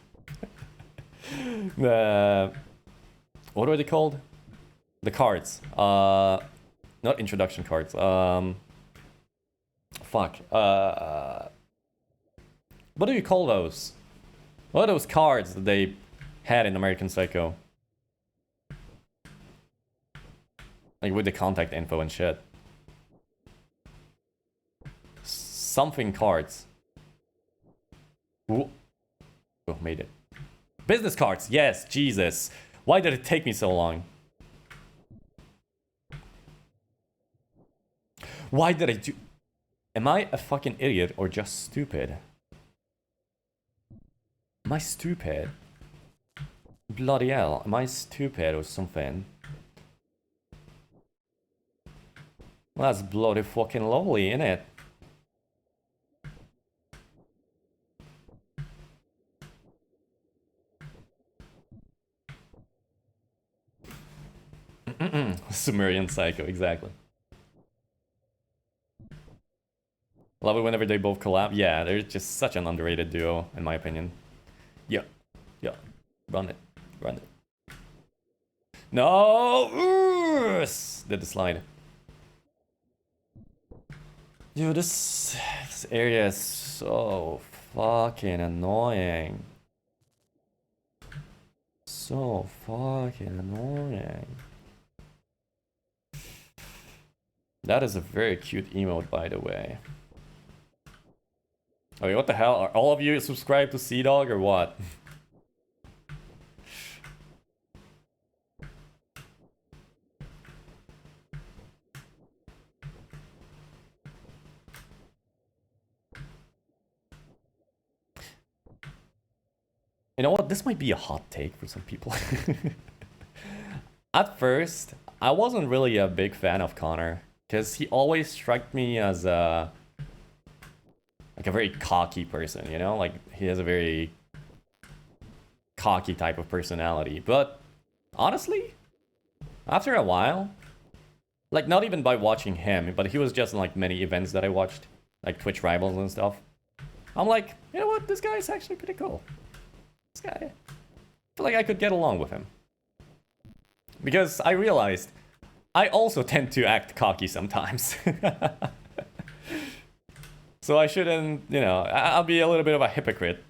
the... What are they called? The cards. Not introduction cards. Fuck. What do you call those? What are those cards that they had in American Psycho? Like with the contact info and shit. Something cards. Ooh. Oh, made it. Business cards, yes, Jesus. Why did it take me so long? Why did I do... Am I a fucking idiot or just stupid? Am I stupid? Bloody hell, am I stupid or something? Well, that's bloody fucking lovely, innit? Sumerian Psycho, exactly. Love it whenever they both collab. Yeah, they're just such an underrated duo, in my opinion. Yeah. Yeah. Run it. Run it. No! Did the slide. Dude, this area is so fucking annoying. So fucking annoying. That is a very cute emote, by the way. Okay, what the hell? Are all of you subscribed to Sea-Dog or what? You know what? This might be a hot take for some people. At first, I wasn't really a big fan of Connor, because he always struck me as a... like a very cocky person, you know? Like, he has a very cocky type of personality. But, honestly, after a while, like, not even by watching him, but he was just in, like, many events that I watched, like Twitch Rivals and stuff. I'm like, you know what? This guy is actually pretty cool. This guy, I feel like I could get along with him. Because I realized I also tend to act cocky sometimes. So I shouldn't, you know, I'll be a little bit of a hypocrite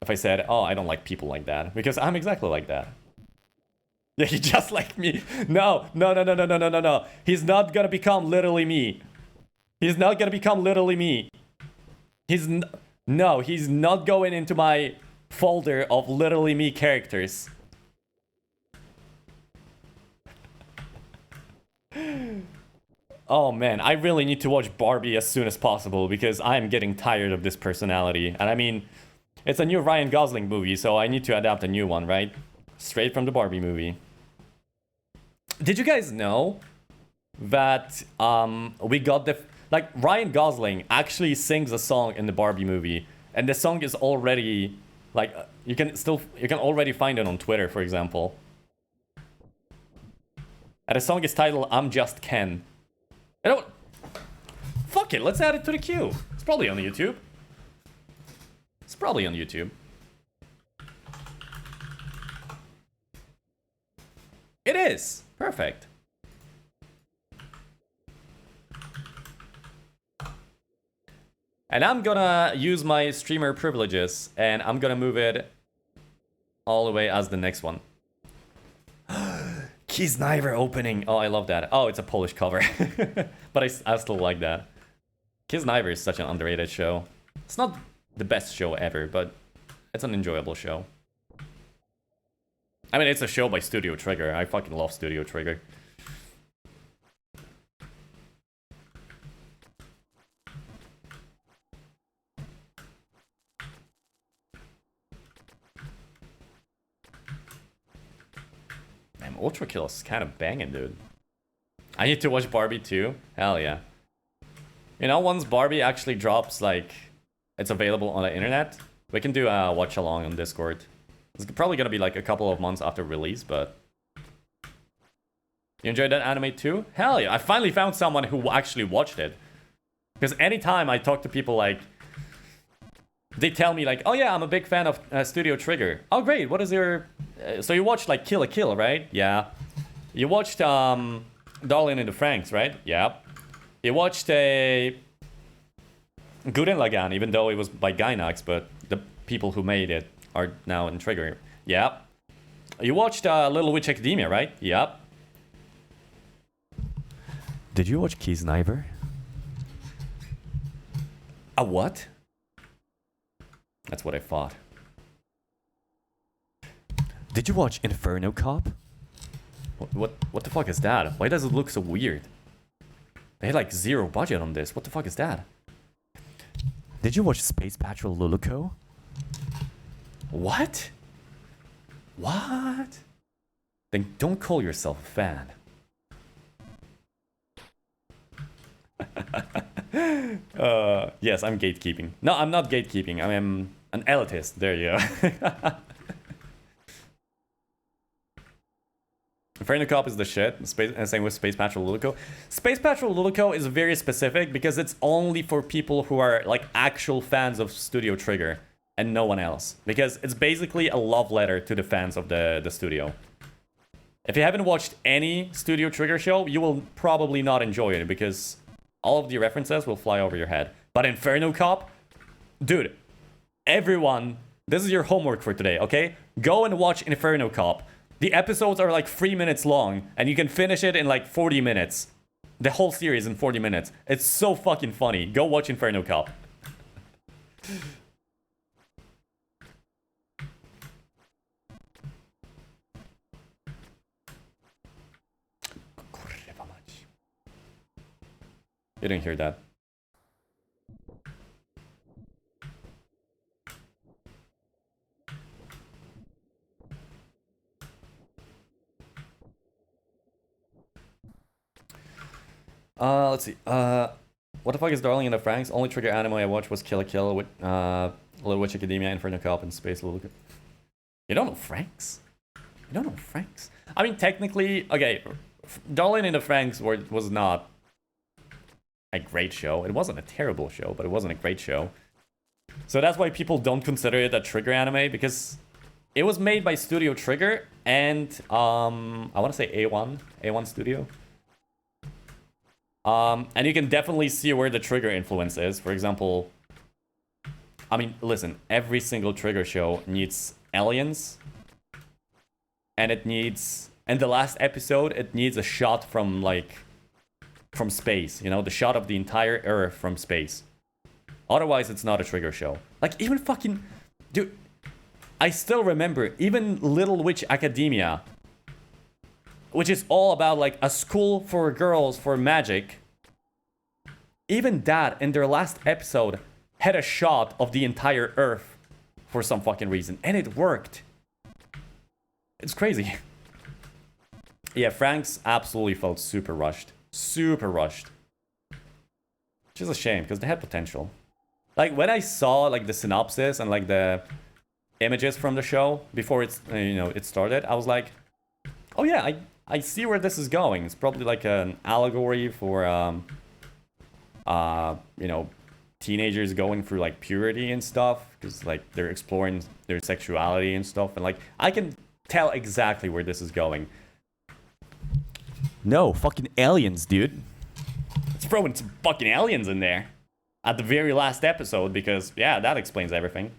if I said, oh, I don't like people like that. Because I'm exactly like that. Yeah, he just like me. No. He's not gonna become literally me. He's not gonna become literally me. No, he's not going into my folder of literally me characters. Oh man, I really need to watch Barbie as soon as possible because I'm getting tired of this personality. And I mean, it's a new Ryan Gosling movie, so I need to adapt a new one, right? Straight from the Barbie movie. Did you guys know that we got the... Like, Ryan Gosling actually sings a song in the Barbie movie, and the song is already... Like, you can already find it on Twitter, for example. And the song is titled I'm Just Ken. You know what? Fuck it, let's add it to the queue. It's probably on YouTube. It's probably on YouTube. It is. Perfect. And I'm gonna use my streamer privileges and I'm gonna move it all the way as the next one. Keys Niver opening. Oh, I love that. Oh, it's a Polish cover. But I still like that. Keys Niver is such an underrated show. It's not the best show ever, but it's an enjoyable show. I mean, it's a show by Studio Trigger. I fucking love Studio Trigger. Man, Ultra Kill is kind of banging, dude. I need to watch Barbie too. Hell yeah. You know, once Barbie actually drops, like, it's available on the internet, we can do a watch along on Discord. It's probably gonna be like a couple of months after release, but... You enjoyed that anime too? Hell yeah, I finally found someone who actually watched it. Because anytime I talk to people, like... They tell me like, oh yeah, I'm a big fan of Studio Trigger. Oh great, what is your... so you watched like Kill la Kill, right? Yeah. You watched Darling in the Franxx, right? Yeah. You watched a... Gurren Lagann, even though it was by Gainax, but the people who made it are now in Trigger. Yep. You watched Little Witch Academia, right? Yep. Did you watch Keys Niver? A what? That's what I thought. Did you watch Inferno Cop? What the fuck is that? Why does it look so weird? They had like zero budget on this. What the fuck is that? Did you watch Space Patrol Luluco? What? What? Then don't call yourself a fan. Yes, I'm gatekeeping. No, I'm not gatekeeping. I am an elitist. There you go. Inferno Cop is the shit. Same with Space Patrol Luluco. Space Patrol Luluco is very specific because it's only for people who are like actual fans of Studio Trigger and no one else. Because it's basically a love letter to the fans of the studio. If you haven't watched any Studio Trigger show, you will probably not enjoy it because all of the references will fly over your head. But Inferno Cop, dude, everyone, this is your homework for today, okay? Go and watch Inferno Cop. The episodes are like 3 minutes long, and you can finish it in like 40 minutes. The whole series in 40 minutes. It's so fucking funny. Go watch Inferno Cop. You didn't hear that. Let's see. What the fuck is Darling in the Franxx? Only Trigger anime I watched was Kill la Kill with Little Witch Academia, Inferno Cop, and Space Little. You don't know Franxx? You don't know Franxx? I mean, technically, okay, Darling in the Franxx was not a great show. It wasn't a terrible show, but it wasn't a great show. So that's why people don't consider it a Trigger anime, because it was made by Studio Trigger and I want to say A1 Studio. And you can definitely see where the Trigger influence is. For example, I mean, listen, every single Trigger show needs aliens. And it needs, in the last episode, it needs a shot from, like, from space. You know, the shot of the entire Earth from space. Otherwise, it's not a Trigger show. Like, even fucking, dude, I still remember, even Little Witch Academia, which is all about, like, a school for girls for magic. even that in their last episode had a shot of the entire Earth for some fucking reason, and it worked. It's crazy. Yeah, Frank's absolutely felt super rushed. Super rushed. Which is a shame, because they had potential. Like, when I saw, like, the synopsis and, like, the images from the show before it's, you know, it started, I was like, oh yeah, I see where this is going. It's probably, like, an allegory for, you know, teenagers going through, like, puberty and stuff. Because, like, they're exploring their sexuality and stuff. And, like, I can tell exactly where this is going. No, fucking aliens, dude. Let's throw in some fucking aliens in there. At the very last episode, because, yeah, that explains everything.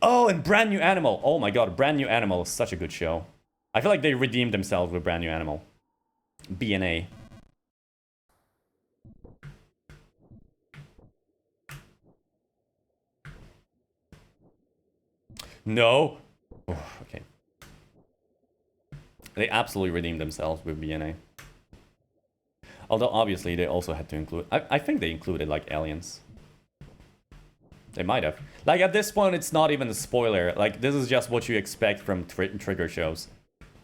Oh, and Brand New Animal. Oh my god, Brand New Animal is such a good show. I feel like they redeemed themselves with Brand New Animal. BNA. No. Oh, okay. They absolutely redeemed themselves with BNA. Although, obviously, they also had to include... I think they included, like, aliens. They might have. Like, at this point, it's not even a spoiler. Like, this is just what you expect from trigger shows.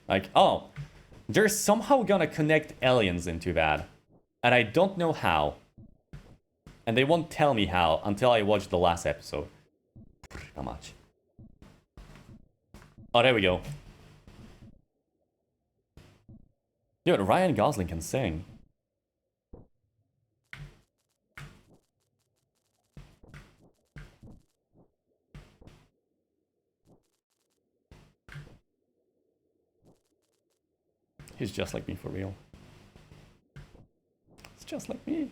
Like, oh, they're somehow gonna connect aliens into that. And I don't know how. And they won't tell me how until I watch the last episode. How much? Oh, there we go. Dude, Ryan Gosling can sing. He's just like me for real. It's just like me.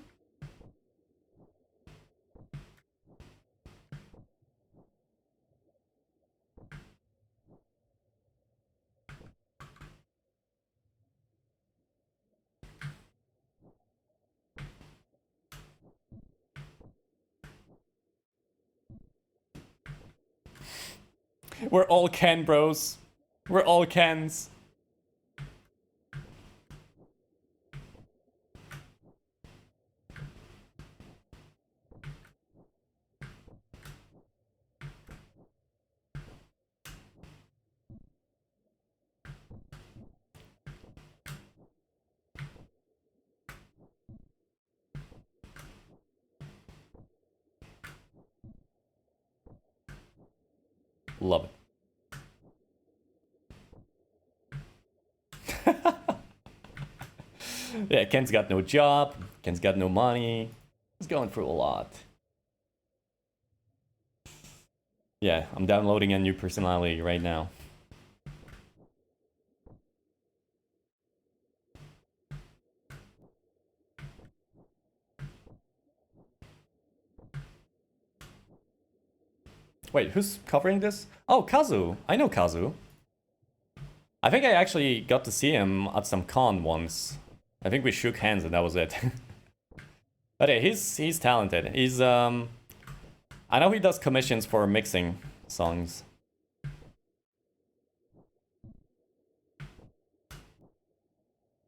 We're all Ken bros. We're all Kens. Love it. Yeah, Ken's got no job. Ken's got no money. He's going through a lot. Yeah, I'm downloading a new personality right now. Wait, who's covering this? Oh, Kazu. I know Kazu. I think I actually got to see him at some con once. I think we shook hands and that was it. But yeah, he's talented. He's I know he does commissions for mixing songs.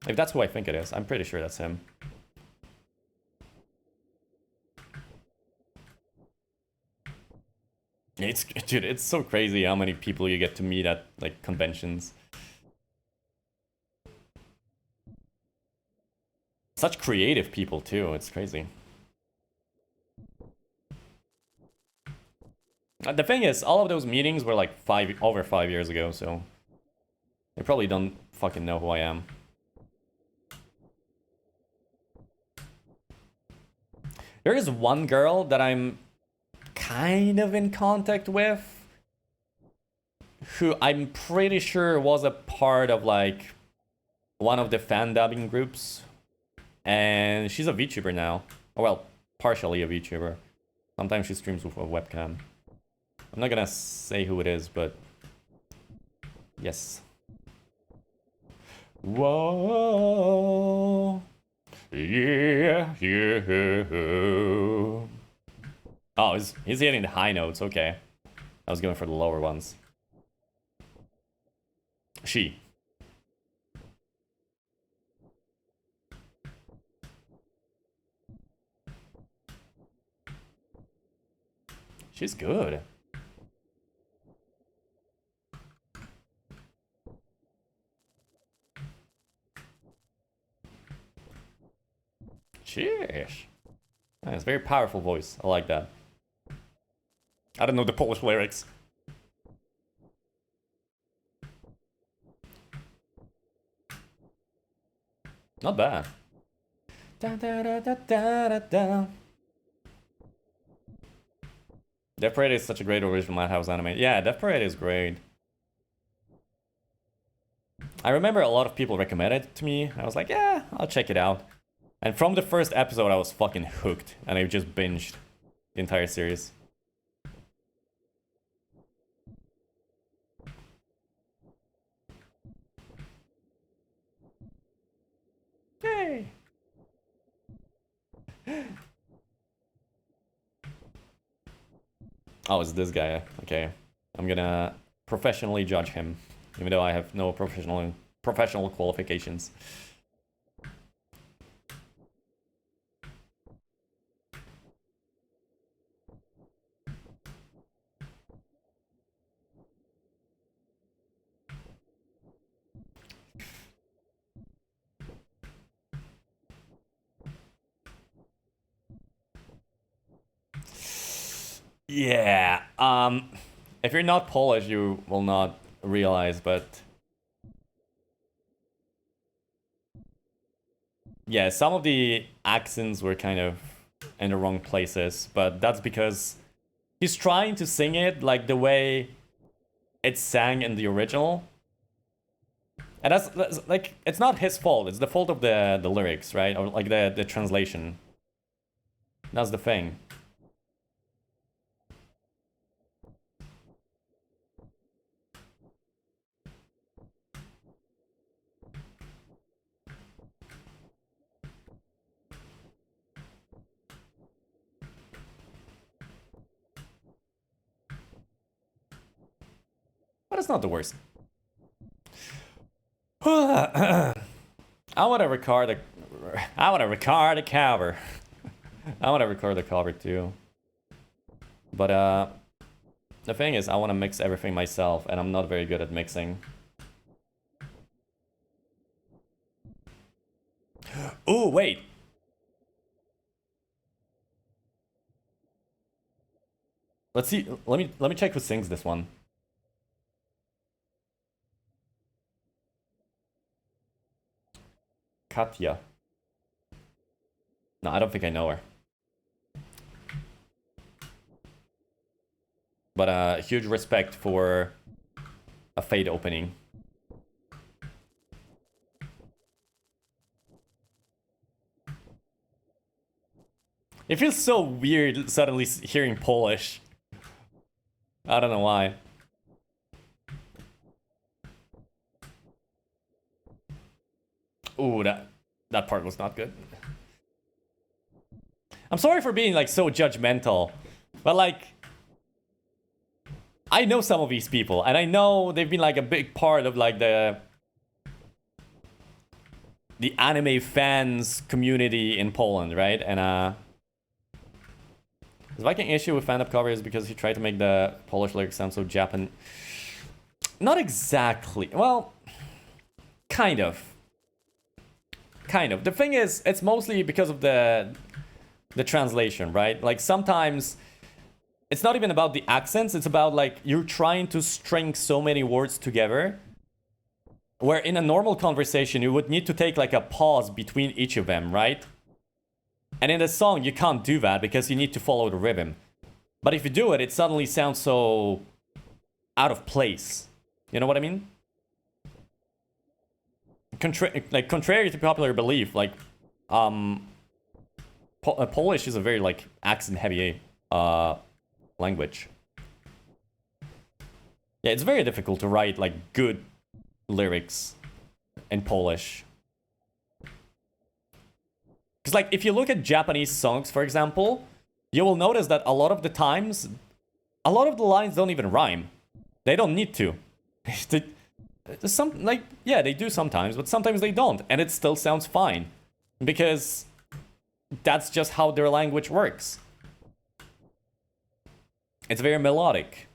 If that's who I think it is, I'm pretty sure that's him. Dude, it's so crazy how many people you get to meet at like conventions. Such creative people too, it's crazy. The thing is, all of those meetings were like over 5 years ago, so they probably don't fucking know who I am. There is one girl that I'm kind of in contact with, who I'm pretty sure was a part of like one of the fan dubbing groups, and she's a VTuber now. Well, partially a VTuber. Sometimes she streams with a webcam. I'm not gonna say who it is, but yes. Whoa, yeah, yeah. Oh, he's hitting the high notes. Okay, I was going for the lower ones. She. She's good. Cheers. That's a very powerful voice. I like that. I don't know the Polish lyrics. Not bad. Da, da, da, da, da, da, da. Death Parade is such a great original Madhouse anime. Yeah, Death Parade is great. I remember a lot of people recommended it to me. I was like, yeah, I'll check it out. And from the first episode, I was fucking hooked. And I just binged the entire series. Yay! Oh, it's this guy. Okay. I'm gonna professionally judge him. Even though I have no professional qualifications. Yeah, if you're not Polish, you will not realize, but... Yeah, some of the accents were kind of in the wrong places, but that's because he's trying to sing it like the way it's sang in the original. And that's like, it's not his fault, it's the fault of the lyrics, right? Or like the translation. That's the thing. But it's not the worst. I want to record a cover. I want to record a cover too. But the thing is, I want to mix everything myself, and I'm not very good at mixing. Ooh, wait. Let's see. Let me check who sings this one. Katya. No, I don't think I know her. But huge respect for a Fade opening. It feels so weird suddenly hearing Polish. I don't know why. Ooh, that part was not good. I'm sorry for being like so judgmental, but like I know some of these people, and I know they've been like a big part of like the anime fans community in Poland, right? And the Viking issue with fandom cover is because he tried to make the Polish lyrics sound so Japan. Not exactly. Well, kind of. Kind of. The thing is, it's mostly because of the translation, right? Like sometimes it's not even about the accents, it's about like you're trying to string so many words together where in a normal conversation you would need to take like a pause between each of them, right? And in a song you can't do that because you need to follow the rhythm. But if you do it, it suddenly sounds so out of place. You know what I mean? Contrary to popular belief, like Polish is a very like accent heavy language. Yeah, it's very difficult to write like good lyrics in Polish. Because like if you look at Japanese songs, for example, you will notice that a lot of the times, a lot of the lines don't even rhyme. They don't need to. Some like yeah, they do sometimes, but sometimes they don't, and it still sounds fine because that's just how their language works. It's very melodic.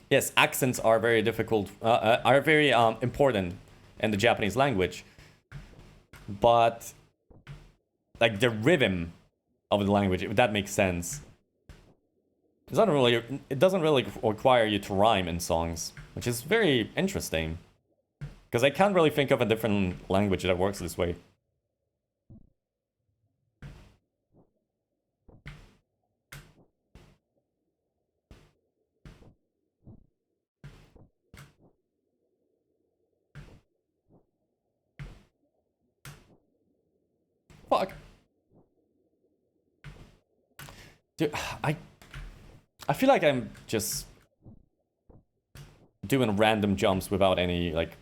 Yes, accents are very difficult, are very important in the Japanese language. But like the rhythm of the language, if that makes sense, it doesn't really require you to rhyme in songs, which is very interesting. Because I can't really think of a different language that works this way. Fuck. Dude, I feel like I'm just doing random jumps without any like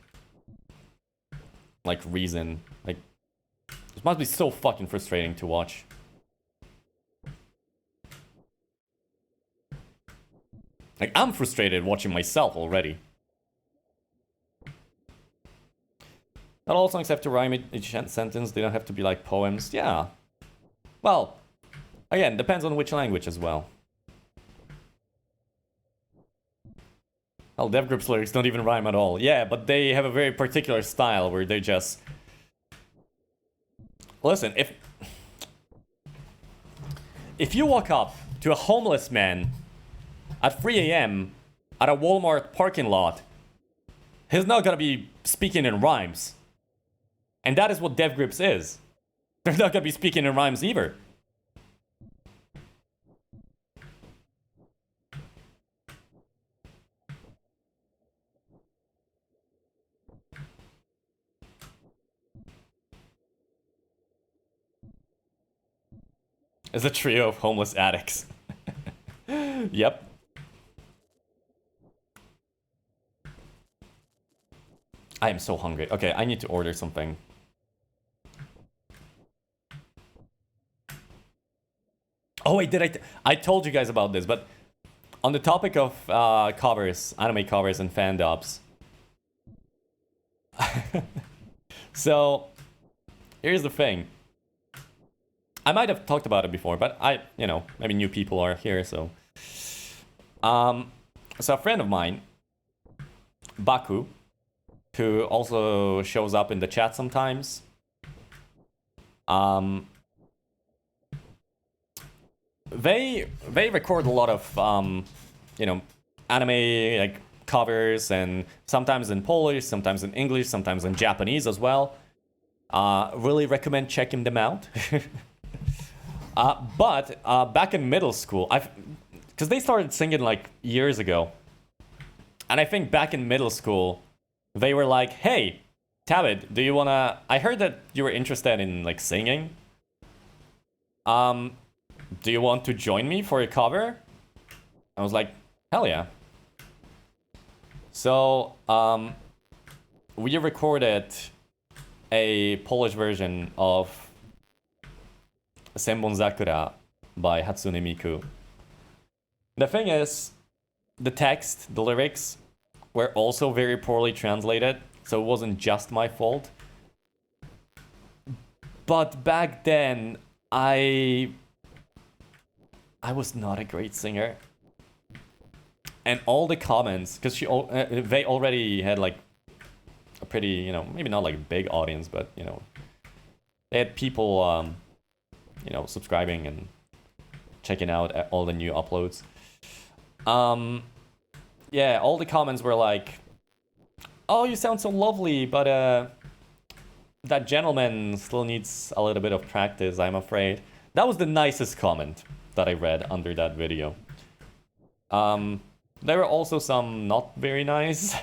reason. Like, it must be so fucking frustrating to watch. Like, I'm frustrated watching myself already. Not all songs have to rhyme each sentence. They don't have to be like poems. Yeah. Well, again, depends on which language as well. Well, Dev Group's lyrics don't even rhyme at all. Yeah, but they have a very particular style where they just... Listen, if you walk up to a homeless man at 3 a.m. at a Walmart parking lot, he's not gonna be speaking in rhymes. And that is what Dev Grips is. They're not gonna be speaking in rhymes either. It's a trio of homeless addicts. Yep. I am so hungry. Okay, I need to order something. Oh wait, I told you guys about this, but on the topic of covers, anime covers and fan dubs. So, here's the thing. I might have talked about it before, but maybe new people are here, so. So a friend of mine, Baku, who also shows up in the chat sometimes, they record a lot of anime like covers, and sometimes in Polish, sometimes in English, sometimes in Japanese as well. Really recommend checking them out. But back in middle school, because they started singing like years ago, and I think back in middle school, they were like, "Hey, Tabit, do you wanna? I heard that you were interested in like singing. Do you want to join me for a cover?" I was like, "Hell yeah!" So we recorded a Polish version of Senbon Zakura by Hatsune Miku. The thing is, the text, the lyrics, were also very poorly translated, so it wasn't just my fault. But back then, I was not a great singer. And all the comments, because they already had like a pretty, maybe not like a big audience, but they had people subscribing and checking out all the new uploads. Yeah, all the comments were like, "Oh, you sound so lovely, but that gentleman still needs a little bit of practice, I'm afraid." That was the nicest comment that I read under that video. There were also some not very nice.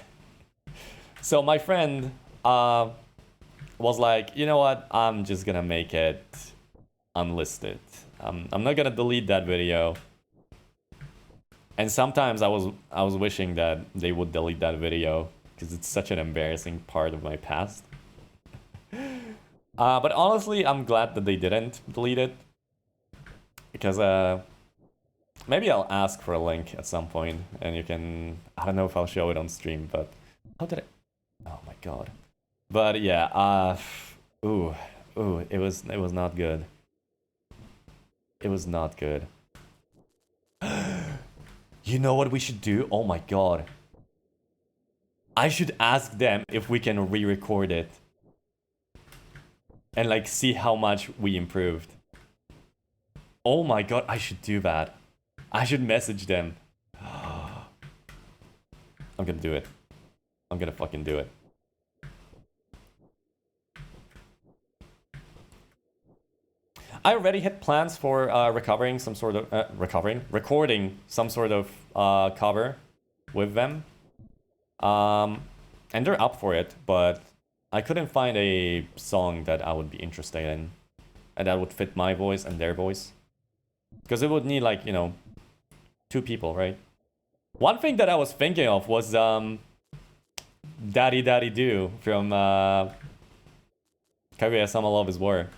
So my friend was like, "You know what? I'm just gonna make it unlisted. I'm not gonna delete that video." And sometimes I was wishing that they would delete that video because it's such an embarrassing part of my past. But honestly, I'm glad that they didn't delete it, because maybe I'll ask for a link at some point, and you can. I don't know if I'll show it on stream, but how did I? Oh my god! But yeah, it was not good. It was not good. You know what we should do? Oh my god. I should ask them if we can re-record it. And like see how much we improved. Oh my god, I should do that. I should message them. I'm gonna do it. I'm gonna fucking do it. I already had plans for recording some sort of cover with them. And they're up for it, but I couldn't find a song that I would be interested in. And that would fit my voice and their voice. Because it would need like, you know, 2 people, right? One thing that I was thinking of was Daddy Daddy Do from Kaguya-sama Love is War.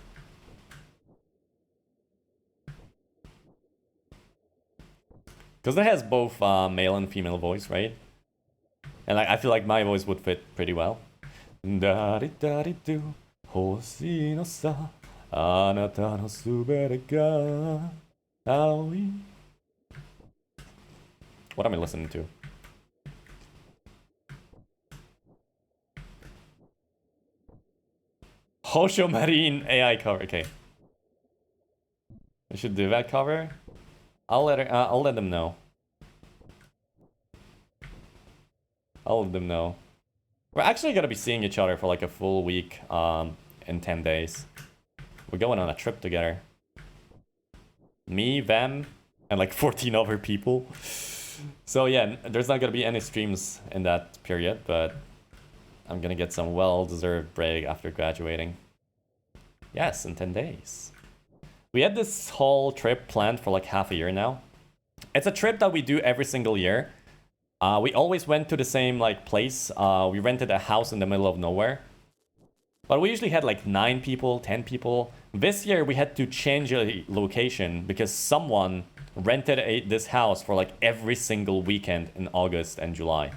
Because that has both male and female voice, right? And like I feel like my voice would fit pretty well. Daddy Daddy Do Hoshi no sa Anata no subere ga aoi. What am I listening to? Hosho Marine AI cover. Okay. I should do that cover. I'll let them know. I'll let them know. We're actually gonna be seeing each other for like a full week in 10 days. We're going on a trip together. Me, them, and like 14 other people. So yeah, there's not gonna be any streams in that period, but I'm gonna get some well-deserved break after graduating. Yes, in 10 days. We had this whole trip planned for like half a year now. It's a trip that we do every single year. We always went to the same like place. We rented a house in the middle of nowhere. But we usually had like 9 people, 10 people. This year we had to change a location because someone rented this house for like every single weekend in August and July.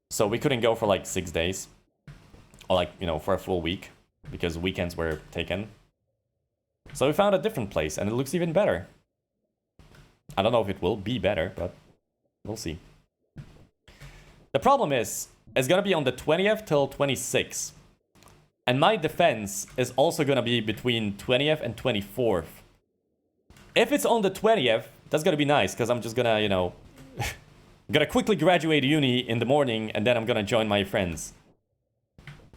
So we couldn't go for like 6 days. Or like, you know, for a full week. Because weekends were taken. So we found a different place and it looks even better. I don't know if it will be better, but we'll see. The problem is, it's gonna be on the 20th till 26th. And my defense is also gonna be between 20th and 24th. If it's on the 20th, that's gonna be nice, because I'm just gonna, you know, gonna quickly graduate uni in the morning and then I'm gonna join my friends.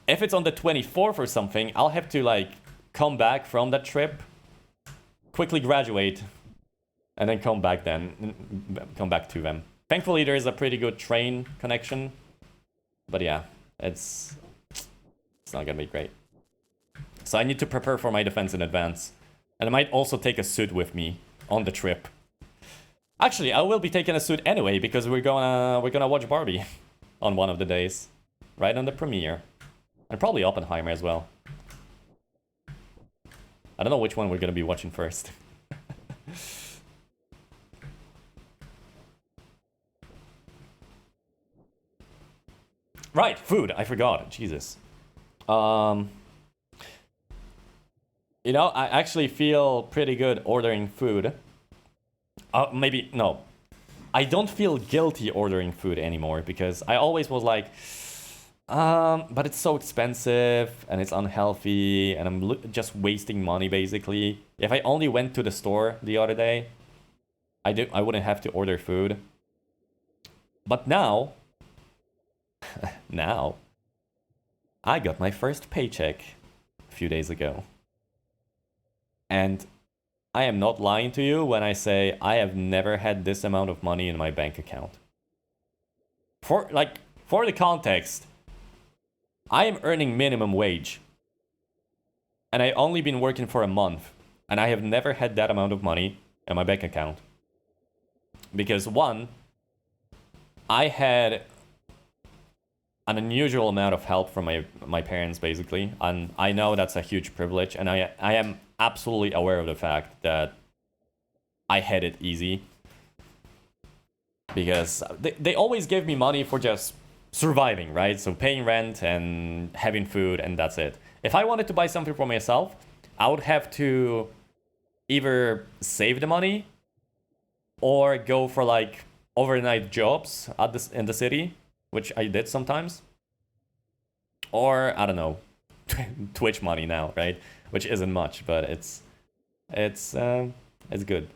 If it's on the 24th or something, I'll have to like come back from that trip, quickly graduate, and then come back to them. Thankfully, there is a pretty good train connection, but yeah, it's not gonna be great. So I need to prepare for my defense in advance, and I might also take a suit with me on the trip. Actually, I will be taking a suit anyway because we're gonna watch Barbie on one of the days, right on the premiere, and probably Oppenheimer as well. I don't know which one we're gonna be watching first. Right, food. I forgot. Jesus. You know, I actually feel pretty good ordering food. Maybe, no. I don't feel guilty ordering food anymore because I always was like, but it's so expensive and it's unhealthy and I'm just wasting money basically. If I only went to the store the other day, I wouldn't have to order food. But now, I got my first paycheck a few days ago. And I am not lying to you when I say I have never had this amount of money in my bank account. For the context, I am earning minimum wage. And I've only been working for a month. And I have never had that amount of money in my bank account. Because one, I had an unusual amount of help from my parents, basically. And I know that's a huge privilege. And I am absolutely aware of the fact that I had it easy. Because they always gave me money for just surviving, right? So paying rent and having food, and that's it. If I wanted to buy something for myself, I would have to either save the money or go for like overnight jobs at this in the city, which I did sometimes. Or I don't know, Twitch money now, right? Which isn't much, but it's good.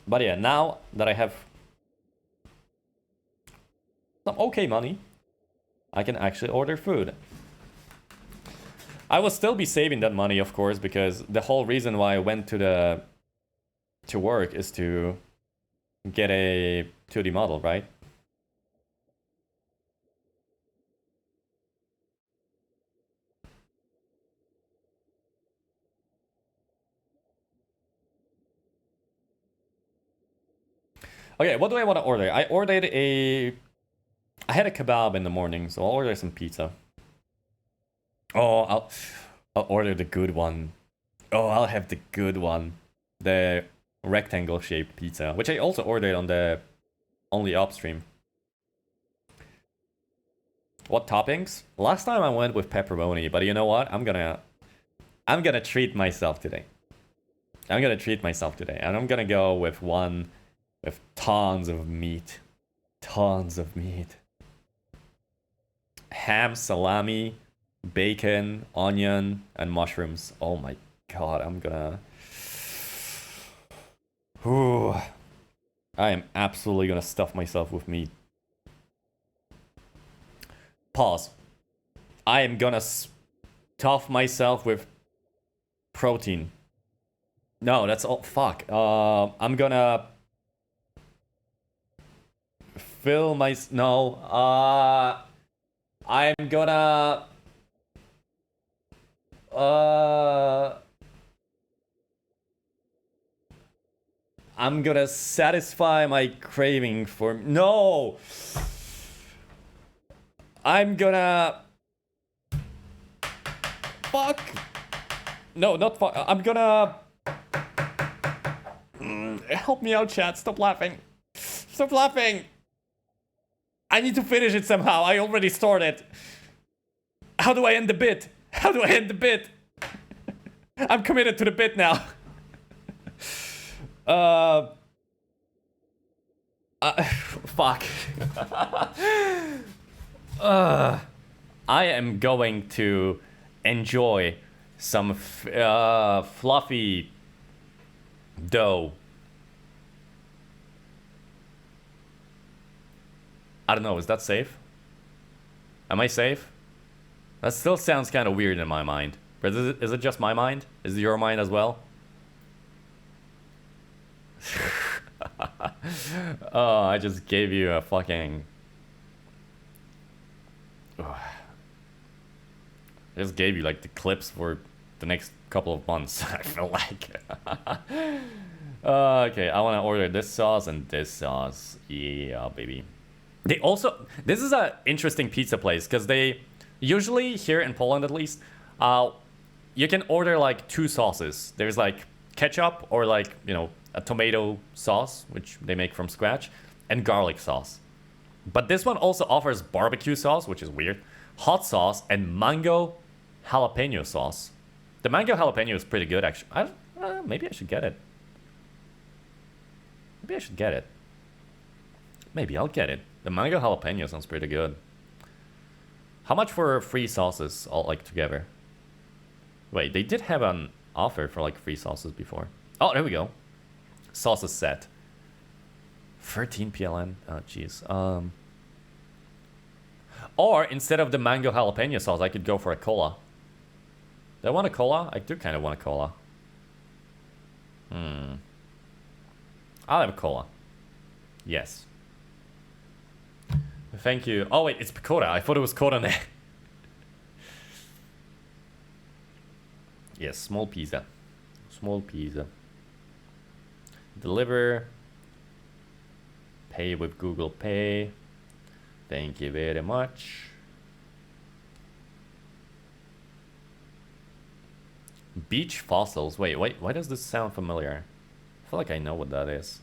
But yeah, now that I have some okay money, I can actually order food. I will still be saving that money, of course, because the whole reason why I went to work is to get a 2D model, right? Okay, what do I want to order? I had a kebab in the morning, so I'll order some pizza. Oh, I'll order the good one. Oh, I'll have the good one. The rectangle shaped pizza, which I also ordered on the Only Up stream. What toppings? Last time I went with pepperoni, but you know what? I'm gonna treat myself today. I'm gonna treat myself today, and I'm gonna go with one with tons of meat. Tons of meat. Ham, salami, bacon, onion, and mushrooms. Oh my god, I'm gonna... Ooh. I am absolutely gonna stuff myself with meat. Pause. I am gonna stuff myself with protein. No, that's all. Fuck. I'm gonna fill my... No. I'm gonna... I'm gonna satisfy my craving for... No! I'm gonna... Fuck! No, not fuck. I'm gonna... Help me out, chat. Stop laughing. Stop laughing! I need to finish it somehow. I already started. How do I end the bit? How do I end the bit? I'm committed to the bit now. Fuck. I am going to enjoy some fluffy dough. I don't know, is that safe? Am I safe? That still sounds kind of weird in my mind. But is it just my mind? Is it your mind as well? Oh, I just gave you a fucking... I just gave you like the clips for the next couple of months, I feel like. Okay, I want to order this sauce and this sauce. Yeah, baby. They also... This is an interesting pizza place, because they... Usually, here in Poland at least, you can order like two sauces. There's like ketchup or like, you know, a tomato sauce, which they make from scratch, and garlic sauce. But this one also offers barbecue sauce, which is weird, hot sauce, and mango jalapeno sauce. The mango jalapeno is pretty good, actually. Maybe I should get it. Maybe I should get it. Maybe I'll get it. The mango jalapeno sounds pretty good. How much for free sauces all like together? Wait, they did have an offer for like free sauces before. Oh, there we go. Sauces set. 13 PLN. Oh, jeez. Or instead of the mango jalapeno sauce, I could go for a cola. Do I want a cola? I do kind of want a cola. I'll have a cola. Yes. Thank you. Oh wait, it's Picota. I thought it was Korone. Yes, small pizza. Small pizza. Deliver. Pay with Google Pay. Thank you very much. Beach fossils. Wait, why does this sound familiar? I feel like I know what that is.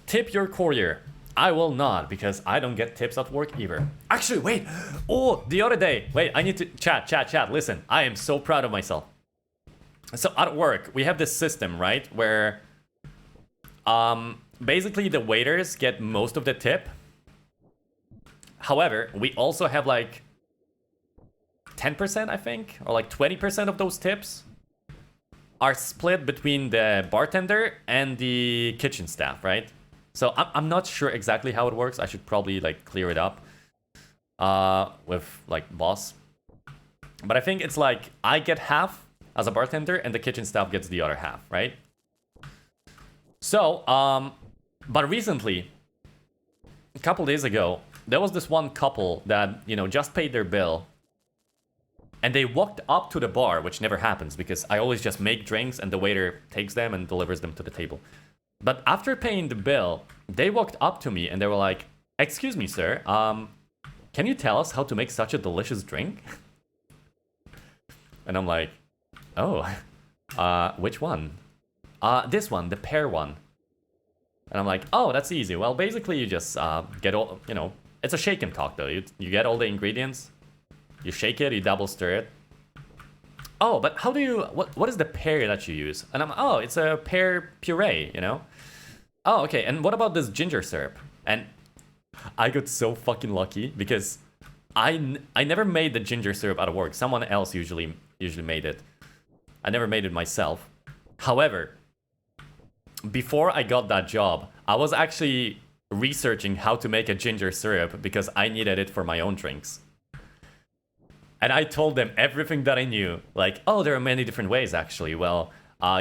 Tip your courier. I will not, because I don't get tips at work either. Actually, wait. Oh, the other day. Wait, I need to chat. Listen, I am so proud of myself. So at work, we have this system, right? Where basically the waiters get most of the tip. However, we also have like 10%, I think, or like 20% of those tips are split between the bartender and the kitchen staff, right? So I'm not sure exactly how it works. I should probably like clear it up with like boss. But I think it's like I get half as a bartender and the kitchen staff gets the other half, right? So, but recently, a couple days ago, there was this one couple that, you know, just paid their bill. And they walked up to the bar, which never happens because I always just make drinks and the waiter takes them and delivers them to the table. But after paying the bill, they walked up to me and they were like, "Excuse me, sir, can you tell us how to make such a delicious drink?" And I'm like, "Oh, which one?" This one, the pear one. And I'm like, "Oh, that's easy. Well, basically you just get all, you know, it's a shake and talk though. You get all the ingredients, you shake it, you double stir it. Oh, but how do you, what is the pear that you use?" And I'm, "Oh, it's a pear puree, you know." "Oh, okay, and what about this ginger syrup?" And I got so fucking lucky because I never made the ginger syrup out of work. Someone else usually made it. I never made it myself. However, before I got that job, I was actually researching how to make a ginger syrup because I needed it for my own drinks. And I told them everything that I knew. Like, "Oh, there are many different ways actually. Well,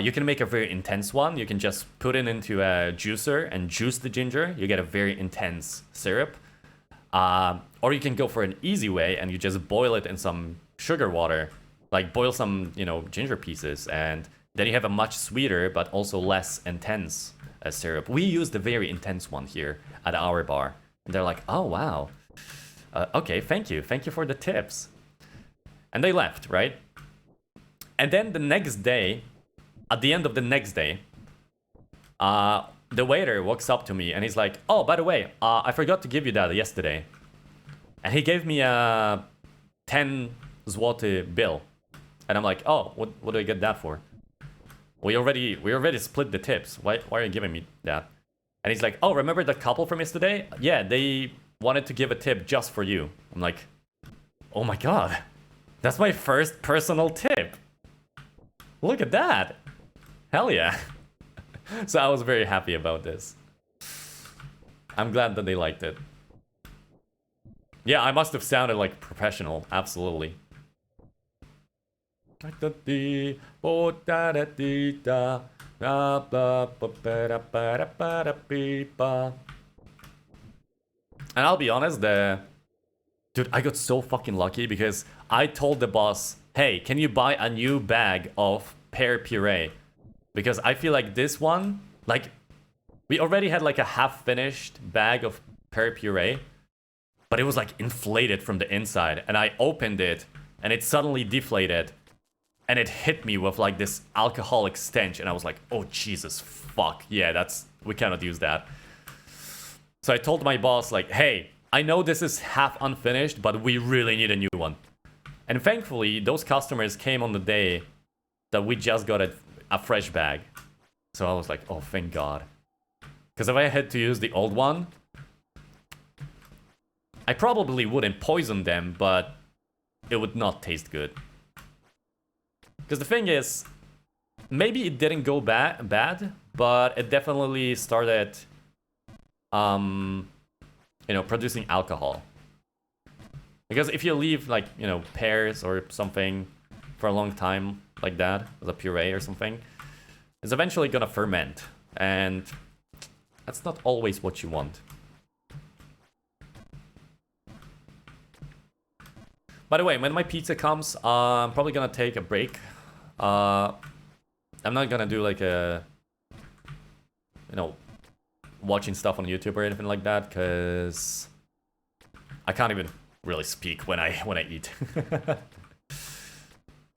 you can make a very intense one. You can just put it into a juicer and juice the ginger. You get a very intense syrup. Or you can go for an easy way and you just boil it in some sugar water. Like boil some, you know, ginger pieces. And then you have a much sweeter but also less intense syrup." We use the very intense one here at our bar. And they're like, "Oh, wow. Okay, thank you. Thank you for the tips." And they left, right? And then the next day, at the end of the next day, the waiter walks up to me and he's like, "Oh, by the way, I forgot to give you that yesterday." And he gave me a 10 zloty bill. And I'm like, "Oh, what do I get that for? We already split the tips. Why are you giving me that?" And he's like, "Oh, remember the couple from yesterday? Yeah, they wanted to give a tip just for you." I'm like, "Oh my god. That's my first personal tip. Look at that. Hell yeah." So I was very happy about this. I'm glad that they liked it. Yeah, I must have sounded like professional. Absolutely. And I'll be honest, dude, I got so fucking lucky because I told the boss, "Hey, can you buy a new bag of pear puree?" Because I feel like this one, like, we already had like a half-finished bag of pear puree, but it was like inflated from the inside. And I opened it, and it suddenly deflated, and it hit me with like this alcoholic stench. And I was like, "Oh, Jesus, fuck. Yeah, we cannot use that." So I told my boss, like, "Hey, I know this is half unfinished, but we really need a new one." And thankfully, those customers came on the day that we just got a fresh bag. So I was like, "Oh, thank God." Because if I had to use the old one, I probably wouldn't poison them, but it would not taste good. Because the thing is, maybe it didn't go bad, but it definitely started, you know, producing alcohol. Because if you leave, like, you know, pears or something for a long time like that, as a puree or something, it's eventually gonna ferment. And that's not always what you want. By the way, when my pizza comes, I'm probably gonna take a break. I'm not gonna do like a, you know, watching stuff on YouTube or anything like that, because I can't even really speak when I eat.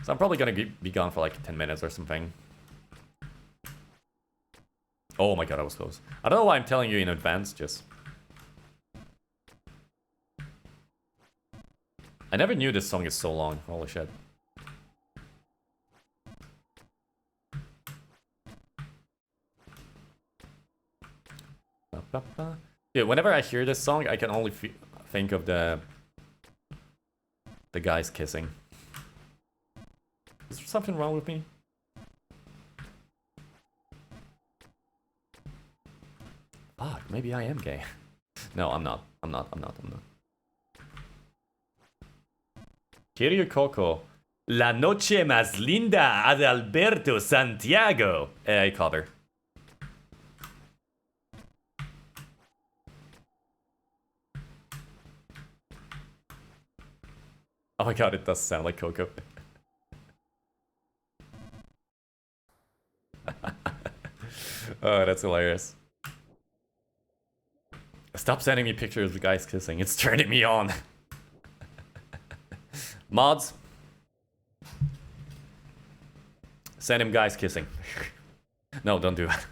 So I'm probably gonna be gone for like 10 minutes or something. Oh my god, I was close. I don't know why I'm telling you in advance, just I never knew this song is so long. Holy shit. Dude, whenever I hear this song, I can only think of the guys kissing. Is there something wrong with me? Fuck, maybe I am gay. No, I'm not. I'm not. Kiryu Coco. La noche más linda Adalberto Santiago. AI cover. Oh my god, it does sound like Coco. Oh, that's hilarious. Stop sending me pictures of guys kissing. It's turning me on. Mods. Send him guys kissing. No, don't do it.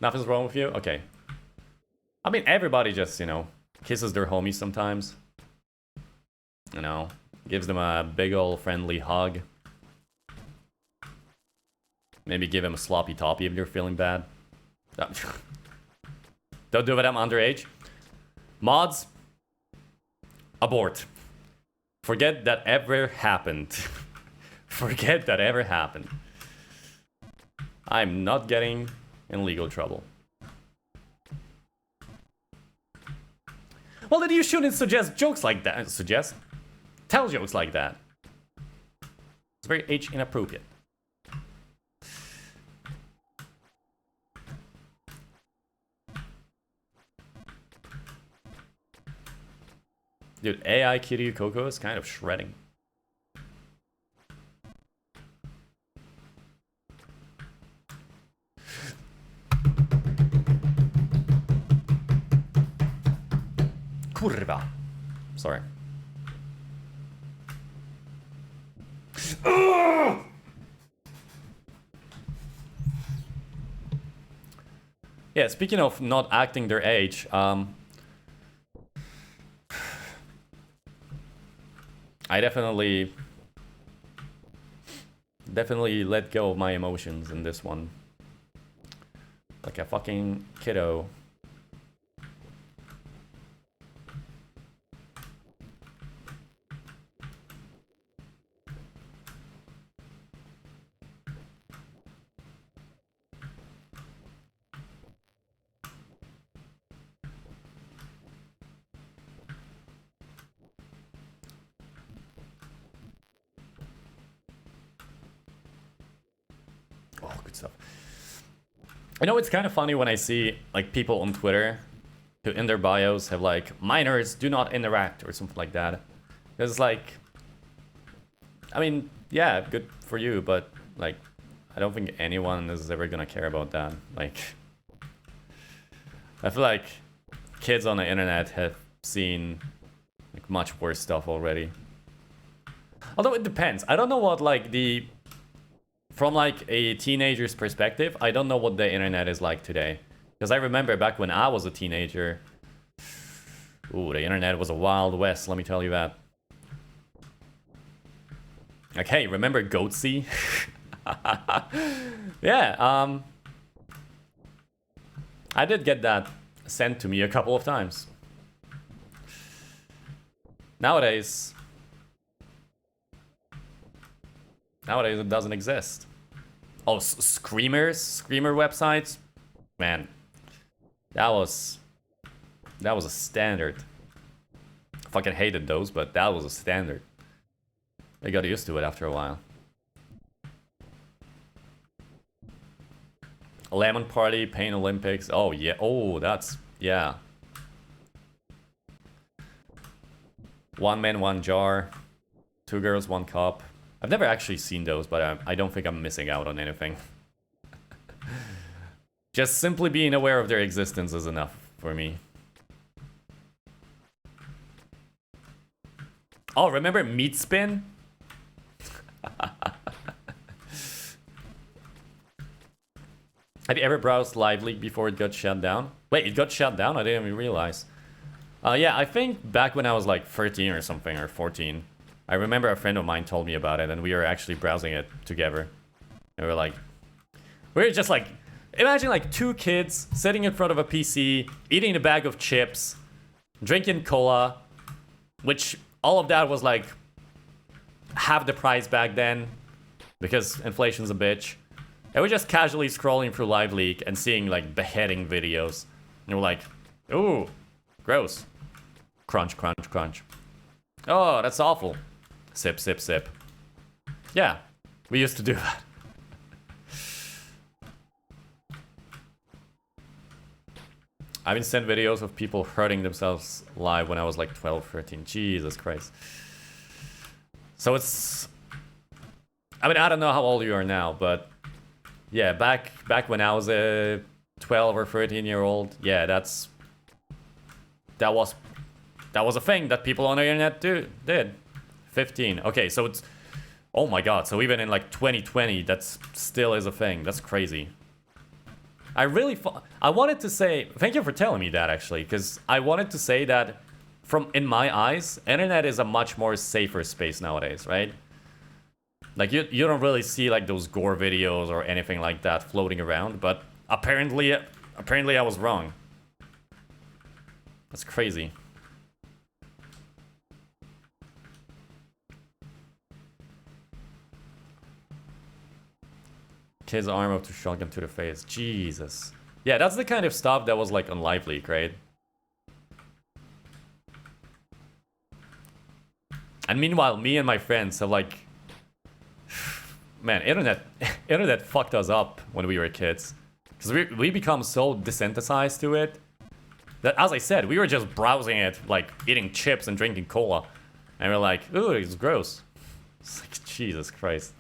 Nothing's wrong with you? Okay. I mean, everybody just, you know, kisses their homies sometimes. You know, gives them a big ol' friendly hug. Maybe give him a sloppy toppy if you're feeling bad. Don't do it, I'm underage. Mods, abort. Forget that ever happened. Forget that ever happened. I'm not getting in legal trouble. Well, then you shouldn't suggest jokes like that. Tell jokes like that. It's very age inappropriate. Dude, AI Kiryu Coco is kind of shredding. Kurwa. Sorry. Yeah, speaking of not acting their age, I definitely let go of my emotions in this one. Like a fucking kiddo. Oh, good stuff. You know, it's kind of funny when I see like people on Twitter who in their bios have like minors do not interact or something like that. Because like, I mean, yeah, good for you, but like, I don't think anyone is ever gonna care about that. Like, I feel like kids on the internet have seen like much worse stuff already. Although it depends. I don't know what like from like a teenager's perspective, I don't know what the internet is like today. Because I remember back when I was a teenager, ooh, the internet was a wild west, let me tell you that. Like, hey, remember Goatsy? Yeah, I did get that sent to me a couple of times. Nowadays it doesn't exist. Oh, screamer websites? Man, that was a standard. Fucking hated those, but that was a standard. I got used to it after a while. Lemon Party, Pain Olympics. Oh yeah. Oh, that's yeah. One man, one jar. Two girls, one cup. I've never actually seen those, but I don't think I'm missing out on anything. Just simply being aware of their existence is enough for me. Oh, remember Meat Spin? I Have you ever browsed Live League before it got shut down? Wait, it got shut down? I didn't even realize. Yeah, I think back when I was like 13 or something, or 14, I remember a friend of mine told me about it, and we were actually browsing it together. And we were just like, imagine like 2 kids sitting in front of a PC, eating a bag of chips, drinking cola, which all of that was like half the price back then, because inflation's a bitch. And we're just casually scrolling through Live Leak and seeing like beheading videos. And we're like, ooh, gross. Crunch, crunch, crunch. Oh, that's awful. Sip, sip, sip. Yeah, we used to do that. I've been sent videos of people hurting themselves live when I was like 12, 13. Jesus Christ. So it's... I mean, I don't know how old you are now, but... Yeah, back when I was a 12 or 13-year-old, yeah, that was a thing that people on the internet did. 15. Okay, so it's... Oh my god, so even in like 2020, that still is a thing. That's crazy. I wanted to say... Thank you for telling me that, actually, because I wanted to say that in my eyes, internet is a much more safer space nowadays, right? Like, you don't really see, like, those gore videos or anything like that floating around, but apparently I was wrong. That's crazy. Kid's arm up to shotgun to the face. Jesus. Yeah, that's the kind of stuff that was, like, on Live Leak, right? And meanwhile, me and my friends have, like... Man, internet fucked us up when we were kids. Because we become so desensitized to it that, as I said, we were just browsing it, like eating chips and drinking cola. And we're like, ooh, it's gross. It's like, Jesus Christ.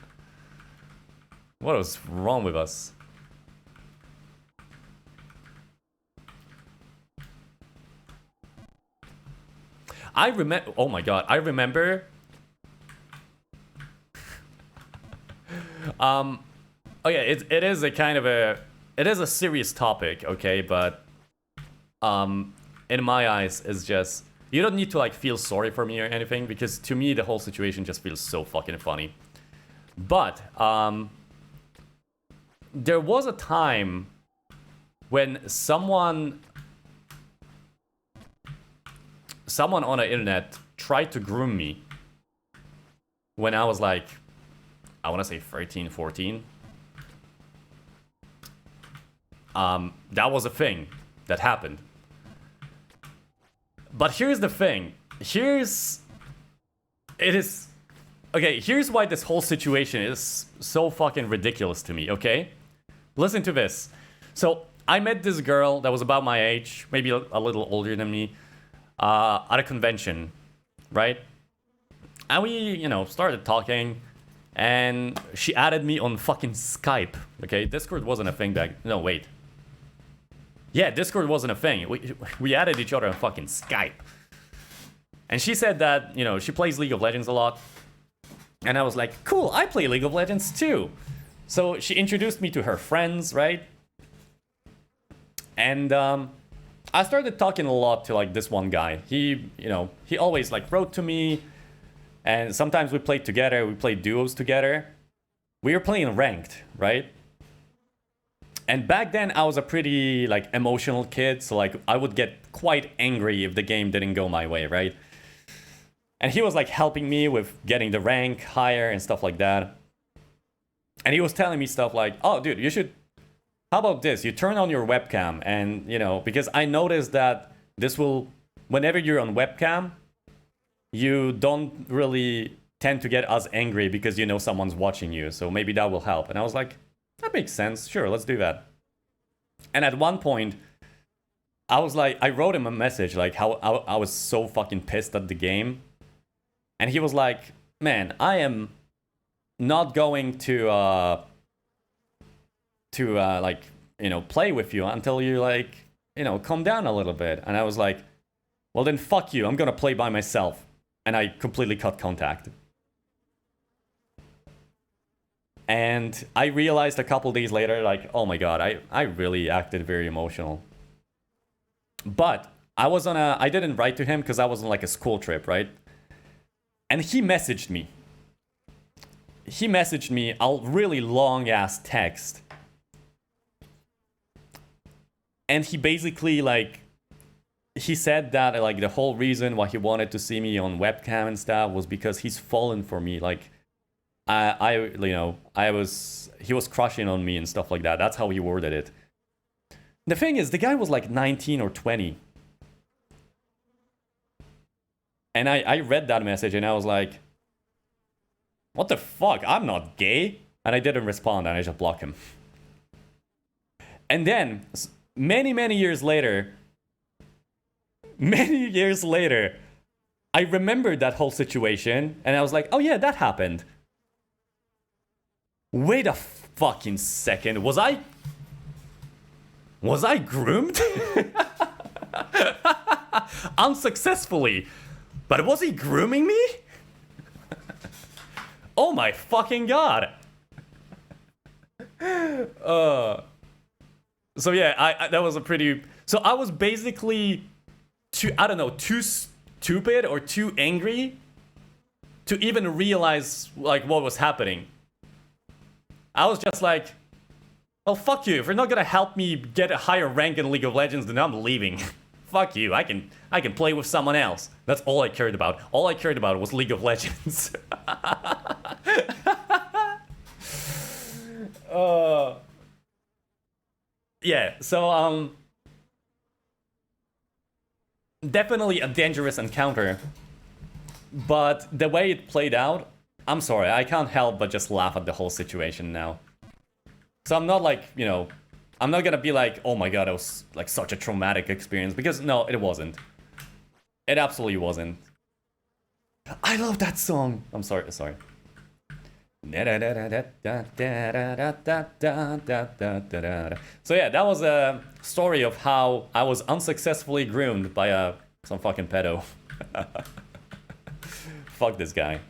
What was wrong with us? Oh my god, I remember... Okay, it is a kind of it is a serious topic, okay, but in my eyes, it's just, you don't need to like feel sorry for me or anything, because to me the whole situation just feels so fucking funny. But there was a time when someone on the internet tried to groom me when I was like, I want to say 13, 14. That was a thing that happened. But here's the thing. Here's why this whole situation is so fucking ridiculous to me, okay? Listen to this. So, I met this girl that was about my age, maybe a little older than me, at a convention, right? And we, started talking. And she added me on fucking Skype. Okay, Discord wasn't a thing back... No, wait. Yeah, Discord wasn't a thing. We added each other on fucking Skype. And she said that, she plays League of Legends a lot. And I was like, cool, I play League of Legends too. So she introduced me to her friends, right? And I started talking a lot to like this one guy. He always like wrote to me. And sometimes we played together, we played duos together. We were playing ranked, right? And back then I was a pretty like emotional kid, so like I would get quite angry if the game didn't go my way, right? And he was like helping me with getting the rank higher and stuff like that. And he was telling me stuff like, oh dude, how about this? You turn on your webcam and, because I noticed that whenever you're on webcam, you don't really tend to get as angry because someone's watching you. So maybe that will help. And I was like, that makes sense. Sure, let's do that. And at one point, I wrote him a message like how I was so fucking pissed at the game. And he was like, man, I am not going to play with you until you calm down a little bit. And I was like, well then fuck you, I'm gonna play by myself. And I completely cut contact. And I realized a couple days later, like, oh my god, I really acted very emotional. But I didn't write to him because I was on like a school trip, right? And he messaged me. He messaged me a really long ass text. And he basically like, he said that like the whole reason why he wanted to see me on webcam and stuff was because he's fallen for me. Like, he was crushing on me and stuff like that. That's how he worded it. The thing is, the guy was like 19 or 20. And I read that message and I was like, what the fuck? I'm not gay. And I didn't respond and I just blocked him. And then, many years later, I remembered that whole situation and I was like, oh yeah, that happened. Wait a fucking second. Was I groomed? Unsuccessfully. But was he grooming me? Oh my fucking god. So yeah, that was a pretty... So I was basically too stupid or too angry to even realize like what was happening. I was just like, well, fuck you. If you're not gonna help me get a higher rank in League of Legends, then I'm leaving. Fuck you. I can play with someone else. That's all I cared about. All I cared about was League of Legends. Yeah, so definitely a dangerous encounter. But the way it played out, I'm sorry, I can't help but just laugh at the whole situation now. So I'm not like, you know, I'm not gonna be like, oh my god, it was like such a traumatic experience, because no, it wasn't. It absolutely wasn't. I love that song. I'm sorry. So yeah, that was a story of how I was unsuccessfully groomed by some fucking pedo. Fuck this guy.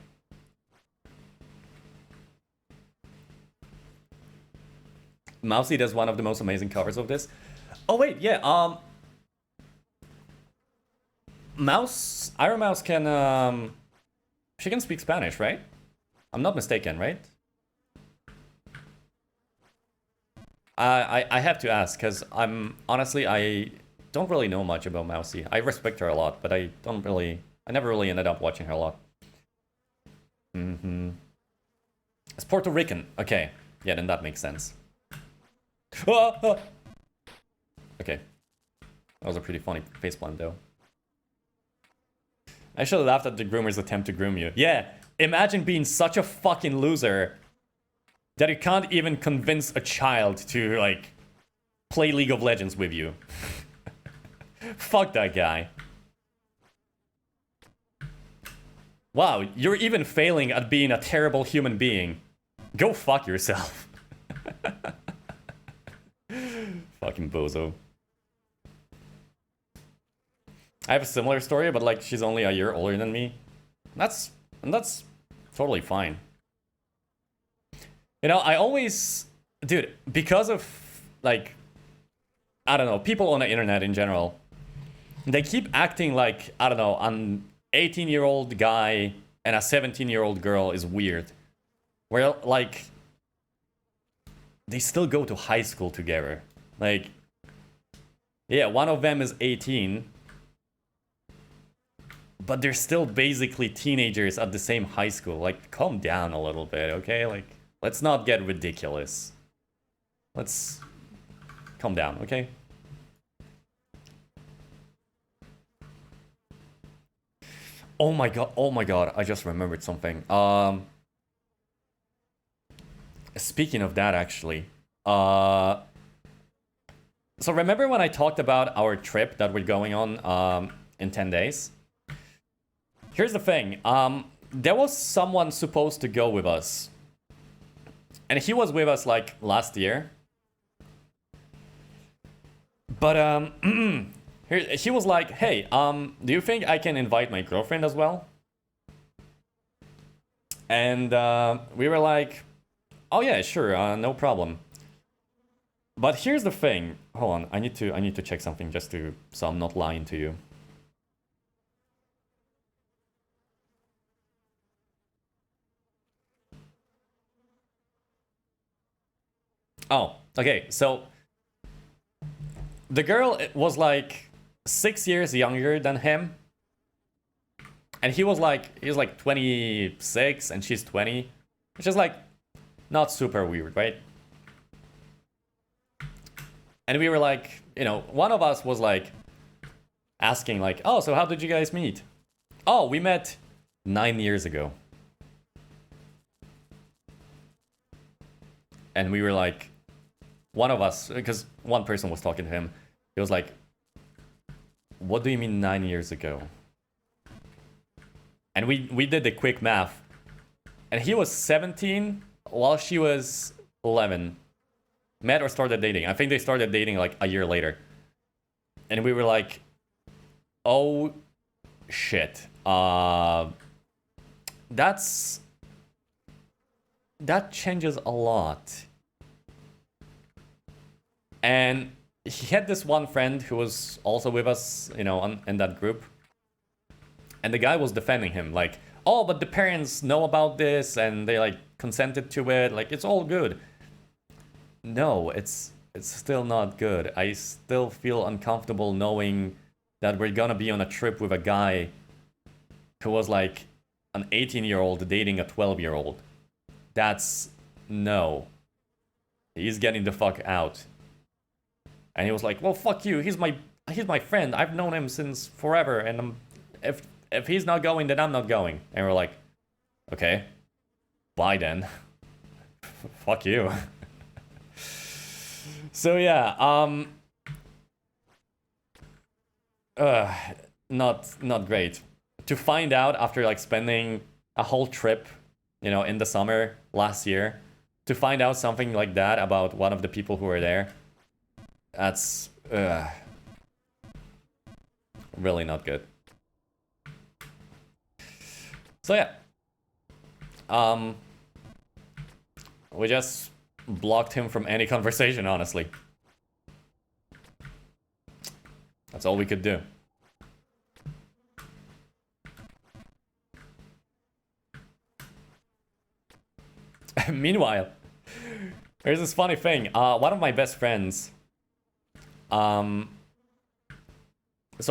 Mousy does one of the most amazing covers of this. Oh wait, yeah, Iron Mouse can, she can speak Spanish, right? I'm not mistaken, right? I have to ask, because honestly, I don't really know much about Mousy. I respect her a lot, but I never really ended up watching her a lot. It's Puerto Rican. Okay, yeah, then that makes sense. Okay. That was a pretty funny faceplant, though. I should have laughed at the groomer's attempt to groom you. Yeah, imagine being such a fucking loser that you can't even convince a child to, like, play League of Legends with you. Fuck that guy. Wow, you're even failing at being a terrible human being. Go fuck yourself. Fucking bozo. I have a similar story, but like she's only a year older than me. That's totally fine. You know, I always, dude, because of like, I don't know, people on the internet in general, they keep acting like, I don't know, an 18-year-old guy and a 17-year-old girl is weird. Where like, they still go to high school together. Like, yeah, one of them is 18, but they're still basically teenagers at the same high school. Like, calm down a little bit, okay? Like, let's not get ridiculous. Let's calm down, okay? Oh my god, I just remembered something. Speaking of that, actually, so remember when I talked about our trip that we're going on in 10 days? Here's the thing. There was someone supposed to go with us. And he was with us like last year. But he was like, hey, do you think I can invite my girlfriend as well? And we were like, Oh yeah, sure, no problem. But here's the thing. Hold on, I need to check something just to so I'm not lying to you. Oh, okay. So the girl was like 6 years younger than him. And he was like 26 and she's 20, which is like not super weird, right? And we were like, you know, one of us was like asking like, "Oh, so how did you guys meet?" "Oh, we met 9 years ago." And we were like, one of us, because one person was talking to him, he was like, "What do you mean 9 years ago?" And we did the quick math. And he was 17 while she was 11. Met or started dating. I think they started dating like a year later. And we were like, oh shit. That changes a lot. And he had this one friend who was also with us, you know, in that group. And the guy was defending him, like, "Oh, but the parents know about this and they like consented to it. Like, it's all good." No, it's still not good. I still feel uncomfortable knowing that we're gonna be on a trip with a guy who was like an 18-year-old dating a 12-year-old. That's no. He's getting the fuck out. And he was like, "Well, fuck you. He's my friend. I've known him since forever, and if he's not going, then I'm not going." And we're like, okay, bye then. Fuck you. So yeah, not great. To find out after like spending a whole trip, you know, in the summer last year, to find out something like that about one of the people who were there, that's really not good. So yeah, we just blocked him from any conversation, honestly. That's all we could do. Meanwhile, there's this funny thing. One of my best friends, so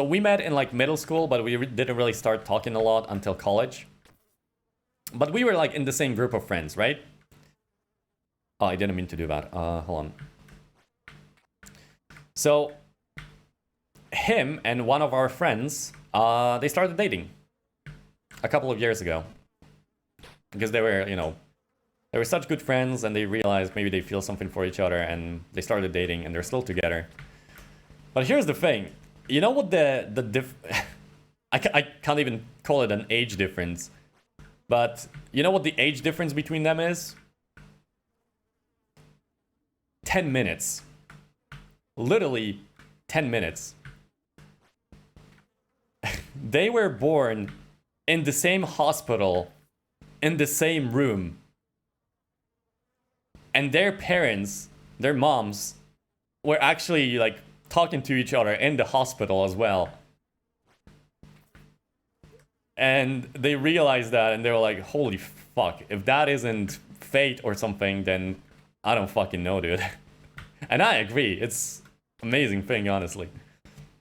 we met in like middle school, but we didn't really start talking a lot until college. But we were like in the same group of friends, right? Oh, I didn't mean to do that. Hold on. So him and one of our friends, they started dating a couple of years ago. Because they were, you know, they were such good friends and they realized maybe they feel something for each other and they started dating and they're still together. But here's the thing. You know what I can't even call it an age difference. But you know what the age difference between them is? 10 minutes. Literally 10 minutes. They were born in the same hospital, in the same room. And their parents, their moms, were actually like talking to each other in the hospital as well. And they realized that and they were like, holy fuck, if that isn't fate or something, then I don't fucking know, dude. And I agree, it's an amazing thing, honestly.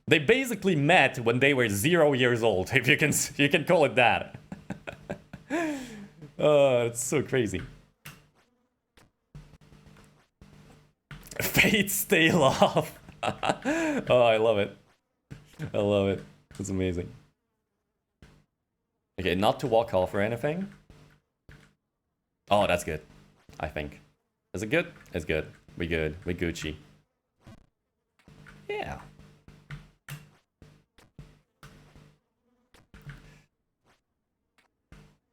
They basically met when they were 0 years old, if you can call it that. Oh, it's so crazy. Fate stay love. Oh, I love it. I love it. It's amazing. Okay, not to walk off or anything. Oh, that's good. I think. Is it good? It's good. We good. We Gucci. Yeah.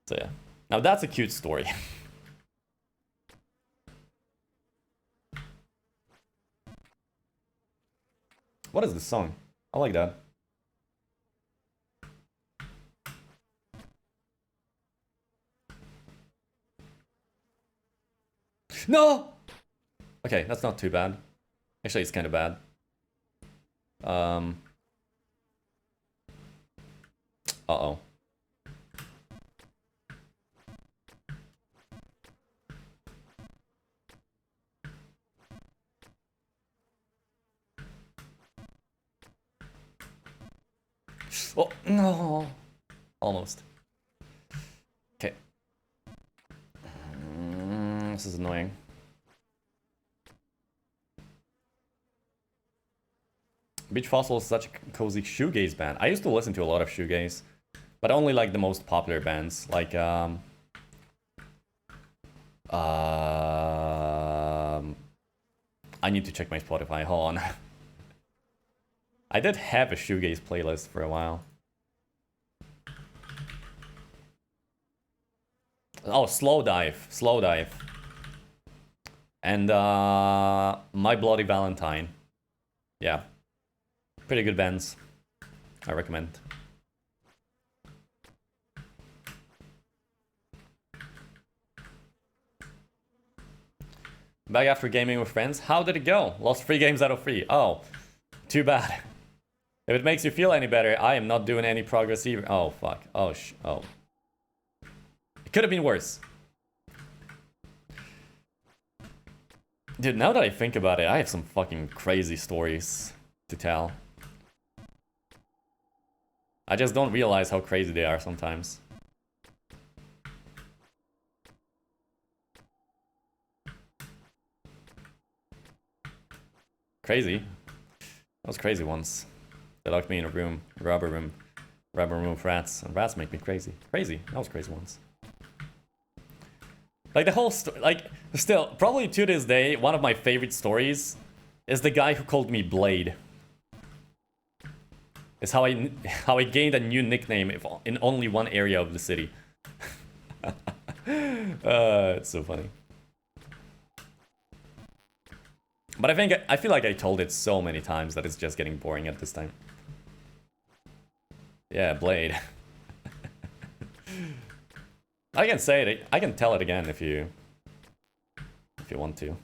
So yeah. Now that's a cute story. What is this song? I like that. No! Okay, that's not too bad. Actually, it's kind of bad. Uh-oh. Oh, no. Almost. Okay. This is annoying. Beach Fossil is such a cozy shoegaze band. I used to listen to a lot of shoegaze, but only like the most popular bands, like I need to check my Spotify. Hold on. I did have a shoegaze playlist for a while. Oh, Slow Dive, Slow Dive, and My Bloody Valentine. Yeah. Pretty good bands. I recommend. Back after gaming with friends. How did it go? Lost 3 games out of 3. Oh, too bad. If it makes you feel any better, I am not doing any progress either. Oh, fuck. Oh, oh. It could have been worse. Dude, now that I think about it, I have some fucking crazy stories to tell. I just don't realize how crazy they are sometimes. Crazy. Those crazy ones. They locked me in a room, rubber room with rats, and rats make me crazy. Crazy. Those crazy ones. Like the whole story, like, still, probably to this day, one of my favorite stories is the guy who called me Blade. It's how I gained a new nickname in only one area of the city. It's so funny. But I feel like I told it so many times that it's just getting boring at this time. Yeah, Blade. I can say it. I can tell it again if you want to.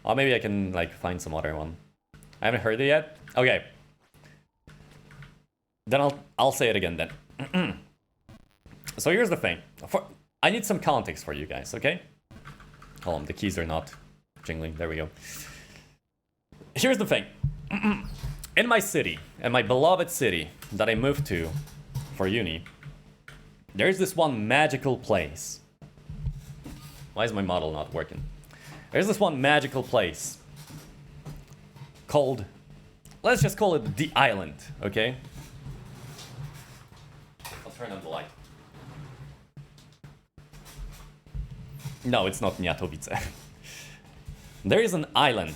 Or maybe I can like find some other one. I haven't heard it yet. Okay. Then I'll say it again then. So here's the thing. I need some context for you guys, okay? Hold on, the keys are not jingling. There we go. Here's the thing. In my city, in my beloved city that I moved to for uni, there's this one magical place. Why is my model not working? There's this one magical place called, let's just call it the Island, okay? I'll turn on the light. No, it's not Nyatowice. There is an island.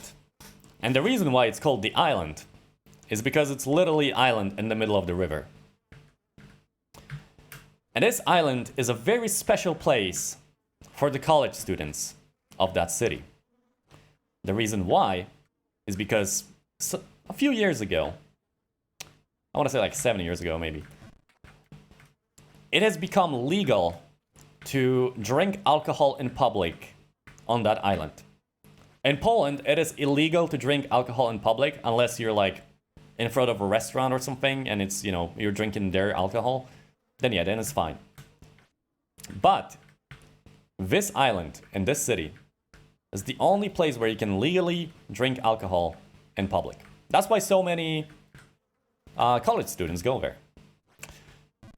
And the reason why it's called the Island is because it's literally island in the middle of the river. And this island is a very special place for the college students of that city. The reason why is because a few years ago, I want to say like 7 years ago maybe, it has become legal to drink alcohol in public on that island. In Poland, it is illegal to drink alcohol in public unless you're like in front of a restaurant or something and it's, you know, you're drinking their alcohol. Then yeah, then it's fine. But this island in this city is the only place where you can legally drink alcohol in public. That's why so many college students go there.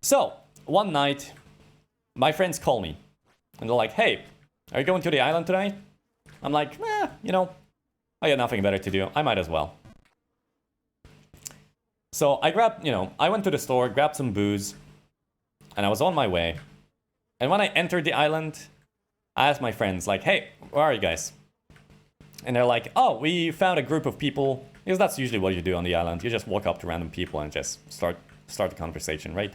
So one night, my friends call me and they're like, "Hey, are you going to the island tonight?" I'm like, you know, I got nothing better to do. I might as well. So I grabbed, you know, I went to the store, grabbed some booze, and I was on my way. And when I entered the island, I asked my friends, like, "Hey, where are you guys?" And they're like, "Oh, we found a group of people." Because that's usually what you do on the island. You just walk up to random people and just start the conversation, right?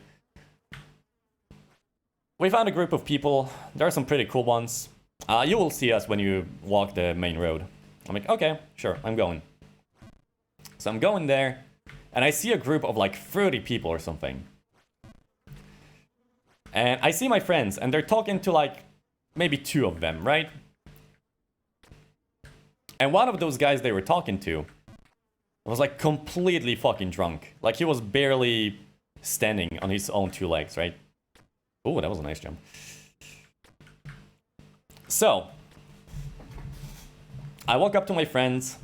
We found a group of people. There are some pretty cool ones. You will see us when you walk the main road. I'm like, okay, sure, I'm going. So I'm going there, and I see a group of like 30 people or something. And I see my friends, and they're talking to like maybe 2 of them, right? And one of those guys they were talking to was like completely fucking drunk. Like he was barely standing on his own two legs, right? Oh, that was a nice jump. So, I walk up to my friends.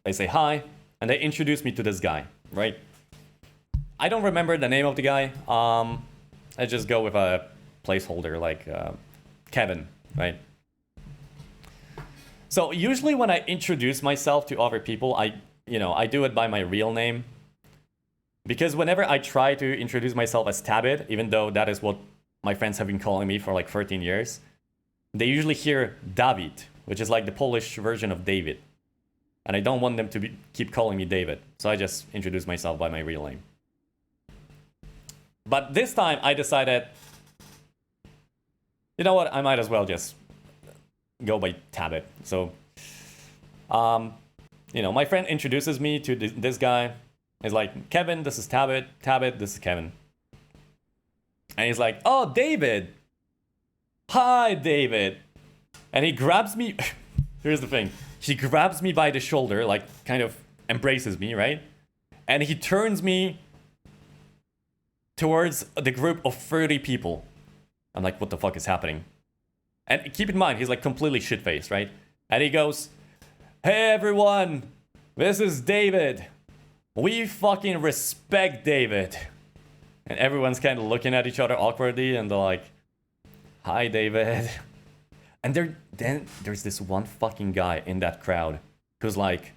They say hi, and they introduce me to this guy, right? I don't remember the name of the guy. I just go with a placeholder like Kevin, right? So usually when I introduce myself to other people, I do it by my real name. Because whenever I try to introduce myself as Tabit, even though that is what my friends have been calling me for like 13 years, they usually hear David, which is like the Polish version of David. And I don't want them to keep calling me David. So I just introduce myself by my real name. But this time I decided, you know what, I might as well just go by Tabit. So, my friend introduces me to this guy. He's like, Kevin, this is Tabit. Tabit, this is Kevin. And he's like, oh, David. Hi, David. And he grabs me. Here's the thing. He grabs me by the shoulder, like kind of embraces me, right? And he turns me towards the group of 30 people. I'm like, what the fuck is happening? And keep in mind, he's like completely shit-faced, right? And he goes, hey everyone, this is David. We fucking respect David. And everyone's kind of looking at each other awkwardly and they're like, hi David. And then there's this one fucking guy in that crowd who's like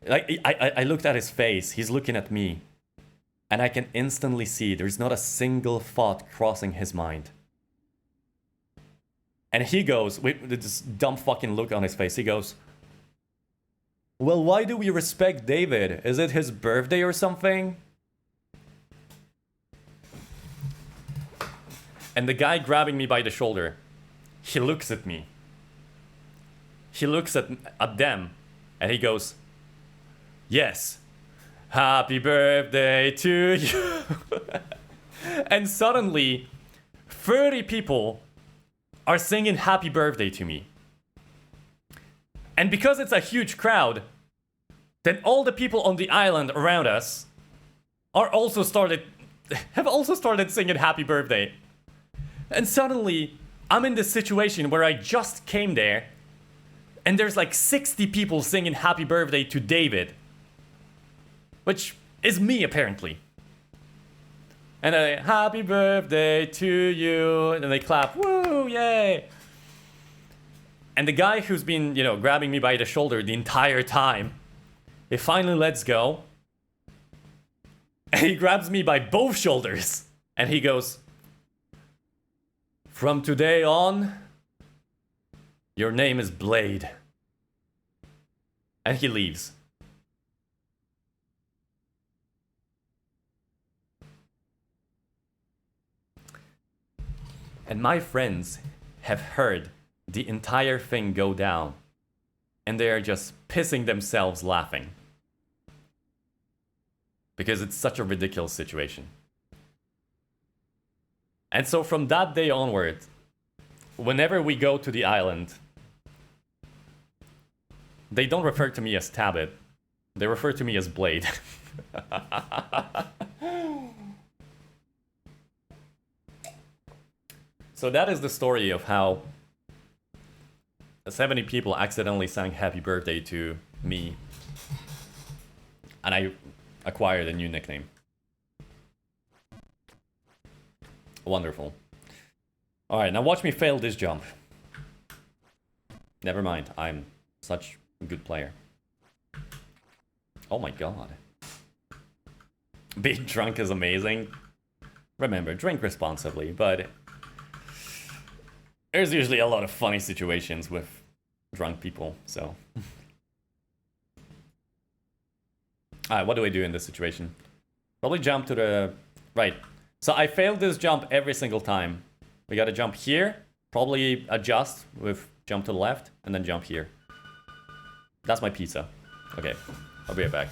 I looked at his face, he's looking at me. And I can instantly see there's not a single thought crossing his mind. And he goes, with this dumb fucking look on his face, he goes, well, why do we respect David? Is it his birthday or something? And the guy grabbing me by the shoulder, he looks at me. He looks at them, and he goes, yes, happy birthday to you. And suddenly, 30 people are singing happy birthday to me. And because it's a huge crowd, then all the people on the island around us have also started singing happy birthday. And suddenly, I'm in this situation where I just came there, and there's like 60 people singing happy birthday to David. Which is me, apparently. And happy birthday to you, and then they clap, woo, yay. And the guy who's been, grabbing me by the shoulder the entire time, he finally lets go. And he grabs me by both shoulders. And he goes, from today on, your name is Blade. And he leaves. And my friends have heard the entire thing go down. And they are just pissing themselves laughing. Because it's such a ridiculous situation. And so from that day onward, whenever we go to the island, they don't refer to me as Tabit. They refer to me as Blade. So that is the story of how 70 people accidentally sang happy birthday to me. And I acquired a new nickname. Wonderful. Alright, now watch me fail this jump. Never mind, I'm such a good player. Oh my god. Being drunk is amazing. Remember, drink responsibly, but there's usually a lot of funny situations with drunk people, so. Alright, what do I do in this situation? Probably jump to the right. So I failed this jump every single time. We gotta jump here, probably adjust with jump to the left, and then jump here. That's my pizza. Okay, I'll be right back.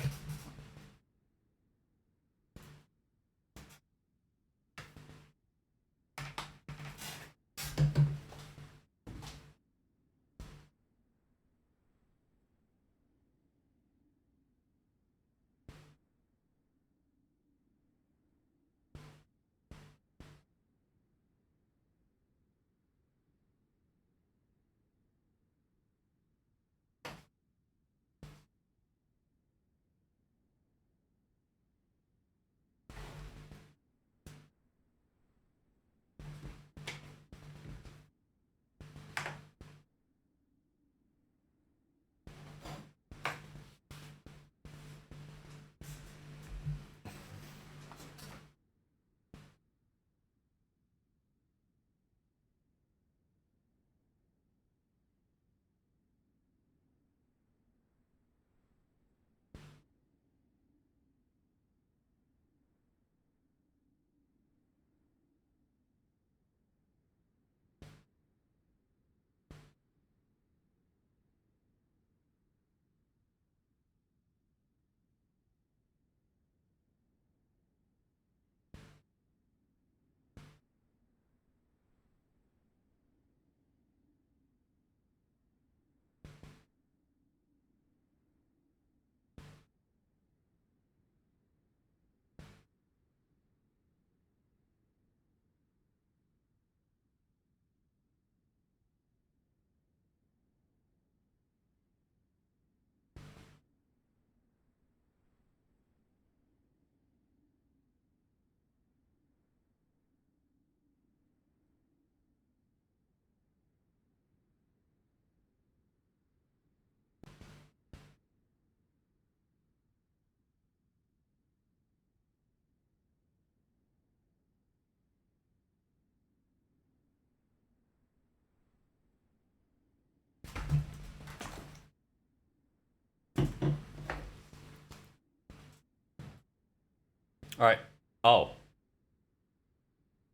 Alright. Oh.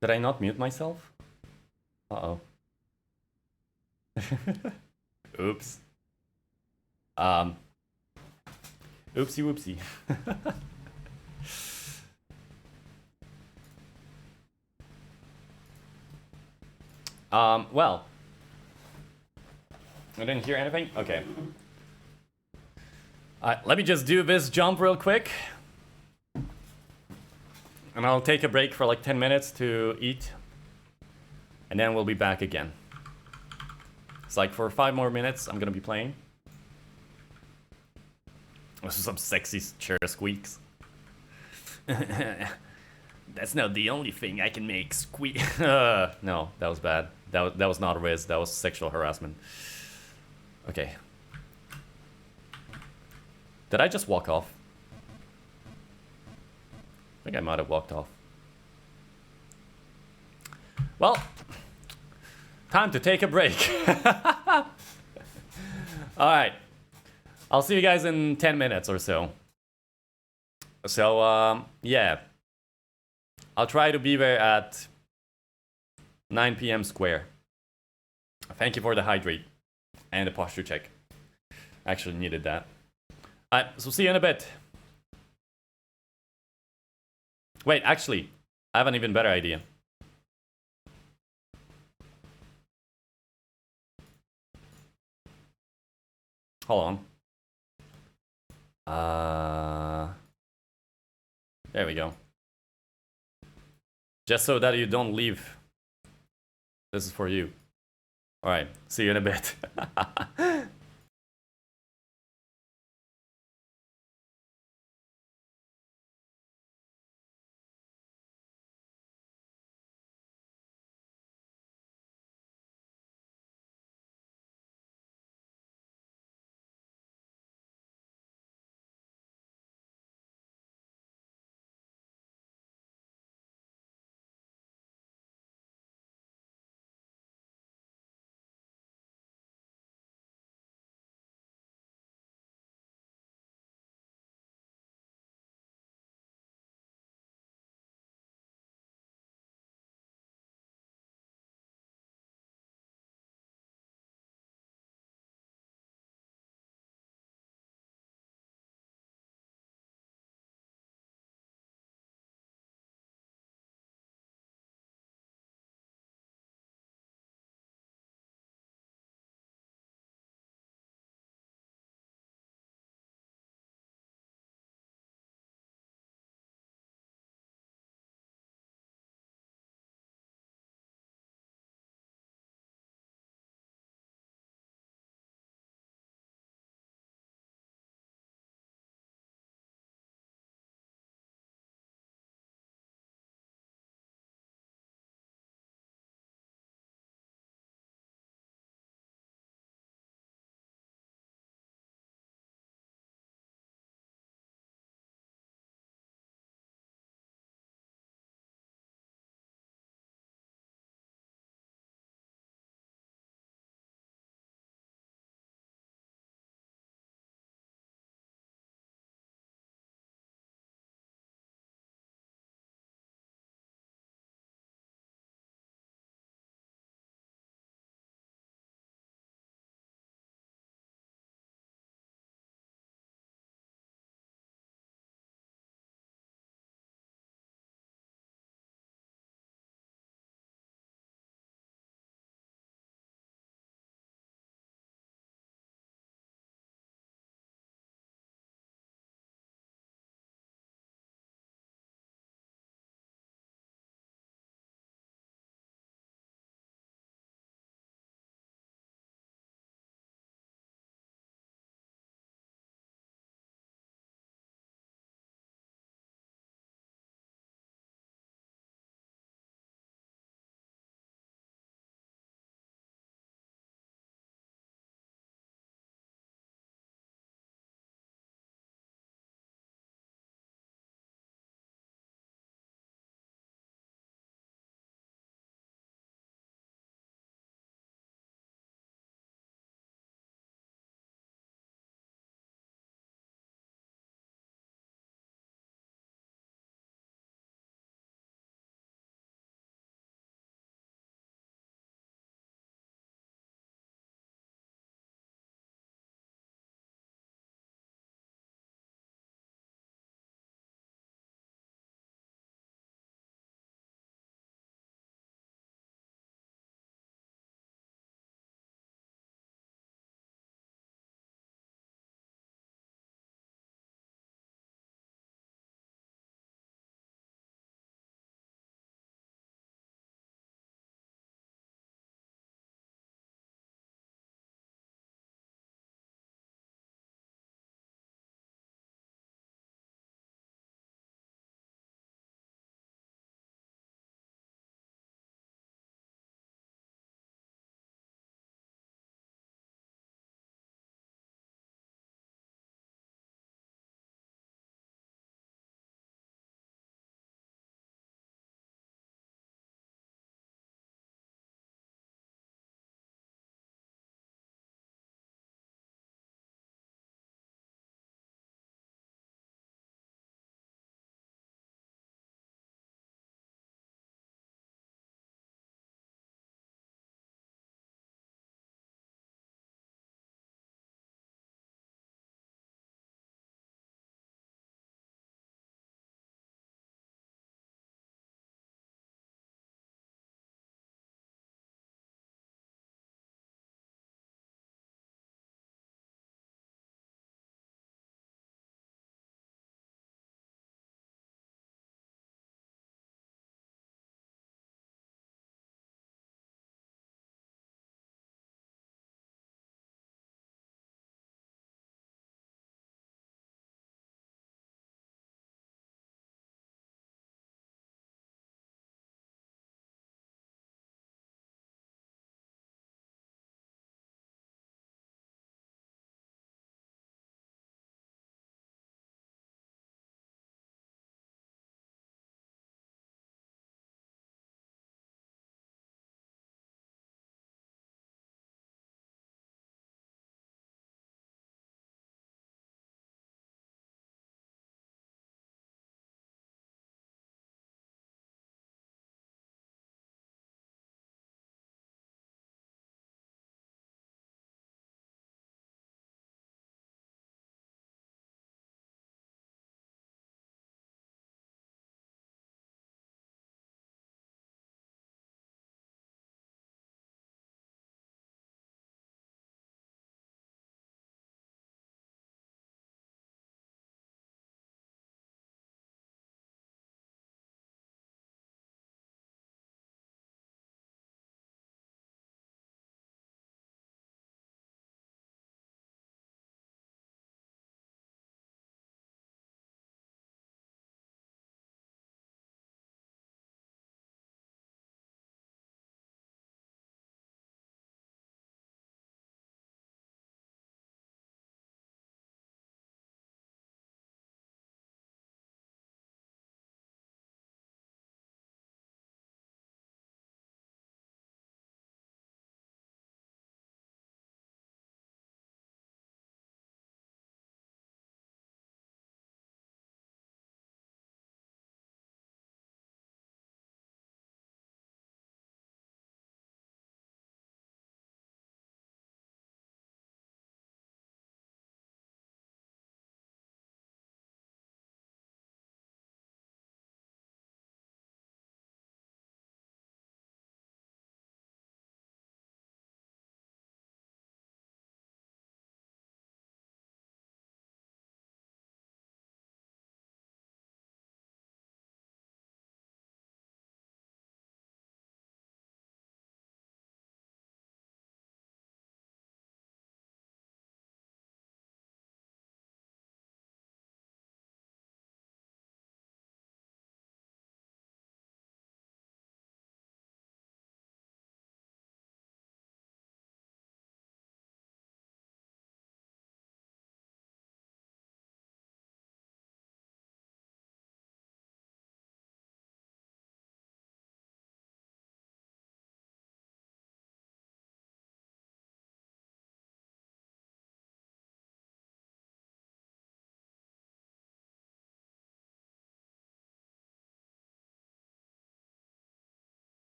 Did I not mute myself? Uh-oh. Oops. Oopsie whoopsie. Well. I didn't hear anything? Okay. Let me just do this jump real quick. And I'll take a break for like 10 minutes to eat. And then we'll be back again. It's like for 5 more minutes I'm gonna be playing. This is some sexy chair squeaks. That's not the only thing I can make squeak. No, that was bad. That was not a riz, that was sexual harassment. Okay. Did I just walk off? I think I might have walked off. Well, time to take a break. Alright. I'll see you guys in 10 minutes or so. So, yeah. I'll try to be there at 9 p.m. square. Thank you for the hydrate and the posture check. Actually needed that. Alright, so see you in a bit. Wait, actually, I have an even better idea. Hold on. There we go. Just so that you don't leave. This is for you. Alright, see you in a bit.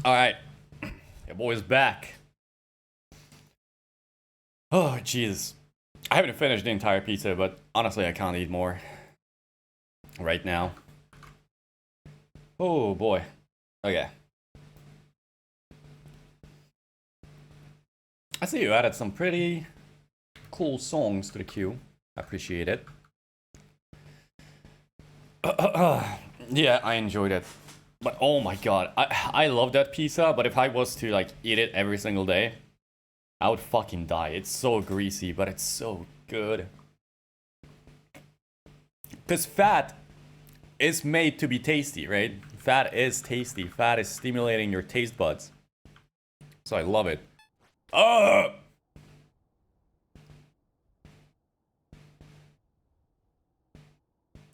Alright. Your boy's back. Oh, jeez. I haven't finished the entire pizza, but honestly, I can't eat more. Right now. Oh, boy. Okay. I see you added some pretty cool songs to the queue. I appreciate it. Yeah, I enjoyed it. But oh my god, I love that pizza, but if I was to like eat it every single day, I would fucking die. It's so greasy, but it's so good. Because fat is made to be tasty, right? Fat is tasty. Fat is stimulating your taste buds. So I love it.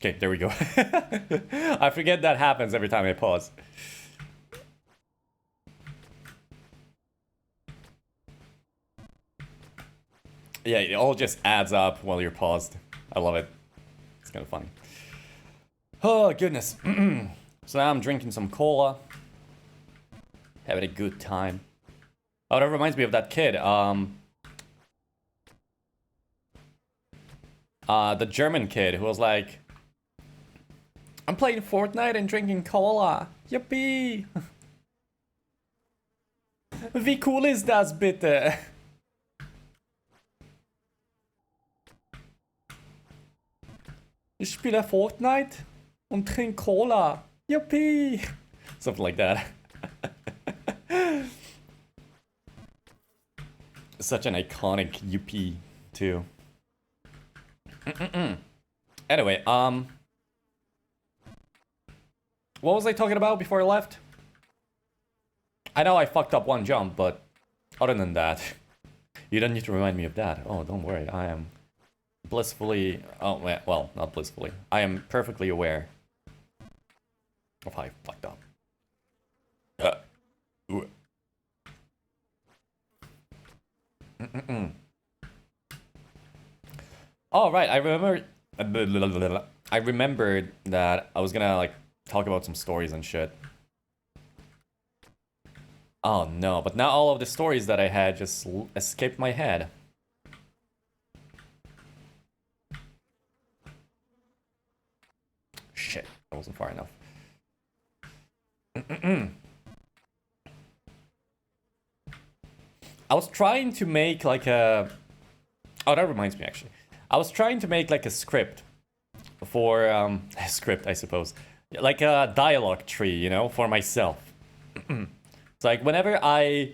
Okay, there we go. I forget that happens every time I pause. Yeah, it all just adds up while you're paused. I love it. It's kind of funny. Oh, goodness. So now I'm drinking some cola. Having a good time. Oh, that reminds me of that kid. The German kid who was like, I'm playing Fortnite and drinking cola. Yippee! Wie cool ist das bitte? Ich spiele Fortnite und trinke Cola. Yippee! Something like that. Such an iconic UP too. Anyway, what was I talking about before I left? I know I fucked up one jump, but other than that, you don't need to remind me of that. Oh, don't worry, I am blissfully... Oh, well, not blissfully. I am perfectly aware of how I fucked up. Oh, right, I remembered that I was gonna, like, talk about some stories and shit. Oh no, but now all of the stories that I had just escaped my head. Shit, that wasn't far enough. I was trying to make like a... Oh, that reminds me actually. I was trying to make like a script for, a script I suppose. Like a dialogue tree, you know, for myself. It's like whenever I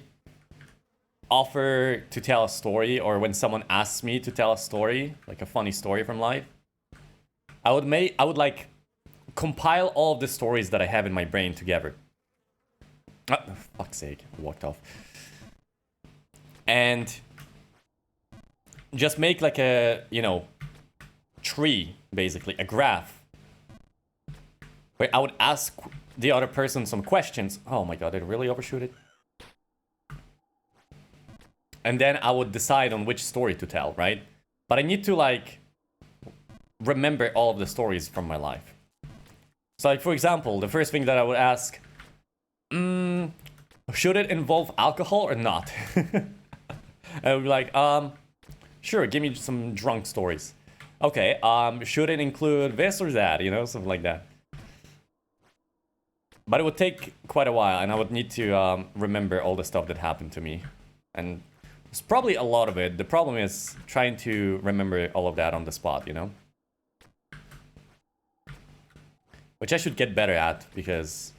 offer to tell a story, or when someone asks me to tell a story, like a funny story from life, I would like compile all of the stories that I have in my brain together. Oh, for fuck's sake, I walked off. And just make like a, you know, tree, basically, a graph, where I would ask the other person some questions. Oh my god, did I really overshoot it? And then I would decide on which story to tell, right? But I need to, like, remember all of the stories from my life. So, like, for example, the first thing that I would ask, should it involve alcohol or not? I would be like, sure, give me some drunk stories. Okay, should it include this or that, you know, something like that. But it would take quite a while, and I would need to remember all the stuff that happened to me. And it's probably a lot of it. The problem is trying to remember all of that on the spot, you know? Which I should get better at, because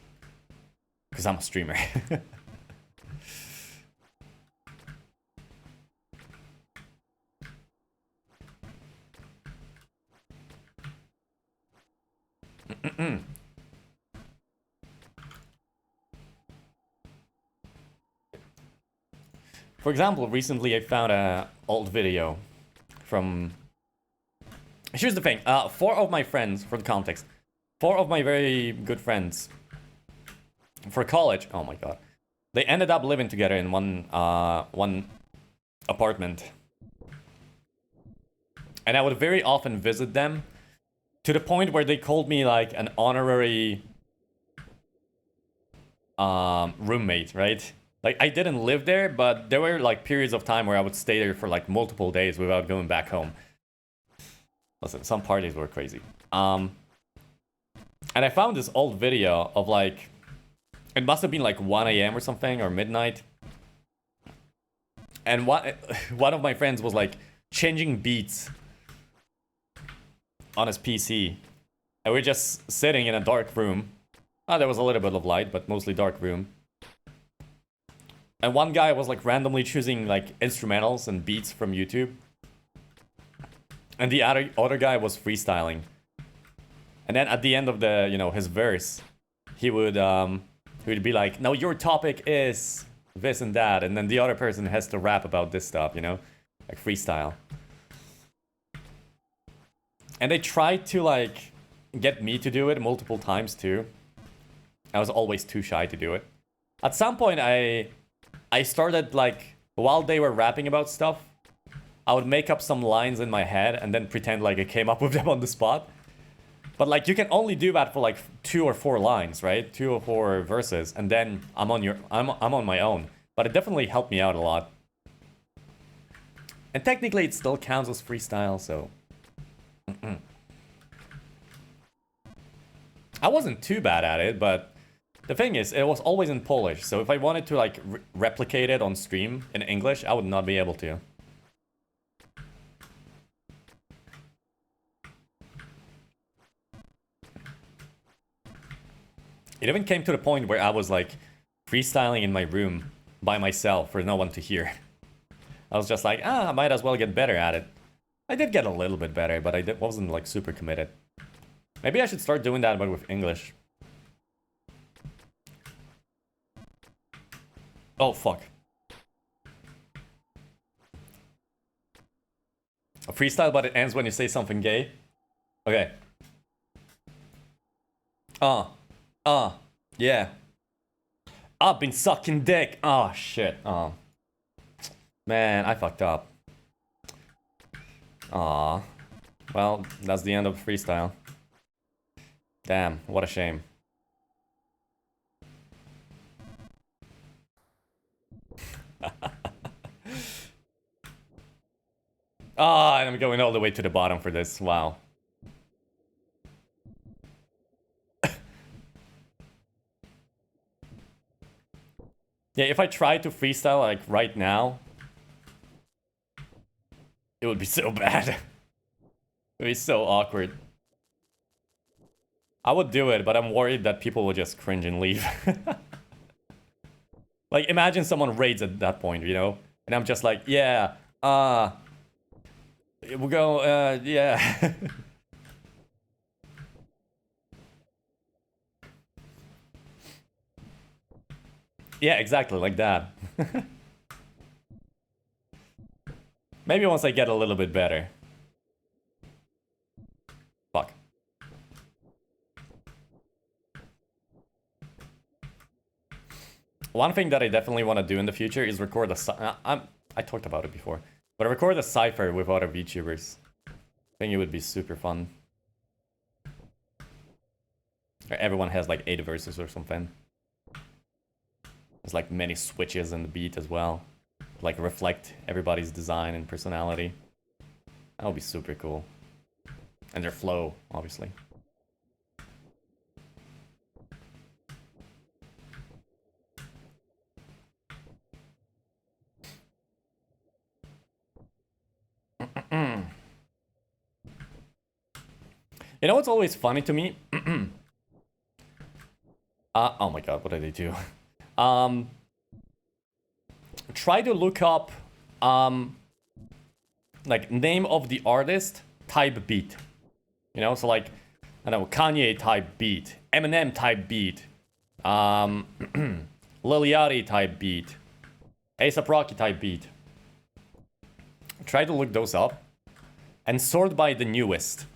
I'm a streamer. For example, recently I found an old video from... Here's the thing, 4 of my friends, for the context, 4 of my very good friends for college, oh my god, they ended up living together in one apartment. And I would very often visit them, to the point where they called me like an honorary roommate, right? Like, I didn't live there, but there were like periods of time where I would stay there for like multiple days without going back home. Listen, some parties were crazy. And I found this old video of like, it must have been like 1 a.m. or something, or midnight. And one of my friends was like changing beats on his PC. And we're just sitting in a dark room. There was a little bit of light, but mostly dark room. And one guy was like randomly choosing like instrumentals and beats from YouTube. And the other guy was freestyling. And then at the end of the, his verse, he would be like, "No, your topic is this and that." And then the other person has to rap about this stuff, like freestyle. And they tried to like get me to do it multiple times too. I was always too shy to do it. At some point, I started like, while they were rapping about stuff, I would make up some lines in my head and then pretend like I came up with them on the spot. But like, you can only do that for like 2 or 4 lines, right? 2 or 4 verses, and then I'm on my own. But it definitely helped me out a lot. And technically, it still counts as freestyle, so. I wasn't too bad at it, but the thing is, it was always in Polish. So if I wanted to like replicate it on stream in English, I would not be able to. It even came to the point where I was like freestyling in my room by myself for no one to hear. I was just like, I might as well get better at it. I did get a little bit better, but I wasn't like super committed. Maybe I should start doing that, but with English. Oh, fuck. A freestyle, but it ends when you say something gay? Okay. Yeah. I've been sucking dick. Oh, shit. Oh. Man, I fucked up. Aw. Well, that's the end of freestyle. Damn, what a shame. Ah, and I'm going all the way to the bottom for this. Wow. Yeah, if I tried to freestyle like right now, it would be so bad. It would be so awkward. I would do it, but I'm worried that people will just cringe and leave. Like, imagine someone raids at that point, And I'm just like, yeah, we'll go, yeah. Yeah, exactly, like that. Maybe once I get a little bit better. Fuck. One thing that I definitely want to do in the future is record I talked about it before, but I record a cipher with other VTubers. I think it would be super fun. Everyone has like 8 verses or something. There's like many switches in the beat as well. Like reflect everybody's design and personality. That would be super cool. And their flow, obviously. You know what's always funny to me? Oh my god, what did I do? Try to look up, like, name of the artist, type beat. So like, I don't know, Kanye type beat, Eminem type beat, Lil Yachty type beat, A$AP Rocky type beat. Try to look those up and sort by the newest.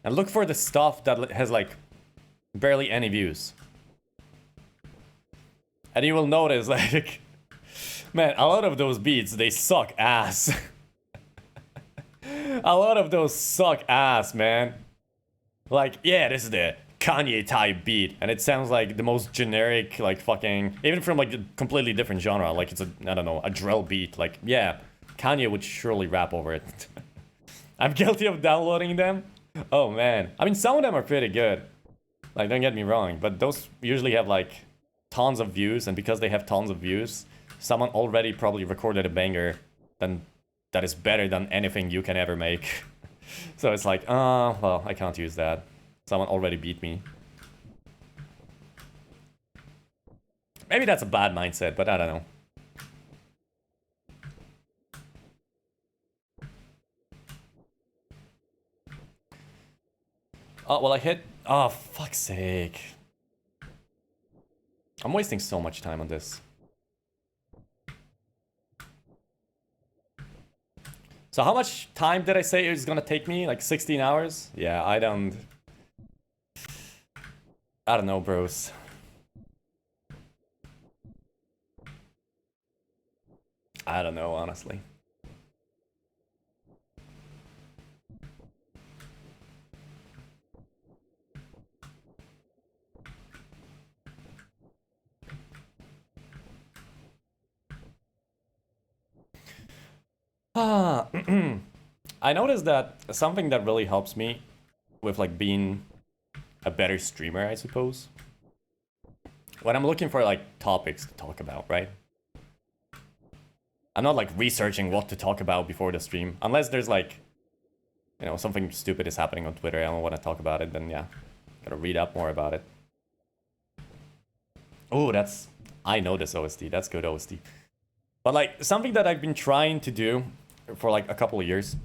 And look for the stuff that has like barely any views. And you will notice like, man, a lot of those beats, they suck ass. A lot of those suck ass, man. Like, yeah, this is the Kanye type beat, and it sounds like the most generic, like fucking, even from like a completely different genre, like it's a, I don't know, a drill beat. Like, yeah, Kanye would surely rap over it. I'm guilty of downloading them. Oh man, I mean, some of them are pretty good. Like, don't get me wrong, but those usually have like tons of views, and because they have tons of views, someone already probably recorded a banger then that is better than anything you can ever make. So it's like, well, I can't use that. Someone already beat me. Maybe that's a bad mindset, but I don't know. Oh, well, I hit... Oh, fuck's sake. I'm wasting so much time on this. So how much time did I say it's gonna take me? Like 16 hours? Yeah, I don't know, bros. I don't know, honestly. I noticed that something that really helps me with like being a better streamer, I suppose, when I'm looking for like topics to talk about, right? I'm not like researching what to talk about before the stream, unless there's like, you know, something stupid is happening on Twitter, I don't want to talk about it, then yeah, gotta read up more about it. Oh, that's, I know this OST, that's good OST. But like, something that I've been trying to do for like a couple of years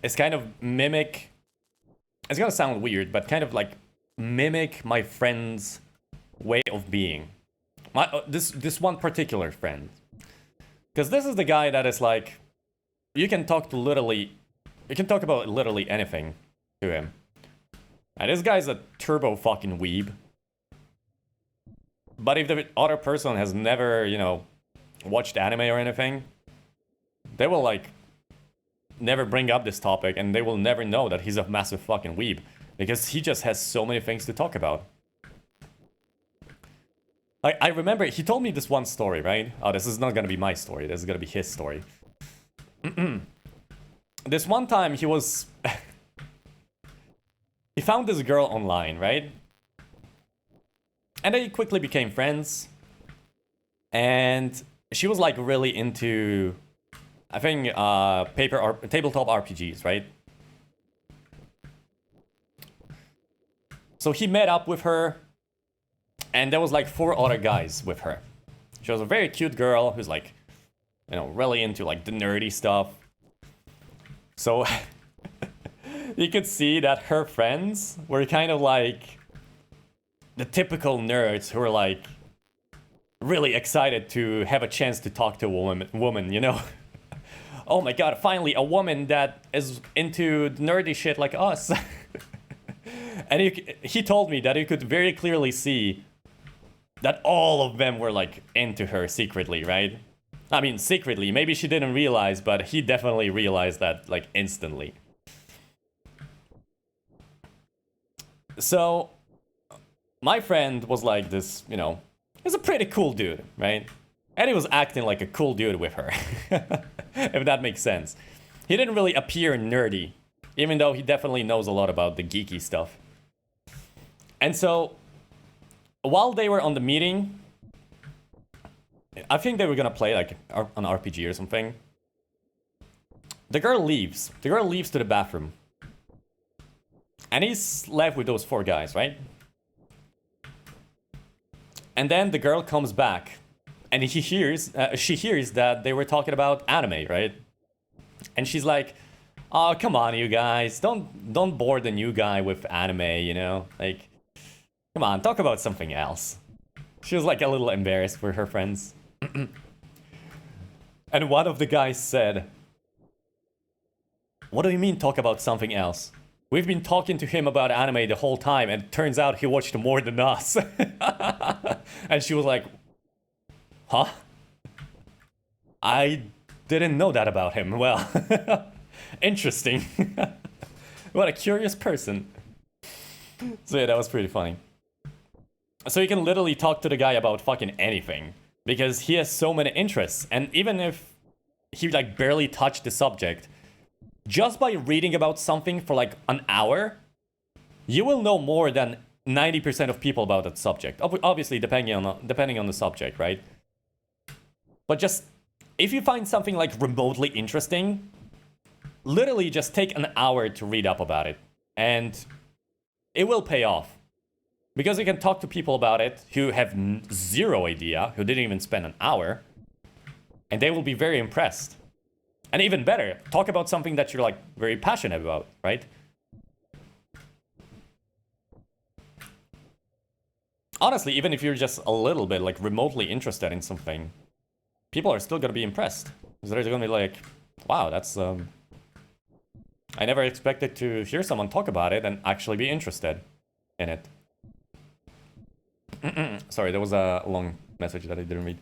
is kind of mimic, it's gonna sound weird, but kind of like mimic my friend's way of being. This one particular friend. Because this is the guy that is like, you can talk about literally anything to him. And this guy's a turbo fucking weeb. But if the other person has never, you know, watched anime or anything, they will like never bring up this topic, and they will never know that he's a massive fucking weeb, because he just has so many things to talk about. Like, I remember he told me this one story, right? Oh, this is not gonna be my story, this is gonna be his story. This one time he was he found this girl online, right? And they quickly became friends, and she was like really into, I think, tabletop RPGs, right? So he met up with her, and there was like 4 other guys with her. She was a very cute girl who's like, you know, really into like the nerdy stuff. So you could see that her friends were kind of like the typical nerds who were like really excited to have a chance to talk to a woman, you know? Oh my god, finally a woman that is into nerdy shit like us. And he told me that he could very clearly see that all of them were like into her secretly, right? I mean, secretly, maybe she didn't realize, but he definitely realized that like instantly. So my friend was like this, you know, he's a pretty cool dude, right? And he was acting like a cool dude with her. If that makes sense. He didn't really appear nerdy, even though he definitely knows a lot about the geeky stuff. And so, while they were on the meeting, I think they were gonna play like an RPG or something. The girl leaves. The girl leaves to the bathroom. And he's left with those 4 guys, right? And then the girl comes back, and she hears that they were talking about anime, right? And she's like, "Oh, come on, you guys, don't bore the new guy with anime, you know? Like, come on, talk about something else." She was like a little embarrassed for her friends. And one of the guys said, "What do you mean talk about something else? We've been talking to him about anime the whole time, and it turns out he watched more than us." And she was like, "Huh? I didn't know that about him. Well, interesting." What a curious person. So yeah, that was pretty funny. So you can literally talk to the guy about fucking anything because he has so many interests, and even if he like barely touched the subject, just by reading about something for like an hour, you will know more than 90% of people about that subject. Obviously, depending on the subject, right? But just if you find something like remotely interesting, literally just take an hour to read up about it, and it will pay off. Because you can talk to people about it who have zero idea, who didn't even spend an hour, and they will be very impressed. And even better, talk about something that you're like very passionate about, right? Honestly, even if you're just a little bit like remotely interested in something, people are still gonna be impressed. Because they're gonna be like, wow, that's I never expected to hear someone talk about it and actually be interested in it. Sorry, there was a long message that I didn't read.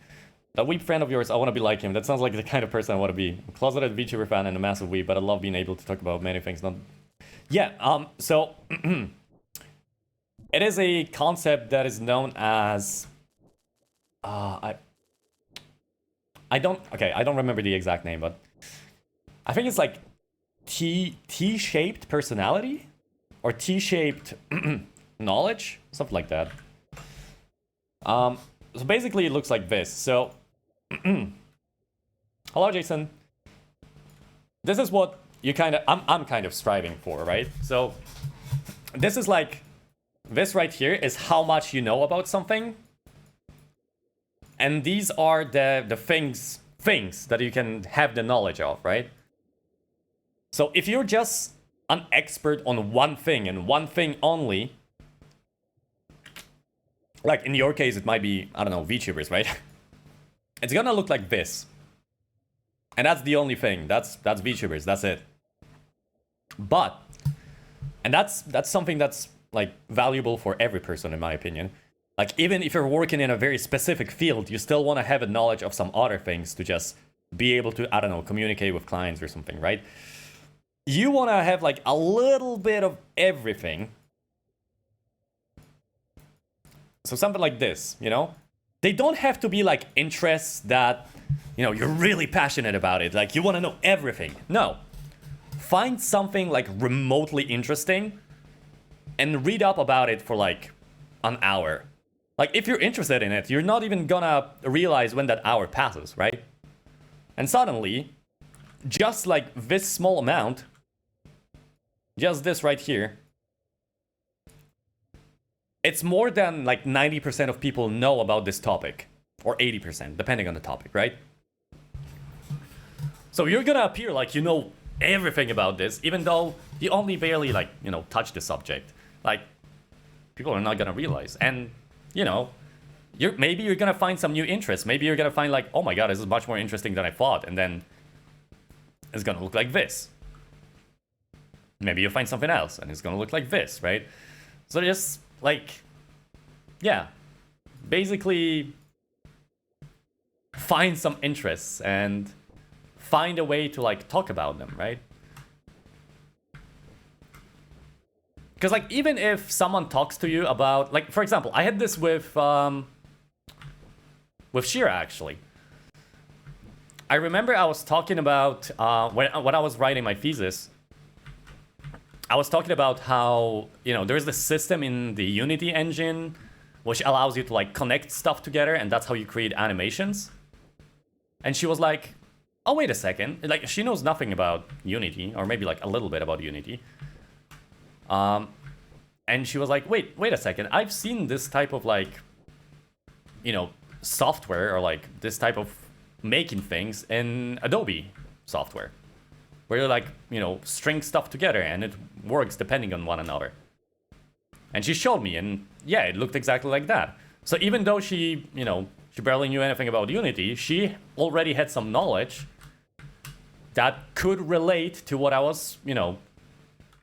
A weeb friend of yours, I want to be like him. That sounds like the kind of person I want to be. A closeted VTuber fan and a massive weeb, but I love being able to talk about many things. So it is a concept that is known as I don't remember the exact name, but I think it's like T-shaped personality or T-shaped knowledge, something like that. So basically it looks like this. So hello Jason. This is what you I'm kind of striving for, right? So this is like, this right here is how much you know about something. And these are the things that you can have the knowledge of, right? So if you're just an expert on one thing and one thing only, like in your case, it might be, I don't know, VTubers, right? It's gonna look like this. And that's the only thing. That's VTubers, that's it. But, and that's something that's like valuable for every person in my opinion. Like even if you're working in a very specific field, you still want to have a knowledge of some other things to just be able to, I don't know, communicate with clients or something, right? You want to have like a little bit of everything. So something like this, you know? They don't have to be like interests that, you know, you're really passionate about it. Like you want to know everything. No. Find something like remotely interesting and read up about it for like an hour. Like if you're interested in it, you're not even gonna realize when that hour passes, right? And suddenly, just like this small amount, just this right here, it's more than like 90% of people know about this topic. Or 80%, depending on the topic, right? So you're gonna appear like you know everything about this, even though you only barely like, you know, touch the subject. Like, people are not gonna realize. And, you know, maybe you're gonna find some new interest. Maybe you're gonna find like, oh my god, this is much more interesting than I thought. And then it's gonna look like this. Maybe you'll find something else and it's gonna look like this, right? So just like, yeah, basically find some interests and find a way to like talk about them, right? Because like even if someone talks to you about, like for example, I had this with Shira actually. I remember I was talking about when I was writing my thesis. I was talking about how, you know, there's this system in the Unity engine which allows you to like connect stuff together, and that's how you create animations. And she was like, oh, wait a second. Like, she knows nothing about Unity, or maybe like a little bit about Unity. And she was like, wait a second. I've seen this type of like, you know, software, or like this type of making things in Adobe software, where you like, you know, string stuff together and it works depending on one another. And she showed me, and yeah, it looked exactly like that. So even though she, you know, she barely knew anything about Unity, she already had some knowledge that could relate to what I was, you know,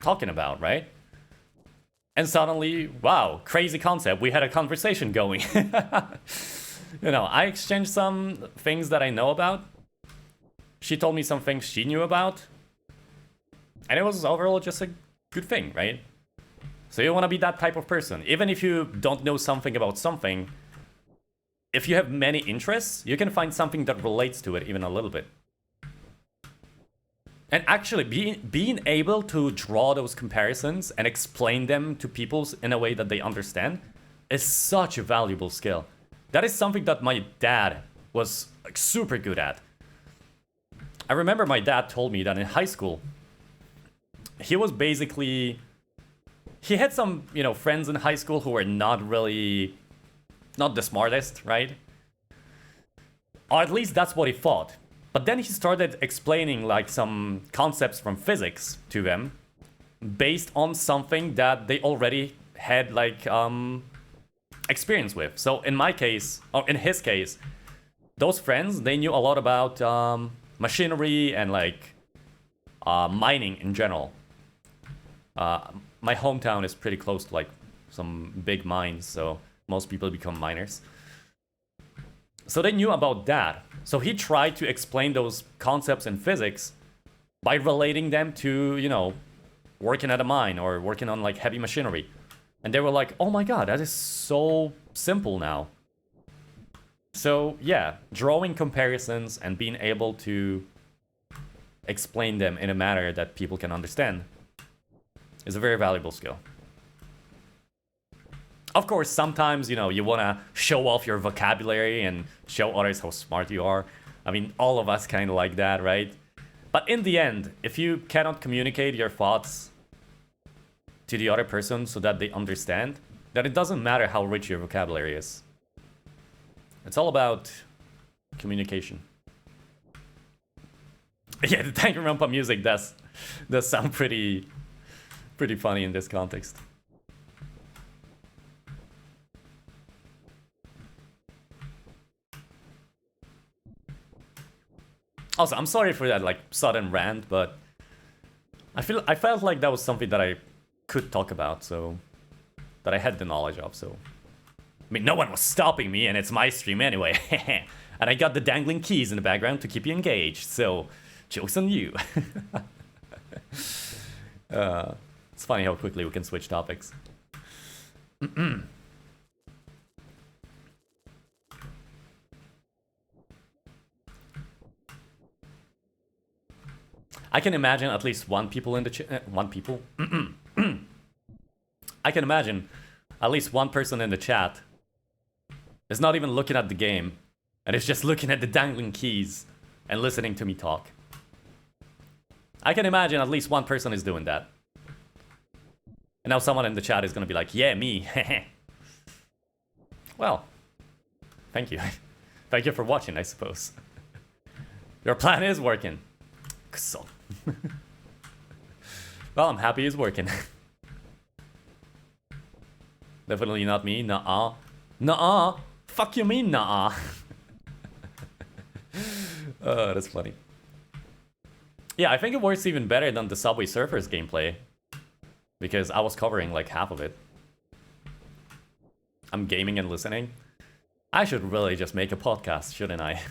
talking about, right? And suddenly, wow, crazy concept. We had a conversation going. You know, I exchanged some things that I know about. She told me some things she knew about. And it was overall just a good thing, right? So you want to be that type of person. Even if you don't know something about something, if you have many interests, you can find something that relates to it even a little bit. And actually, being able to draw those comparisons and explain them to people in a way that they understand is such a valuable skill. That is something that my dad was like super good at. I remember my dad told me that in high school, he was basically... He had some, you know, friends in high school who were not the smartest, right? Or at least that's what he thought. But then he started explaining like some concepts from physics to them based on something that they already had like experience with. So in my case, or in his case, those friends, they knew a lot about machinery and like mining in general. My hometown is pretty close to like some big mines, so most people become miners. So they knew about that. So he tried to explain those concepts in physics by relating them to, you know, working at a mine or working on like heavy machinery. And they were like, oh my god, that is so simple now. So yeah, drawing comparisons and being able to explain them in a manner that people can understand is a very valuable skill. Of course, sometimes, you know, you want to show off your vocabulary and show others how smart you are. I mean, all of us kind of like that, right? But in the end, if you cannot communicate your thoughts to the other person so that they understand, then it doesn't matter how rich your vocabulary is. It's all about communication. Yeah, the Danganronpa music does sound pretty funny in this context. Also, I'm sorry for that like sudden rant, but I felt like that was something that I could talk about, so that I had the knowledge of. So I mean, no one was stopping me, and it's my stream anyway. And I got the dangling keys in the background to keep you engaged, so joke's on you. It's funny how quickly we can switch topics. I can imagine at least one people in the chat. I can imagine at least one person in the chat is not even looking at the game and is just looking at the dangling keys and listening to me talk. I can imagine at least one person is doing that. And now someone in the chat is gonna be like, yeah, me. Well, thank you. Thank you for watching, I suppose. Your plan is working. So. Well, I'm happy it's working. Definitely not me. Nuh-uh. Nuh-uh. Fuck you mean, nuh-uh. Oh, that's funny. Yeah, I think it works even better than the Subway Surfers gameplay. Because I was covering like half of it. I'm gaming and listening. I should really just make a podcast, shouldn't I?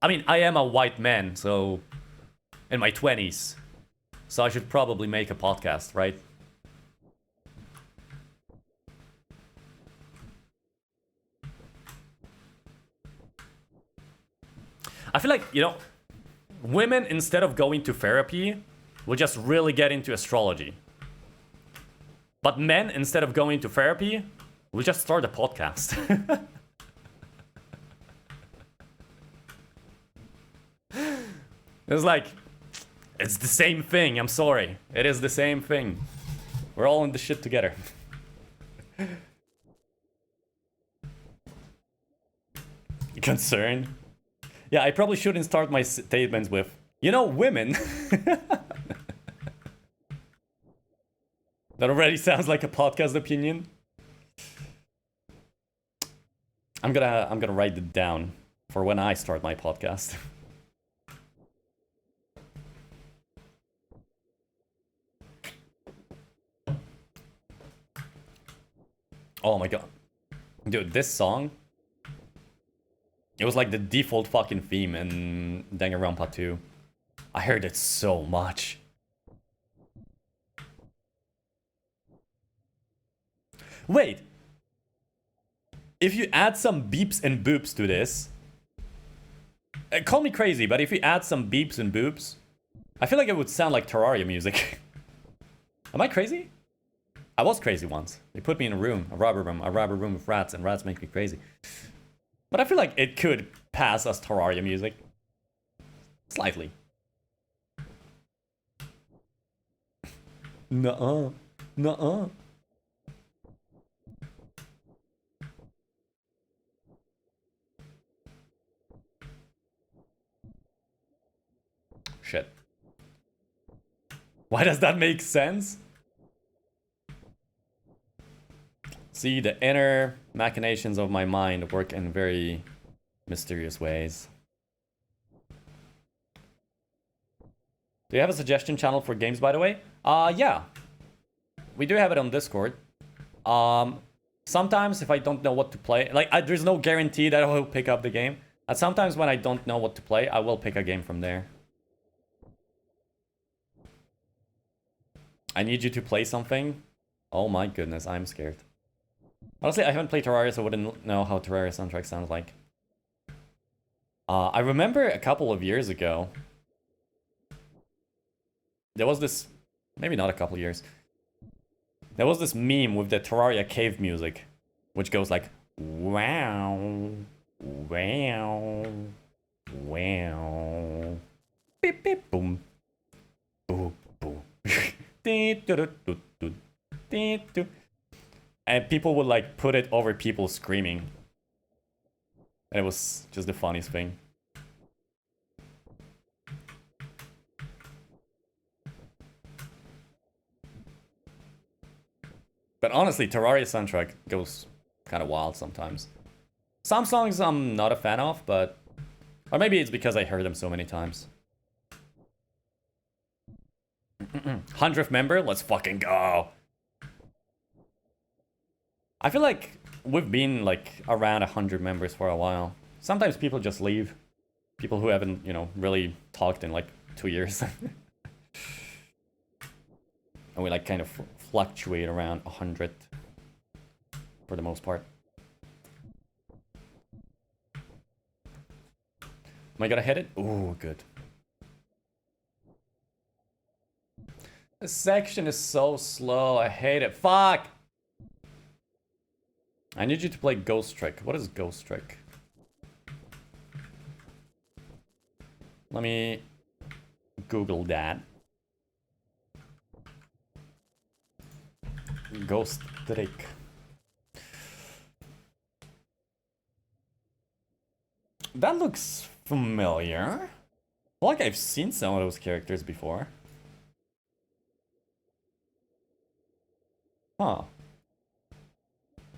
I mean, I am a white man, so... in my 20s. So I should probably make a podcast, right? I feel like, you know, women, instead of going to therapy, will just really get into astrology. But men, instead of going to therapy, will just start a podcast. It's like, it's the same thing, I'm sorry. It is the same thing. We're all in the shit together. Concerned? Yeah, I probably shouldn't start my statements with, you know, women. That already sounds like a podcast opinion. I'm gonna write it down for when I start my podcast. Oh my god. Dude, this song, it was like the default fucking theme in Danganronpa 2. I heard it so much. Wait. If you add some beeps and boops to this, call me crazy, but if you add some beeps and boops, I feel like it would sound like Terraria music. Am I crazy? I was crazy once. They put me in a room, a rubber room with rats, and rats make me crazy. But I feel like it could pass as Terraria music. Slightly. Nuh-uh. Nuh-uh. Shit. Why does that make sense? See, the inner machinations of my mind work in very mysterious ways. Do you have a suggestion channel for games, by the way? Yeah. We do have it on Discord. Sometimes if I don't know what to play, like, there's no guarantee that I will pick up the game. And sometimes when I don't know what to play, I will pick a game from there. I need you to play something. Oh my goodness, I'm scared. Honestly, I haven't played Terraria, so I wouldn't know how Terraria soundtrack sounds like. I remember a couple of years ago, there was this, maybe not a couple of years, there was this meme with the Terraria cave music, which goes like, wow, wow, wow, beep, beep, boom, boom, boom. And people would like put it over people screaming. And it was just the funniest thing. But honestly, Terraria soundtrack goes kind of wild sometimes. Some songs I'm not a fan of, but... Or maybe it's because I heard them so many times. 100th member? Let's fucking go! I feel like we've been like around 100 members for a while. Sometimes people just leave. People who haven't, you know, really talked in like 2 years. And we like kind of fluctuate around 100 for the most part. Am I gonna hit it? Ooh, good. This section is so slow. I hate it. Fuck! I need you to play Ghost Trick. What is Ghost Trick? Let me Google that. Ghost Trick. That looks familiar. Like I've seen some of those characters before. Huh.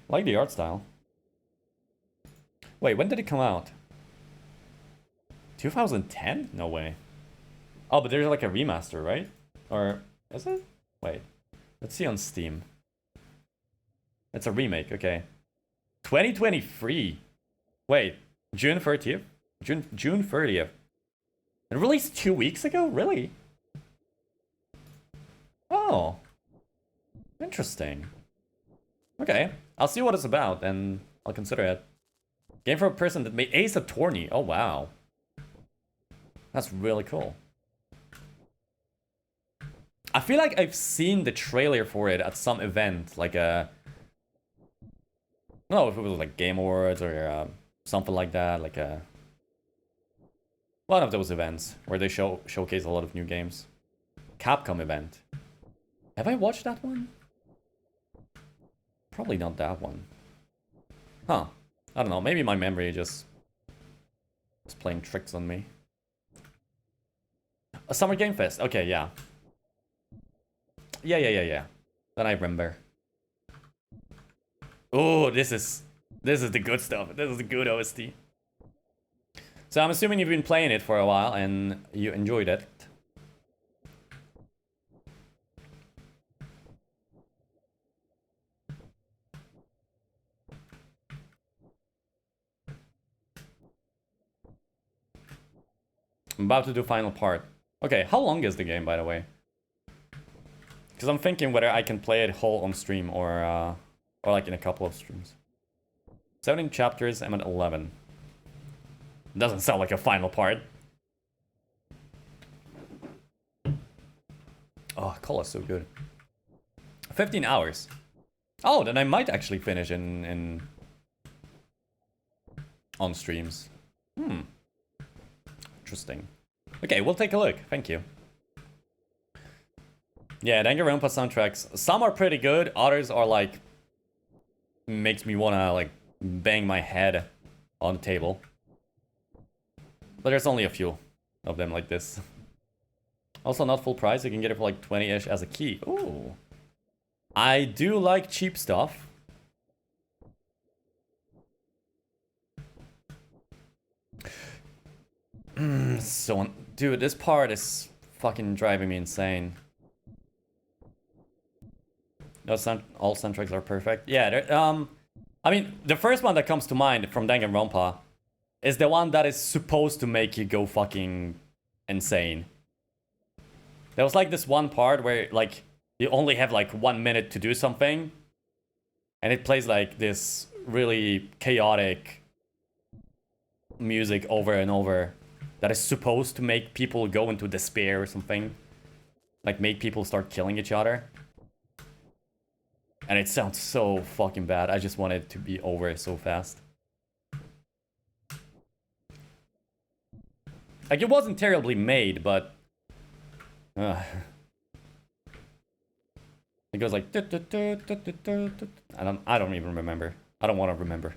Like the art style. Wait, when did it come out? 2010? No way. Oh, but there's like a remaster, right? Or is it? Wait. Let's see on Steam. It's a remake, okay. 2023. Wait, June 30th? June 30th. It released 2 weeks ago? Really? Oh. Interesting. Okay, I'll see what it's about, and I'll consider it. Game for a person that made Ace Attorney. Oh, wow. That's really cool. I feel like I've seen the trailer for it at some event, like a... I don't know if it was like Game Awards or something like that, like a... One of those events where they showcase a lot of new games. Capcom event. Have I watched that one? Probably not that one. Huh. I don't know. Maybe my memory just is playing tricks on me. A Summer Game Fest. Okay, yeah. Yeah. Then I remember. Oh, this is the good stuff. This is the good OST. So I'm assuming you've been playing it for a while and you enjoyed it. I'm about to do final part. Okay, how long is the game, by the way? Because I'm thinking whether I can play it whole on stream or Or like in a couple of streams. 17 chapters, I'm at 11. Doesn't sound like a final part. Oh, Cola's so good. 15 hours. Oh, then I might actually finish in on streams. Interesting. Okay, we'll take a look. Thank you. Yeah, Danganronpa soundtracks. Some are pretty good. Others are like makes me wanna like bang my head on the table. But there's only a few of them like this. Also not full price. You can get it for like 20-ish as a key. Ooh. I do like cheap stuff. So, dude, this part is fucking driving me insane. No, all soundtracks are perfect. Yeah, I mean, the first one that comes to mind from Danganronpa is the one that is supposed to make you go fucking insane. There was like this one part where like you only have like 1 minute to do something, and it plays like this really chaotic music over and over that is supposed to make people go into despair or something. Like make people start killing each other. And it sounds so fucking bad. I just want it to be over so fast. Like it wasn't terribly made, but it goes like I don't even remember. I don't want to remember.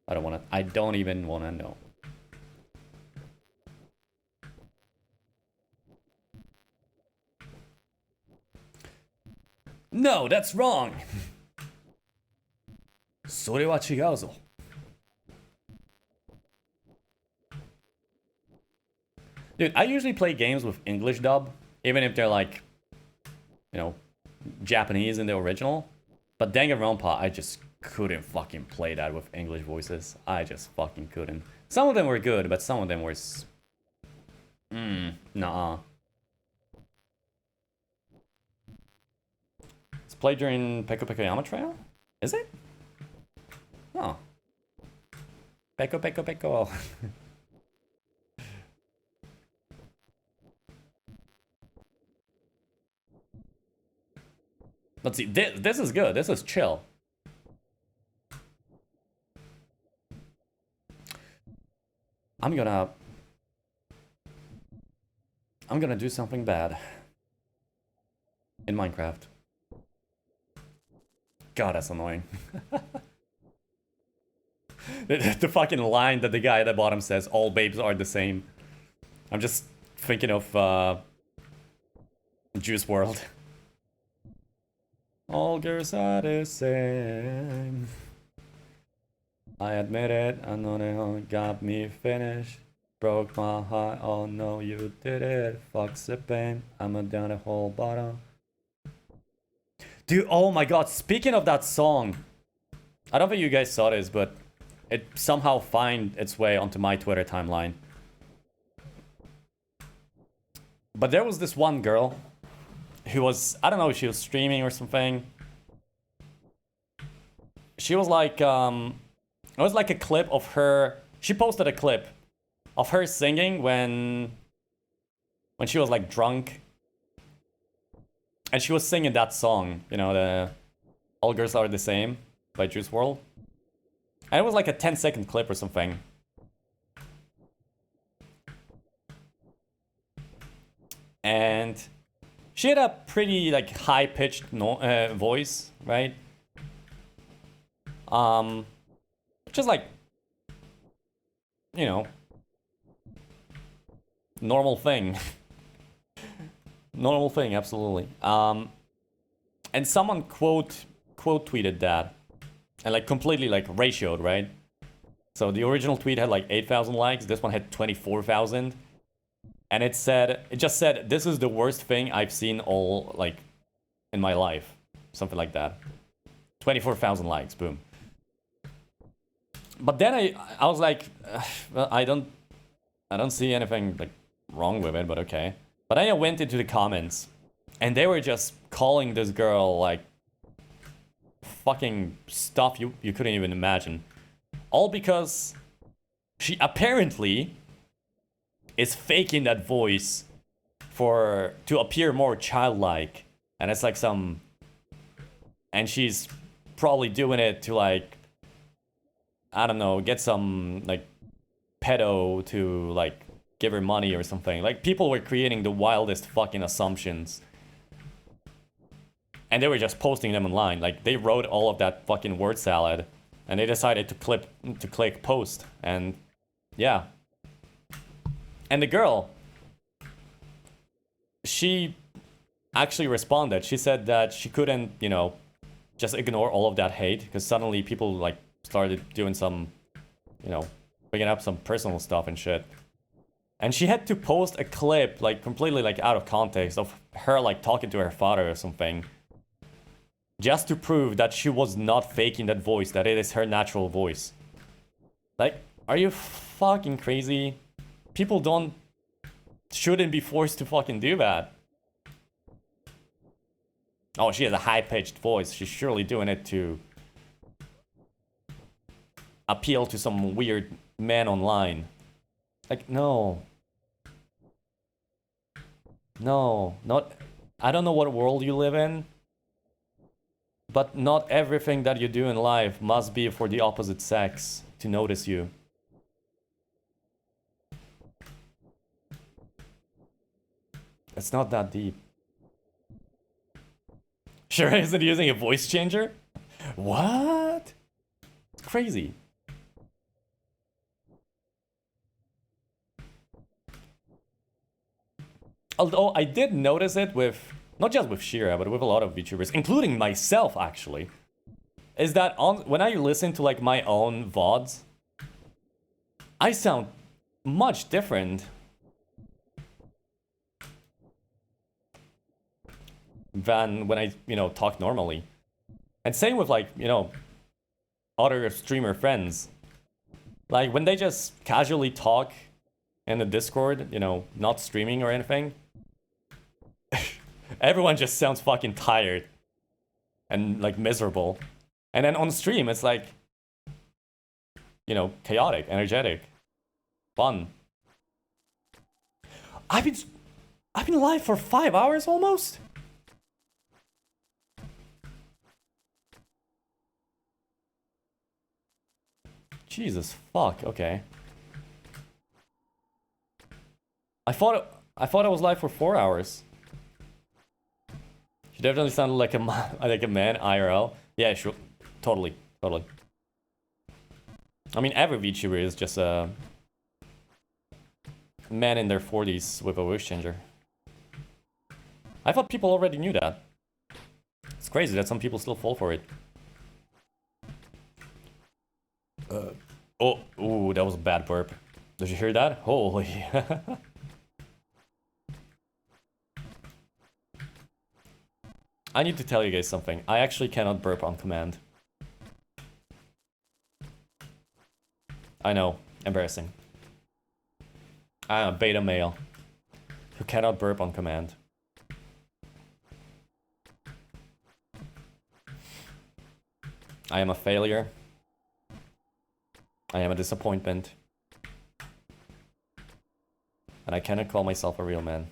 I don't even want to know. No, that's wrong. それは違うぞ. Dude, I usually play games with English dub, even if they're like, you know, Japanese in the original. But Danganronpa, I just couldn't fucking play that with English voices. I just fucking couldn't. Some of them were good, but some of them were nah. It's played during Peko Peko Yama Trail? Is it? Oh. Peko Peko Peko. Let's see. This is good. This is chill. I'm gonna do something bad in Minecraft. God, that's annoying. the fucking line that the guy at the bottom says, all babes are the same. I'm just thinking of Juice WRLD. All girls are the same. I admit it, I know they got me finished. Broke my heart, oh no you did it. Fuck's the pain, I'ma down the whole bottom. Dude, oh my god, speaking of that song. I don't think you guys saw this, but it somehow found its way onto my Twitter timeline. But there was this one girl who was, I don't know if she was streaming or something. She was like, it was like a clip of her, she posted a clip of her singing when she was like drunk. And she was singing that song, you know, the All Girls Are the Same by Juice WRLD. And it was like a 10-second clip or something. And she had a pretty like high-pitched voice, right? Just like, you know, normal thing. Normal thing, absolutely. And someone quote tweeted that, and like completely like ratioed, right? So the original tweet had like 8,000 likes. This one had 24,000, and it just said, "This is the worst thing I've seen all like in my life," something like that. 24,000 likes, boom. But then I was like, well, I don't see anything like wrong with it, but okay. But then I went into the comments, and they were just calling this girl like fucking stuff you couldn't even imagine. All because she apparently is faking that voice to appear more childlike. And it's like some... And she's probably doing it to like... I don't know, get some like pedo to like give her money or something. Like people were creating the wildest fucking assumptions. And they were just posting them online. Like they wrote all of that fucking word salad and they decided to click post. And yeah. And the girl, she actually responded. She said that she couldn't, you know, just ignore all of that hate because suddenly people like started doing some, you know, bringing up some personal stuff and shit. And she had to post a clip like completely like out of context of her like talking to her father or something. Just to prove that she was not faking that voice, that it is her natural voice. Like, are you fucking crazy? People shouldn't be forced to fucking do that. Oh, she has a high-pitched voice. She's surely doing it to appeal to some weird man online. Like, no. No, not... I don't know what world you live in, but not everything that you do in life must be for the opposite sex to notice you. It's not that deep. Sure isn't using a voice changer? What? It's crazy. Although I did notice it with, not just with Shira, but with a lot of VTubers, including myself actually, is that when I listen to like my own VODs, I sound much different than when I, you know, talk normally. And same with like, you know, other streamer friends. Like when they just casually talk in the Discord, you know, not streaming or anything, everyone just sounds fucking tired and like miserable. And then on stream, it's like, you know, chaotic, energetic, fun. I've been live for 5 hours almost. Jesus fuck. Okay. I thought I was live for 4 hours. She definitely sounded like a man IRL. Yeah, sure. Totally. I mean, every VTuber is just a man in their 40s with a voice changer. I thought people already knew that. It's crazy that some people still fall for it. Ooh, that was a bad burp. Did you hear that? Holy. I need to tell you guys something. I actually cannot burp on command. I know, embarrassing. I am a beta male who cannot burp on command. I am a failure. I am a disappointment. And I cannot call myself a real man.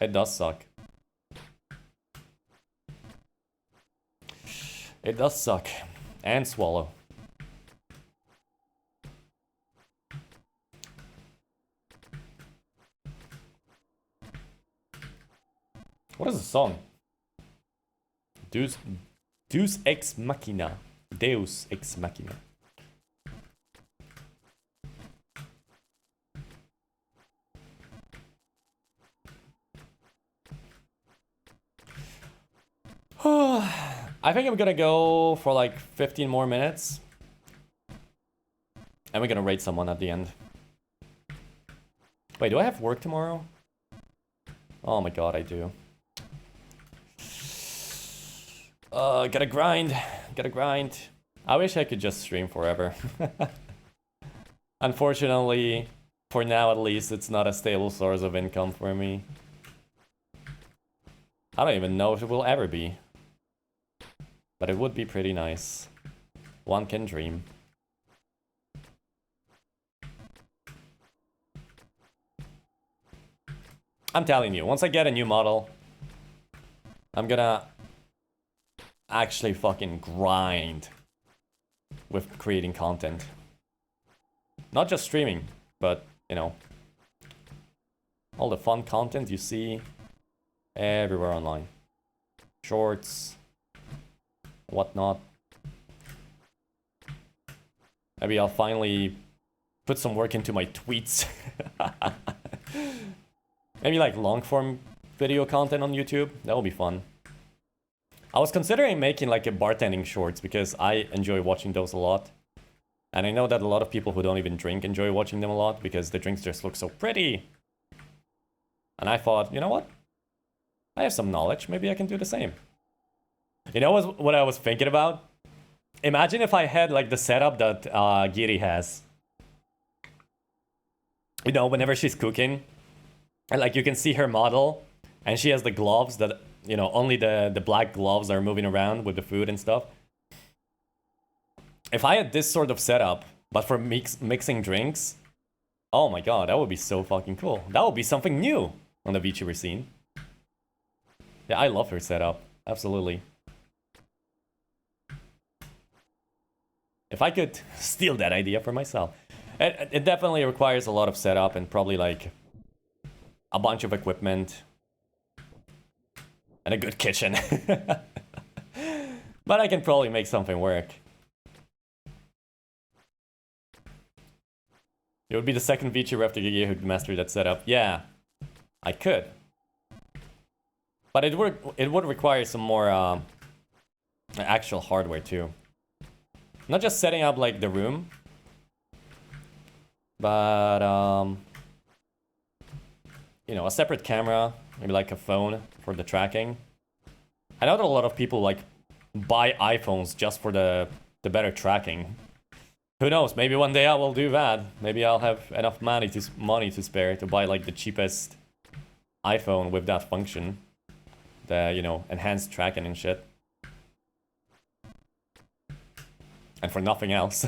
It does suck. It does suck. And swallow. What is the song? Deus Ex Machina. Deus Ex Machina. I think I'm gonna go for like 15 more minutes. And we're gonna raid someone at the end. Wait, do I have work tomorrow? Oh my god, I do. Gotta grind. I wish I could just stream forever. Unfortunately, for now at least, it's not a stable source of income for me. I don't even know if it will ever be. But it would be pretty nice. One can dream. I'm telling you, once I get a new model, I'm gonna actually fucking grind with creating content. Not just streaming, but, you know, all the fun content you see everywhere online. Shorts, whatnot. Maybe I'll finally put some work into my tweets. Maybe like long form video content on YouTube. That would be fun. I was considering making like a bartending shorts because I enjoy watching those a lot. And I know that a lot of people who don't even drink enjoy watching them a lot because the drinks just look so pretty. And I thought, you know what? I have some knowledge. Maybe I can do the same. You know what I was thinking about? Imagine if I had like the setup that Giri has. You know, whenever she's cooking, and like you can see her model, and she has the gloves that, you know, only the black gloves are moving around with the food and stuff. If I had this sort of setup, but for mixing drinks, oh my god, that would be so fucking cool. That would be something new on the VTuber scene. Yeah, I love her setup. Absolutely. If I could steal that idea for myself. It definitely requires a lot of setup and probably like a bunch of equipment and a good kitchen. But I can probably make something work. It would be the second VTuber after Gigi who mastered that setup. Yeah, I could. But it would require some more actual hardware too. Not just setting up like the room, but you know, a separate camera, maybe like a phone for the tracking. I know that a lot of people like buy iPhones just for the better tracking. Who knows? Maybe one day I will do that. Maybe I'll have enough money to spare to buy like the cheapest iPhone with that function, the, you know, enhanced tracking and shit. And for nothing else.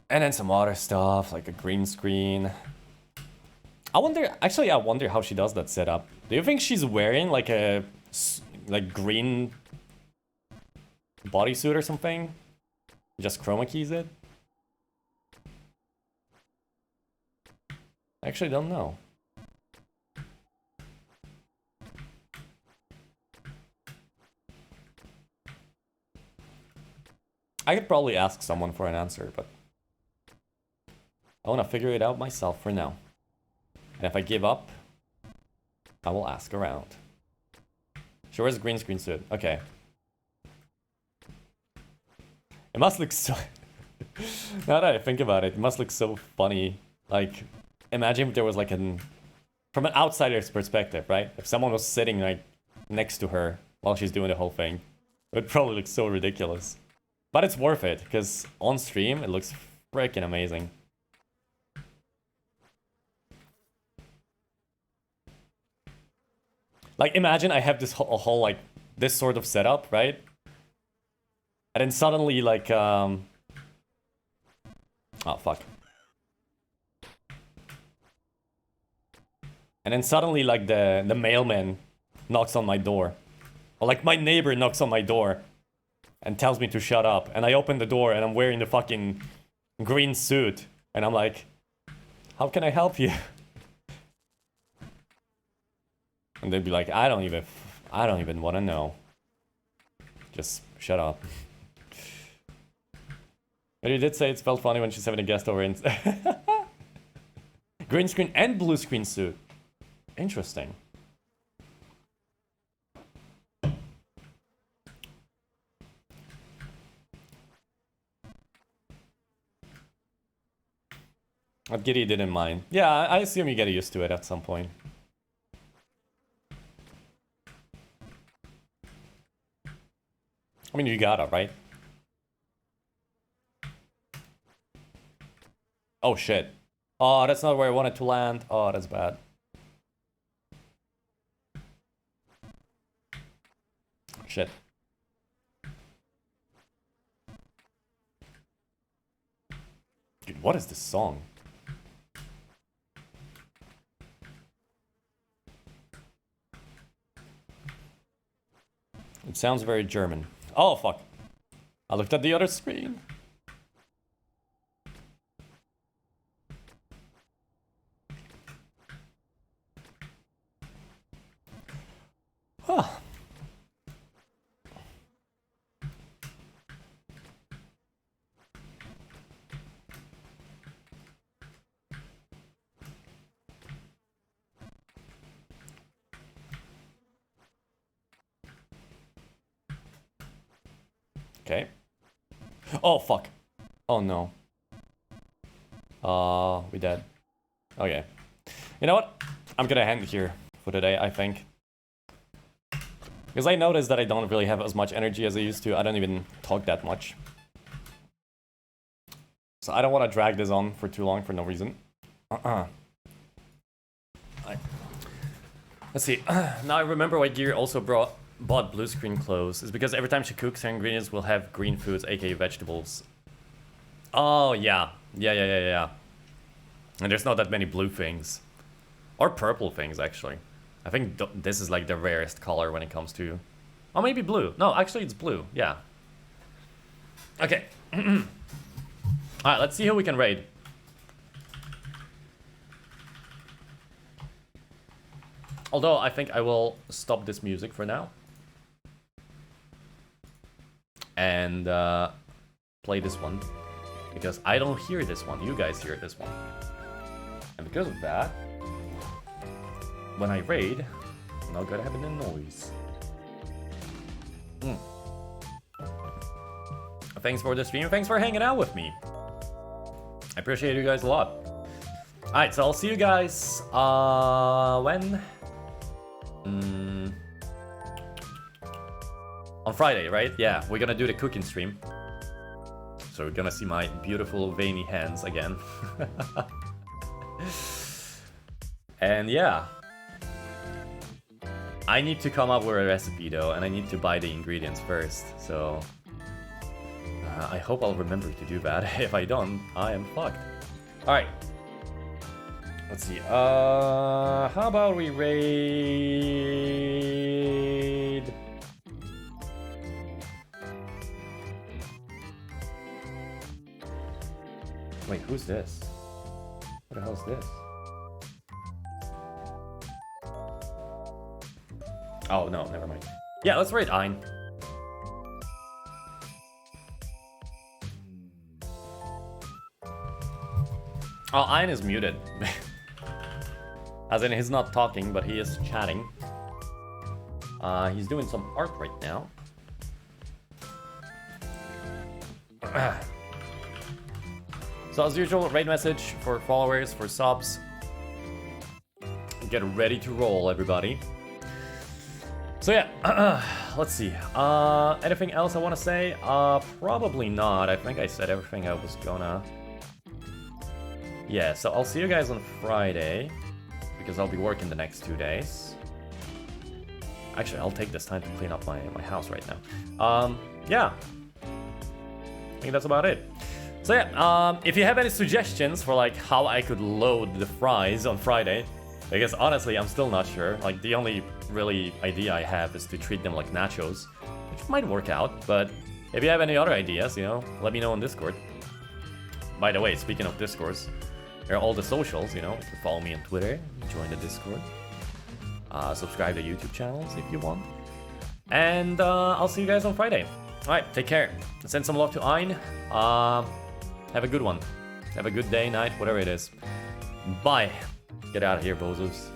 And then some other stuff, like a green screen. I wonder how she does that setup. Do you think she's wearing like a green bodysuit or something? Just chroma keys it? I actually don't know. I could probably ask someone for an answer, but I want to figure it out myself for now. And if I give up, I will ask around. Sure is green screen suit. Okay. It must look so... Now that I think about it, it must look so funny. Like, imagine if there was like from an outsider's perspective, right? If someone was sitting like next to her while she's doing the whole thing, it would probably look so ridiculous. But it's worth it, because on stream, it looks freaking amazing. Like, imagine I have this whole like, this sort of setup, right? And then suddenly, like, oh, fuck. And then suddenly, like, the mailman knocks on my door. Or, like, my neighbor knocks on my door and tells me to shut up. And I open the door and I'm wearing the fucking green suit. And I'm like, how can I help you? And they'd be like, I don't even want to know. Just shut up. But you did say it felt funny when she's having a guest over in... Green screen and blue screen suit. Interesting. What Giddy didn't mind. Yeah, I assume you get used to it at some point. I mean, you gotta, right? Oh shit. Oh, that's not where I wanted to land. Oh, that's bad. Shit. Dude, what is this song? It sounds very German. Oh, fuck. I looked at the other screen. Huh. Okay. Oh, fuck. Oh, no. We dead. Okay. You know what? I'm gonna end here for today, I think. Because I noticed that I don't really have as much energy as I used to. I don't even talk that much. So I don't want to drag this on for too long for no reason. Let's see. Now I remember why Gear also bought blue screen clothes. It's because every time she cooks, her ingredients will have green foods, aka vegetables. Oh, yeah. Yeah. And there's not that many blue things. Or purple things, actually. I think this is like the rarest color when it comes to... Oh, maybe blue. No, actually it's blue. Yeah. Okay. Alright, let's see who we can raid. Although, I think I will stop this music for now. And play this one. Because I don't hear this one. You guys hear this one. And because of that... when I raid, I'm not gonna have any noise. Thanks for the stream, thanks for hanging out with me. I appreciate you guys a lot. Alright, so I'll see you guys, when? On Friday, right? Yeah, we're gonna do the cooking stream. So we're gonna see my beautiful veiny hands again. And yeah. I need to come up with a recipe though, and I need to buy the ingredients first, so... I hope I'll remember to do that. If I don't, I am fucked. Alright. Let's see, how about we raid... Wait, who's this? What the hell is this? Oh, no, never mind. Yeah, let's raid Ein. Oh, Ein is muted. As in, he's not talking, but he is chatting. He's doing some art right now. So as usual, raid message for followers, for subs. Get ready to roll, everybody. So yeah, let's see. Anything else I want to say? Probably not. I think I said everything I was gonna. Yeah, so I'll see you guys on Friday, because I'll be working the next 2 days. Actually, I'll take this time to clean up my house right now. Yeah. I think that's about it. So yeah, if you have any suggestions for like how I could load the fries on Friday, because honestly, I'm still not sure. Like, the only really idea I have is to treat them like nachos, which might work out, but if you have any other ideas, you know, let me know on Discord. By the way, speaking of Discords, here are all the socials, you know, you can follow me on Twitter, join the Discord, subscribe to YouTube channels if you want, and I'll see you guys on Friday. Alright, take care, send some love to Ein, have a good one, have a good day, night, whatever it is. Bye. Get out of here, bozos.